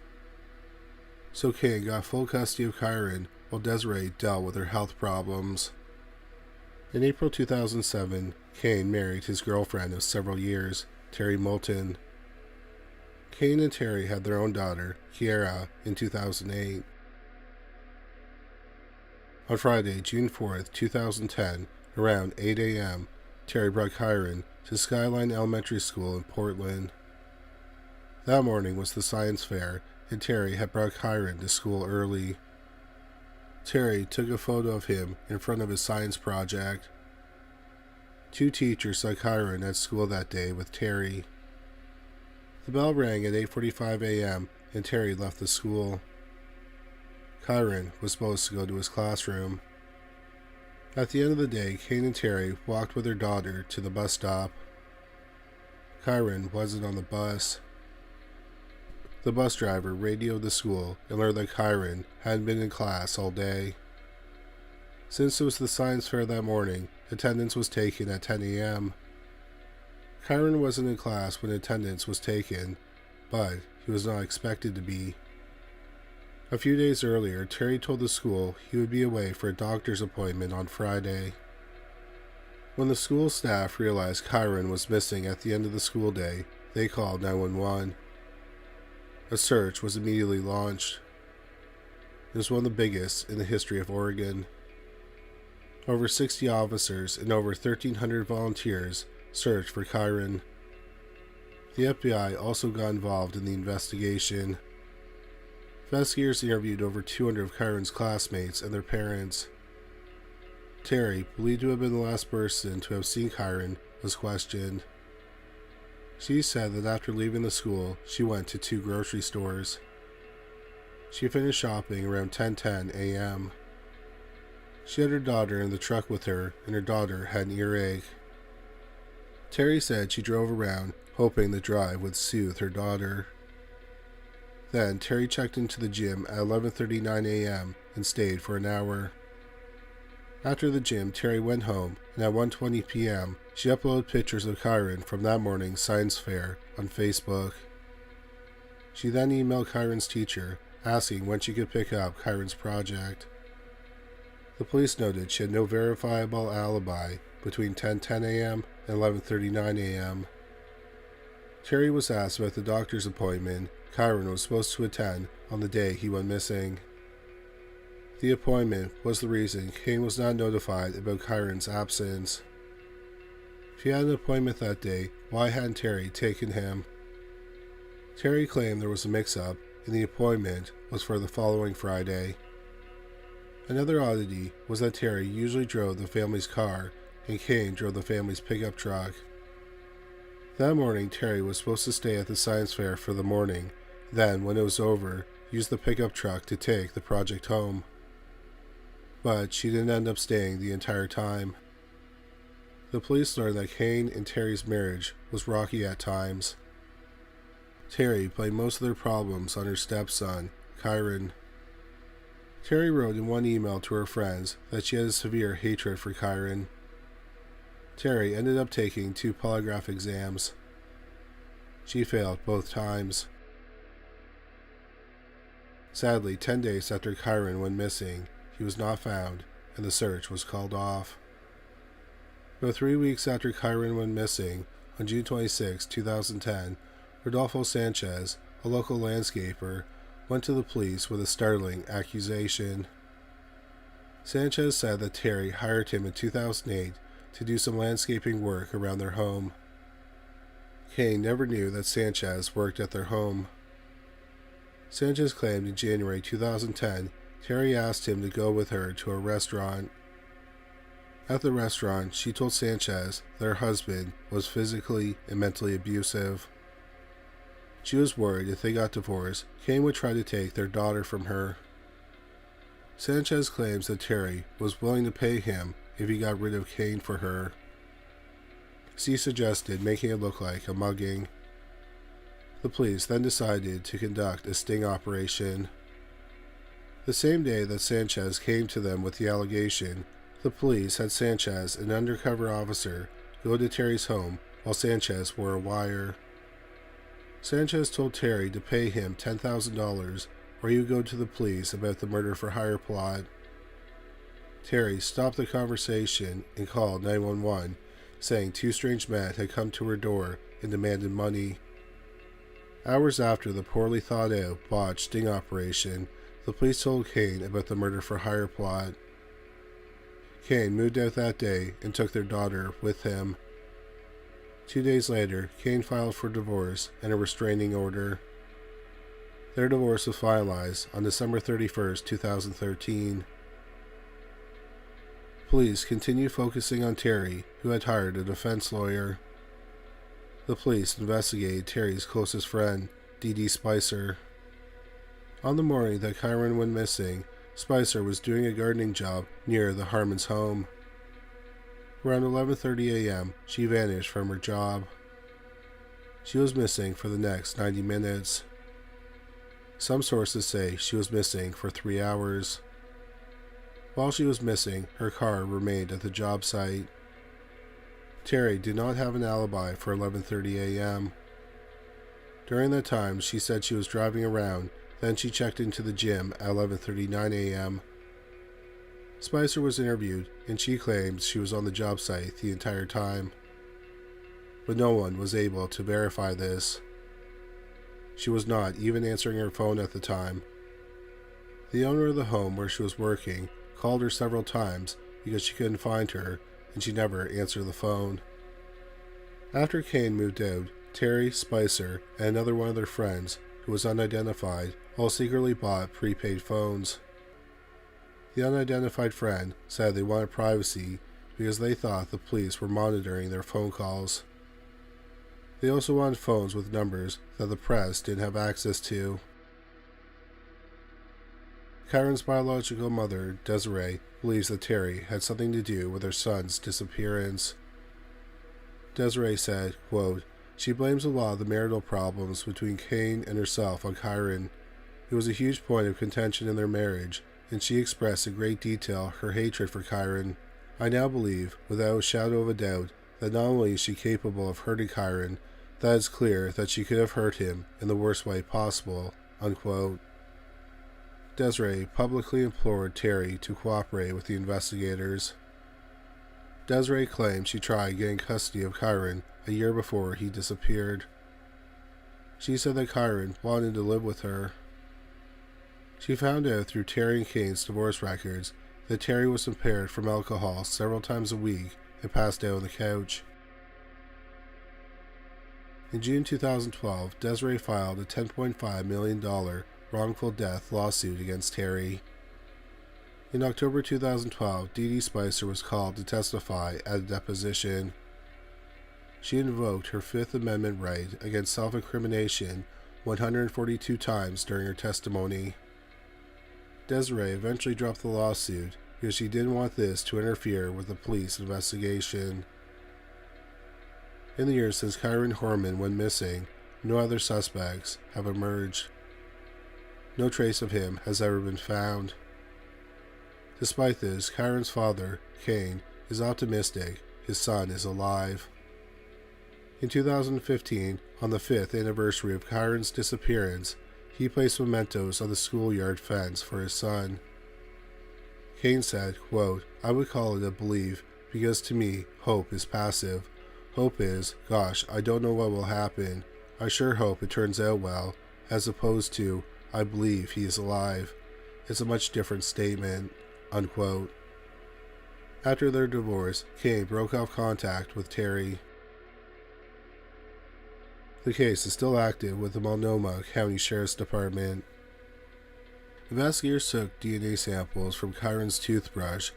So Kane got full custody of Kyron while Desiree dealt with her health problems. In April 2007, Kane married his girlfriend of several years, Terry Moulton. Kane and Terry had their own daughter, Kiara, in 2008. On Friday, June 4th, 2010, around 8 a.m., Terry brought Kyron to Skyline Elementary School in Portland. That morning was the science fair, and Terry had brought Kyron to school early. Terry took a photo of him in front of his science project. 2 teachers saw Kyron at school that day with Terry. The bell rang at 8:45 a.m. and Terry left the school. Kyron was supposed to go to his classroom. At the end of the day, Kane and Terry walked with their daughter to the bus stop. Kyron wasn't on the bus. The bus driver radioed the school and learned that Kyron hadn't been in class all day. Since it was the science fair that morning, attendance was taken at 10 a.m. Kyron wasn't in class when attendance was taken, but he was not expected to be. A few days earlier, Terry told the school he would be away for a doctor's appointment on Friday. When the school staff realized Kyron was missing at the end of the school day, they called 911. A search was immediately launched. It was one of the biggest in the history of Oregon. Over 60 officers and over 1,300 volunteers searched for Kyron. The FBI also got involved in the investigation. Investigators interviewed over 200 of Kyron's classmates and their parents. Terry, believed to have been the last person to have seen Kyron, was questioned. She said that after leaving the school, she went to 2 grocery stores. She finished shopping around 10:10 a.m. She had her daughter in the truck with her, and her daughter had an earache. Terry said she drove around, hoping the drive would soothe her daughter. Then Terry checked into the gym at 11:39 a.m. and stayed for an hour. After the gym, Terry went home, and at 1:20 p.m., she uploaded pictures of Kyron from that morning's science fair on Facebook. She then emailed Kyron's teacher, asking when she could pick up Kyron's project. The police noted she had no verifiable alibi between 10:10 a.m. and 11:39 a.m. Terry was asked about the doctor's appointment Kyron was supposed to attend on the day he went missing. The appointment was the reason Kane was not notified about Kyron's absence. If he had an appointment that day, why hadn't Terry taken him? Terry claimed there was a mix-up and the appointment was for the following Friday. Another oddity was that Terry usually drove the family's car and Kane drove the family's pickup truck. That morning, Terry was supposed to stay at the science fair for the morning, then, when it was over, use the pickup truck to take the project home. But she didn't end up staying the entire time. The police learned that Kane and Terry's marriage was rocky at times. Terry blamed most of their problems on her stepson, Kyron. Terry wrote in one email to her friends that she had a severe hatred for Kyron. Terry ended up taking 2 polygraph exams. She failed both times. Sadly, 10 days after Kyron went missing, he was not found, and the search was called off. About 3 weeks after Kyron went missing, on June 26, 2010, Rodolfo Sanchez, a local landscaper, went to the police with a startling accusation. Sanchez said that Terry hired him in 2008 to do some landscaping work around their home. Kane never knew that Sanchez worked at their home. Sanchez claimed in January 2010 Terry asked him to go with her to a restaurant. At the restaurant, she told Sanchez that her husband was physically and mentally abusive. She was worried if they got divorced, Kane would try to take their daughter from her. Sanchez claims that Terry was willing to pay him if he got rid of Kane for her. She suggested making it look like a mugging. The police then decided to conduct a sting operation. The same day that Sanchez came to them with the allegation, the police had Sanchez, an undercover officer, go to Terry's home while Sanchez wore a wire. Sanchez told Terry to pay him $10,000 or he would go to the police about the murder-for-hire plot. Terry stopped the conversation and called 911, saying 2 strange men had come to her door and demanded money. Hours after the poorly thought-out, botched sting operation, the police told Kane about the murder-for-hire plot. Kane moved out that day and took their daughter with him. 2 days later, Kane filed for divorce and a restraining order. Their divorce was finalized on December 31, 2013. Police continued focusing on Terry, who had hired a defense lawyer. The police investigated Terry's closest friend, Dee Spicer. On the morning that Kyron went missing, Spicer was doing a gardening job near the Harmons' home. Around 11:30 a.m., she vanished from her job. She was missing for the next 90 minutes. Some sources say she was missing for 3 hours. While she was missing, her car remained at the job site. Terry did not have an alibi for 11:30 a.m. During that time, she said she was driving around, then she checked into the gym at 11:39 a.m. Spicer was interviewed, and she claimed she was on the job site the entire time. But no one was able to verify this. She was not even answering her phone at the time. The owner of the home where she was working called her several times because she couldn't find her, and she never answered the phone. After Kane moved out, Terry, Spicer, and another one of their friends, who was unidentified, all secretly bought prepaid phones. The unidentified friend said they wanted privacy because they thought the police were monitoring their phone calls. They also wanted phones with numbers that the press didn't have access to. Kyron's biological mother, Desiree, believes that Terry had something to do with her son's disappearance. Desiree said, quote, "She blames a lot of the marital problems between Kane and herself on Kyron. It was a huge point of contention in their marriage, and she expressed in great detail her hatred for Kyron. I now believe, without a shadow of a doubt, that not only is she capable of hurting Kyron, that it's clear that she could have hurt him in the worst way possible," unquote. Desiree publicly implored Terry to cooperate with the investigators. Desiree claimed she tried getting custody of Kyron a year before he disappeared. She said that Kyron wanted to live with her. She found out through Terry and Kane's divorce records that Terry was impaired from alcohol several times a week and passed out on the couch. In June 2012, Desiree filed a $10.5 million wrongful death lawsuit against Terry. In October 2012, Dee Dee Spicer was called to testify at a deposition. She invoked her Fifth Amendment right against self-incrimination 142 times during her testimony. Desiree eventually dropped the lawsuit because she didn't want this to interfere with the police investigation. In the years since Kyron Horman went missing, no other suspects have emerged. No trace of him has ever been found. Despite this, Kyron's father, Kane, is optimistic his son is alive. In 2015, on the 5th anniversary of Kyron's disappearance, he placed mementos on the schoolyard fence for his son. Kane said, quote, "I would call it a belief because to me, hope is passive. Hope is, gosh, I don't know what will happen. I sure hope it turns out well, as opposed to, I believe he is alive. It's a much different statement," unquote. After their divorce, Kane broke off contact with Terry. The case is still active with the Multnomah County Sheriff's Department. Investigators took DNA samples from Kyron's toothbrush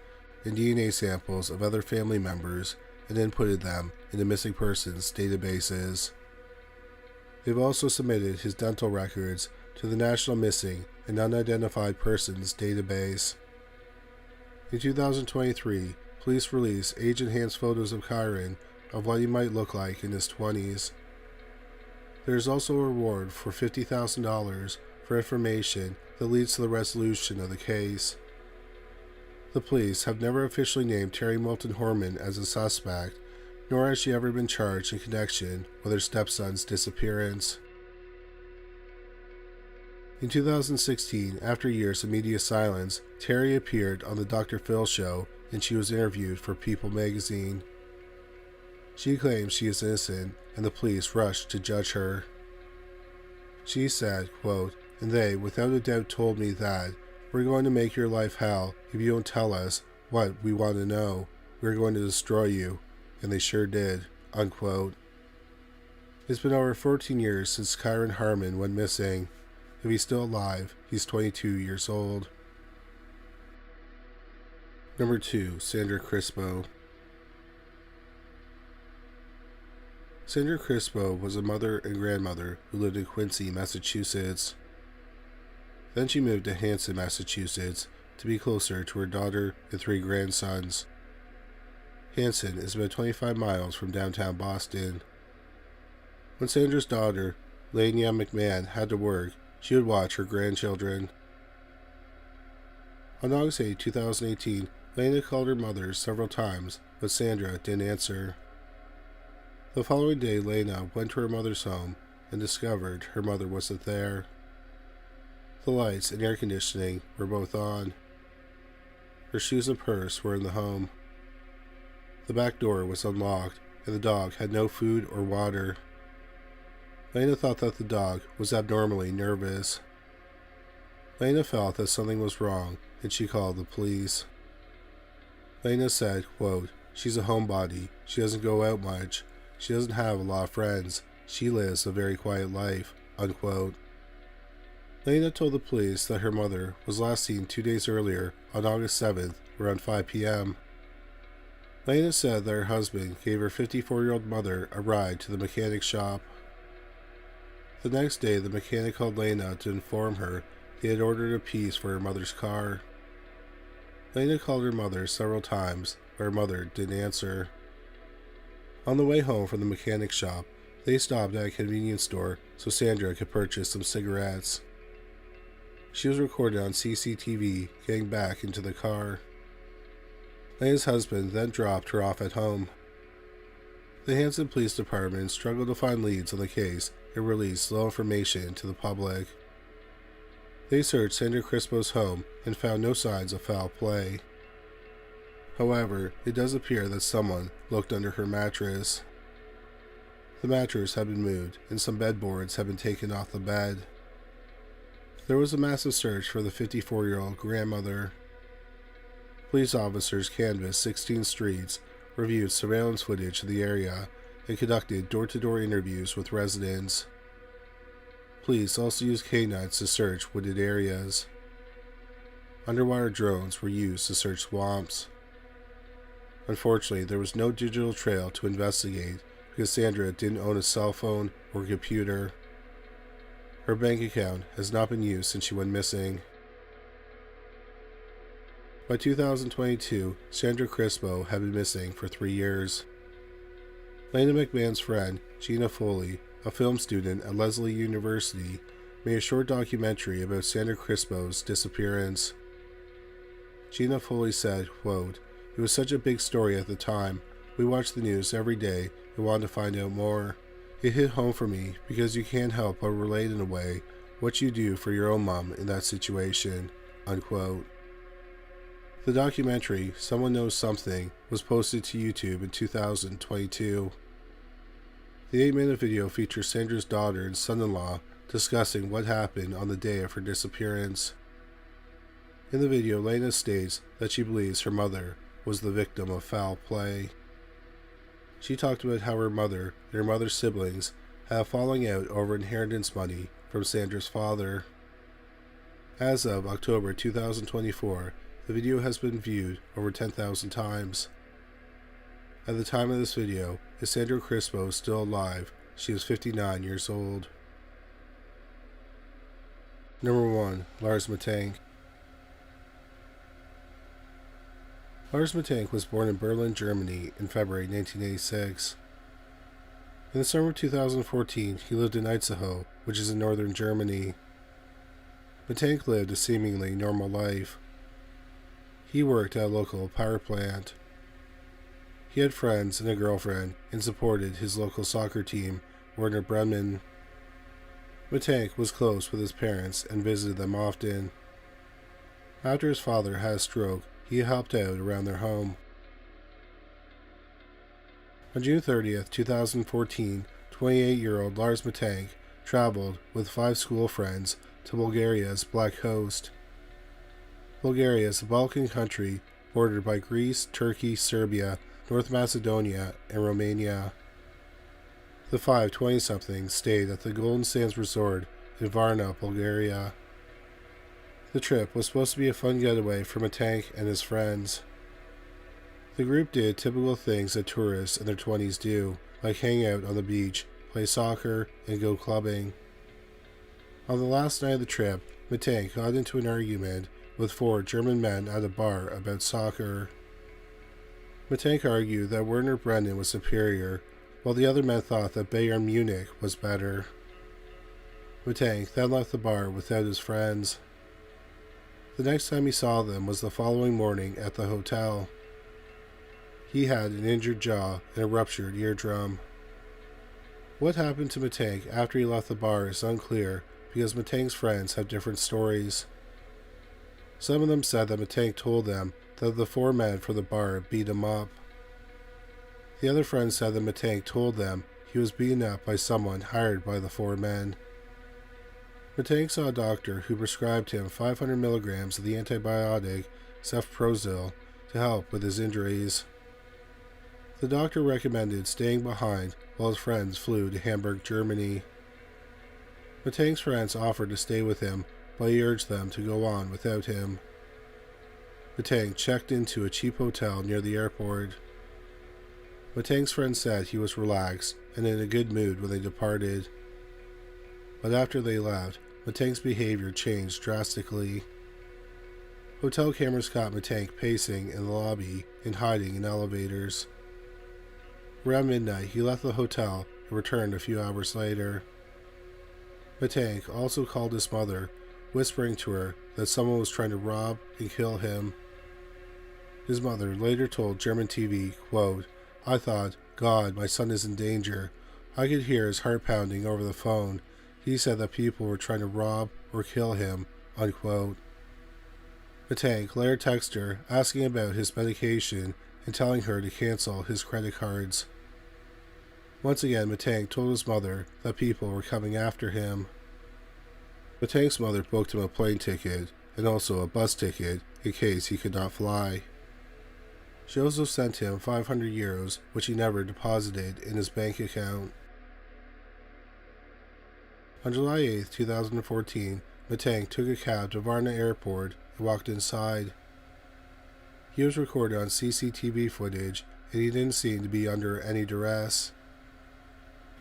and DNA samples of other family members and inputted them into missing persons databases. They've also submitted his dental records to the National Missing and Unidentified Persons database. In 2023, police released age-enhanced photos of Kyron of what he might look like in his 20s. There is also a reward for $50,000 for information that leads to the resolution of the case. The police have never officially named Terry Moulton Horman as a suspect, nor has she ever been charged in connection with her stepson's disappearance. In 2016, after years of media silence, Terry appeared on the Dr. Phil show and she was interviewed for People magazine. She claims she is innocent and the police rushed to judge her. She said, quote, "And they, without a doubt, told me that, we're going to make your life hell if you don't tell us what we want to know. We're going to destroy you." And they sure did, unquote. It's been over 14 years since Kyron Harmon went missing. If he's still alive, he's 22 years old. Number 2. Sandra Crispo. Sandra Crispo was a mother and grandmother who lived in Quincy, Massachusetts. Then she moved to Hanson, Massachusetts to be closer to her daughter and 3 grandsons. Hanson is about 25 miles from downtown Boston. When Sandra's daughter, Lania McMahon, had to work, she would watch her grandchildren. On August 8, 2018, Lena called her mother several times, but Sandra didn't answer. The following day, Lena went to her mother's home and discovered her mother wasn't there. The lights and air conditioning were both on. Her shoes and purse were in the home. The back door was unlocked, and the dog had no food or water. Lena thought that the dog was abnormally nervous. Lena felt that something was wrong, and she called the police. Lena said, quote, "She's a homebody. She doesn't go out much. She doesn't have a lot of friends. She lives a very quiet life," unquote. Lena told the police that her mother was last seen 2 days earlier, on August 7th, around 5 p.m. Lena said that her husband gave her 54-year-old mother a ride to the mechanic shop. The next day, the mechanic called Lena to inform her he had ordered a piece for her mother's car. Lena called her mother several times, but her mother didn't answer. On the way home from the mechanic shop, they stopped at a convenience store so Sandra could purchase some cigarettes. She was recorded on CCTV getting back into the car. Lena's husband then dropped her off at home. The Hanson Police Department struggled to find leads on the case and released little information to the public. They searched Sandra Crispo's home and found no signs of foul play. However, it does appear that someone looked under her mattress. The mattress had been moved and some bedboards had been taken off the bed. There was a massive search for the 54-year-old grandmother. Police officers canvassed 16 streets, reviewed surveillance footage of the area, and conducted door-to-door interviews with residents. Police also used canines to search wooded areas. Underwater drones were used to search swamps. Unfortunately, there was no digital trail to investigate because Sandra didn't own a cell phone or computer. Her bank account has not been used since she went missing. By 2022, Sandra Crispo had been missing for 3 years. Lena McMahon's friend, Gina Foley, a film student at Lesley University, made a short documentary about Sandra Crispo's disappearance. Gina Foley said, quote, "It was such a big story at the time. We watched the news every day and wanted to find out more. It hit home for me because you can't help but relate in a way what you do for your own mom in that situation," unquote. The documentary, Someone Knows Something, was posted to YouTube in 2022. The 8-minute video features Sandra's daughter and son-in-law discussing what happened on the day of her disappearance. In the video, Lena states that she believes her mother was the victim of foul play. She talked about how her mother and her mother's siblings had a falling out over inheritance money from Sandra's father. As of October 2024, the video has been viewed over 10,000 times. At the time of this video, if Sandra Crispo is still alive, she is 59 years old. Number 1. Lars Mattank. Lars Mattank was born in Berlin, Germany in February 1986. In the summer of 2014, he lived in Itzehoe, which is in northern Germany. Mattank lived a seemingly normal life. He worked at a local power plant. He had friends and a girlfriend and supported his local soccer team, Werder Bremen. Mattank was close with his parents and visited them often. After his father had a stroke, he helped out around their home. On June 30th, 2014, 28-year-old Lars Mattank traveled with 5 school friends to Bulgaria's Black Coast. Bulgaria is a Balkan country bordered by Greece, Turkey, Serbia, North Macedonia, and Romania. The 5 20-somethings stayed at the Golden Sands Resort in Varna, Bulgaria. The trip was supposed to be a fun getaway for Mattank and his friends. The group did typical things that tourists in their 20s do, like hang out on the beach, play soccer, and go clubbing. On the last night of the trip, Mattank got into an argument with 4 German men at a bar about soccer. Mattank argued that Werder Bremen was superior, while the other men thought that Bayern Munich was better. Mattank then left the bar without his friends. The next time he saw them was the following morning at the hotel. He had an injured jaw and a ruptured eardrum. What happened to Matank after he left the bar is unclear because Matank's friends have different stories. Some of them said that Matank told them that the four men from the bar beat him up. The other friend said that Matank told them he was beaten up by someone hired by the four men. Matank saw a doctor who prescribed him 500 milligrams of the antibiotic cefprozil to help with his injuries. The doctor recommended staying behind while his friends flew to Hamburg, Germany. Matank's friends offered to stay with him, but he urged them to go on without him. Matank checked into a cheap hotel near the airport. Matank's friends said he was relaxed and in a good mood when they departed. But after they left, Matank's behavior changed drastically. Hotel cameras caught Matank pacing in the lobby and hiding in elevators. Around midnight, he left the hotel and returned a few hours later. Matank also called his mother, whispering to her that someone was trying to rob and kill him. His mother later told German TV, quote, "I thought, God, my son is in danger. I could hear his heart pounding over the phone. He said that people were trying to rob or kill him," unquote. Matank later texted her asking about his medication and telling her to cancel his credit cards. Once again, Matank told his mother that people were coming after him. Matank's mother booked him a plane ticket and also a bus ticket in case he could not fly. She also sent him 500 euros, which he never deposited in his bank account. On July 8, 2014, Matank took a cab to Varna Airport and walked inside. He was recorded on CCTV footage and he didn't seem to be under any duress.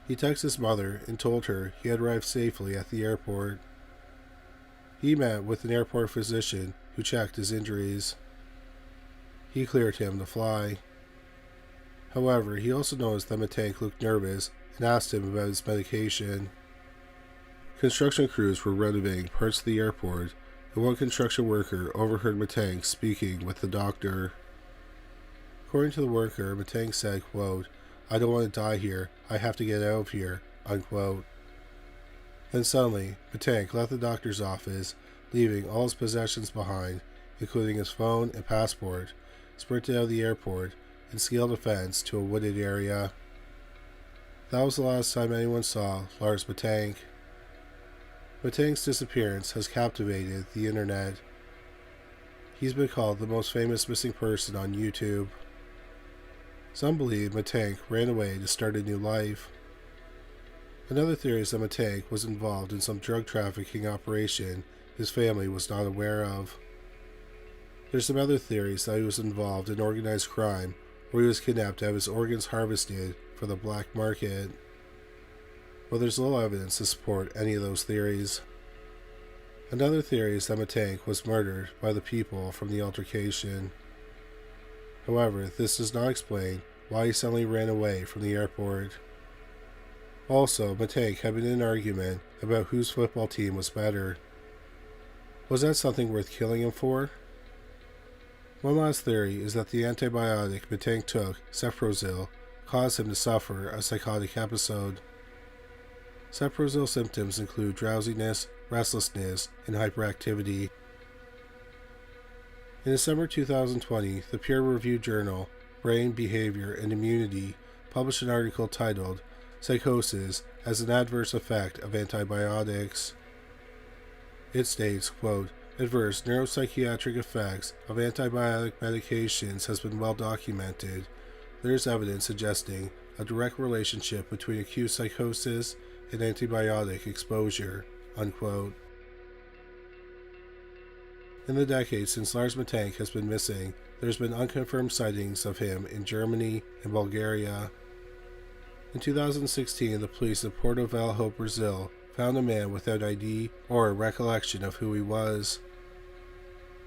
He texted his mother and told her he had arrived safely at the airport. He met with an airport physician who checked his injuries. He cleared him to fly. However, he also noticed that Matank looked nervous and asked him about his medication. Construction crews were renovating parts of the airport, and one construction worker overheard Matank speaking with the doctor. According to the worker, Matank said, quote, "I don't want to die here. I have to get out of here," unquote. Then suddenly, Matank left the doctor's office, leaving all his possessions behind, including his phone and passport, sprinted out of the airport, and scaled a fence to a wooded area. That was the last time anyone saw Lars Matank. Matank's disappearance has captivated the internet. He's been called the most famous missing person on YouTube. Some believe Matank ran away to start a new life. Another theory is that Matank was involved in some drug trafficking operation his family was not aware of. There's some other theories that he was involved in organized crime, or he was kidnapped to have his organs harvested for the black market. But there's little evidence to support any of those theories. Another theory is that Matank was murdered by the people from the altercation. However, this does not explain why he suddenly ran away from the airport. Also, Matank had been in an argument about whose football team was better. Was that something worth killing him for? One last theory is that the antibiotic Matank took, cefprozil, caused him to suffer a psychotic episode. Cefprozil symptoms include drowsiness, restlessness, and hyperactivity. In December 2020, the peer-reviewed journal Brain, Behavior, and Immunity published an article titled "Psychosis as an Adverse Effect of Antibiotics." It states, quote, "Adverse neuropsychiatric effects of antibiotic medications has been well documented. There is evidence suggesting a direct relationship between acute psychosis and antibiotic exposure," unquote. In the decades since Lars Matank has been missing, there's been unconfirmed sightings of him in Germany and Bulgaria. In 2016, the police of Porto Velho, Brazil, found a man without ID or a recollection of who he was.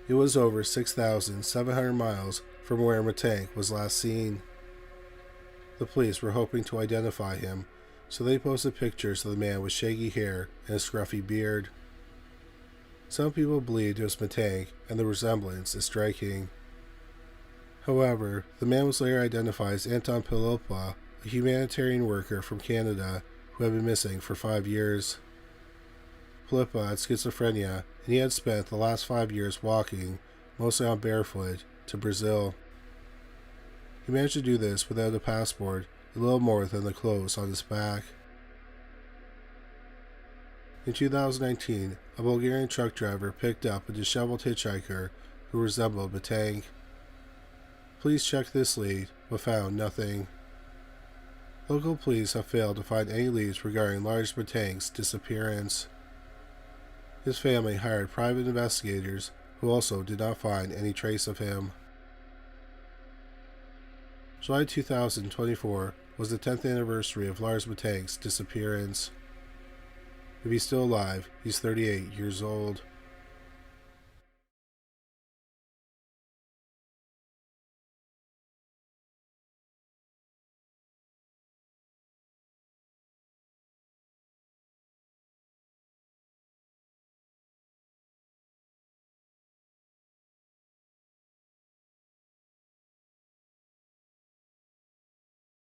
It was over 6,700 miles from where Matank was last seen. The police were hoping to identify him, so they posted pictures of the man with shaggy hair and a scruffy beard. Some people believed it was Matang, and the resemblance is striking. However, the man was later identified as Anton Pilopa, a humanitarian worker from Canada who had been missing for 5 years. Pilopa had schizophrenia, and he had spent the last 5 years walking, mostly on barefoot, to Brazil. He managed to do this without a passport and little more than the clothes on his back. In 2019, a Bulgarian truck driver picked up a disheveled hitchhiker who resembled Matang. Police checked this lead, but found nothing. Local police have failed to find any leads regarding Lars Matang's disappearance. His family hired private investigators who also did not find any trace of him. July 2024 was the 10th anniversary of Lars Matang's disappearance. If he's still alive, he's 38 years old.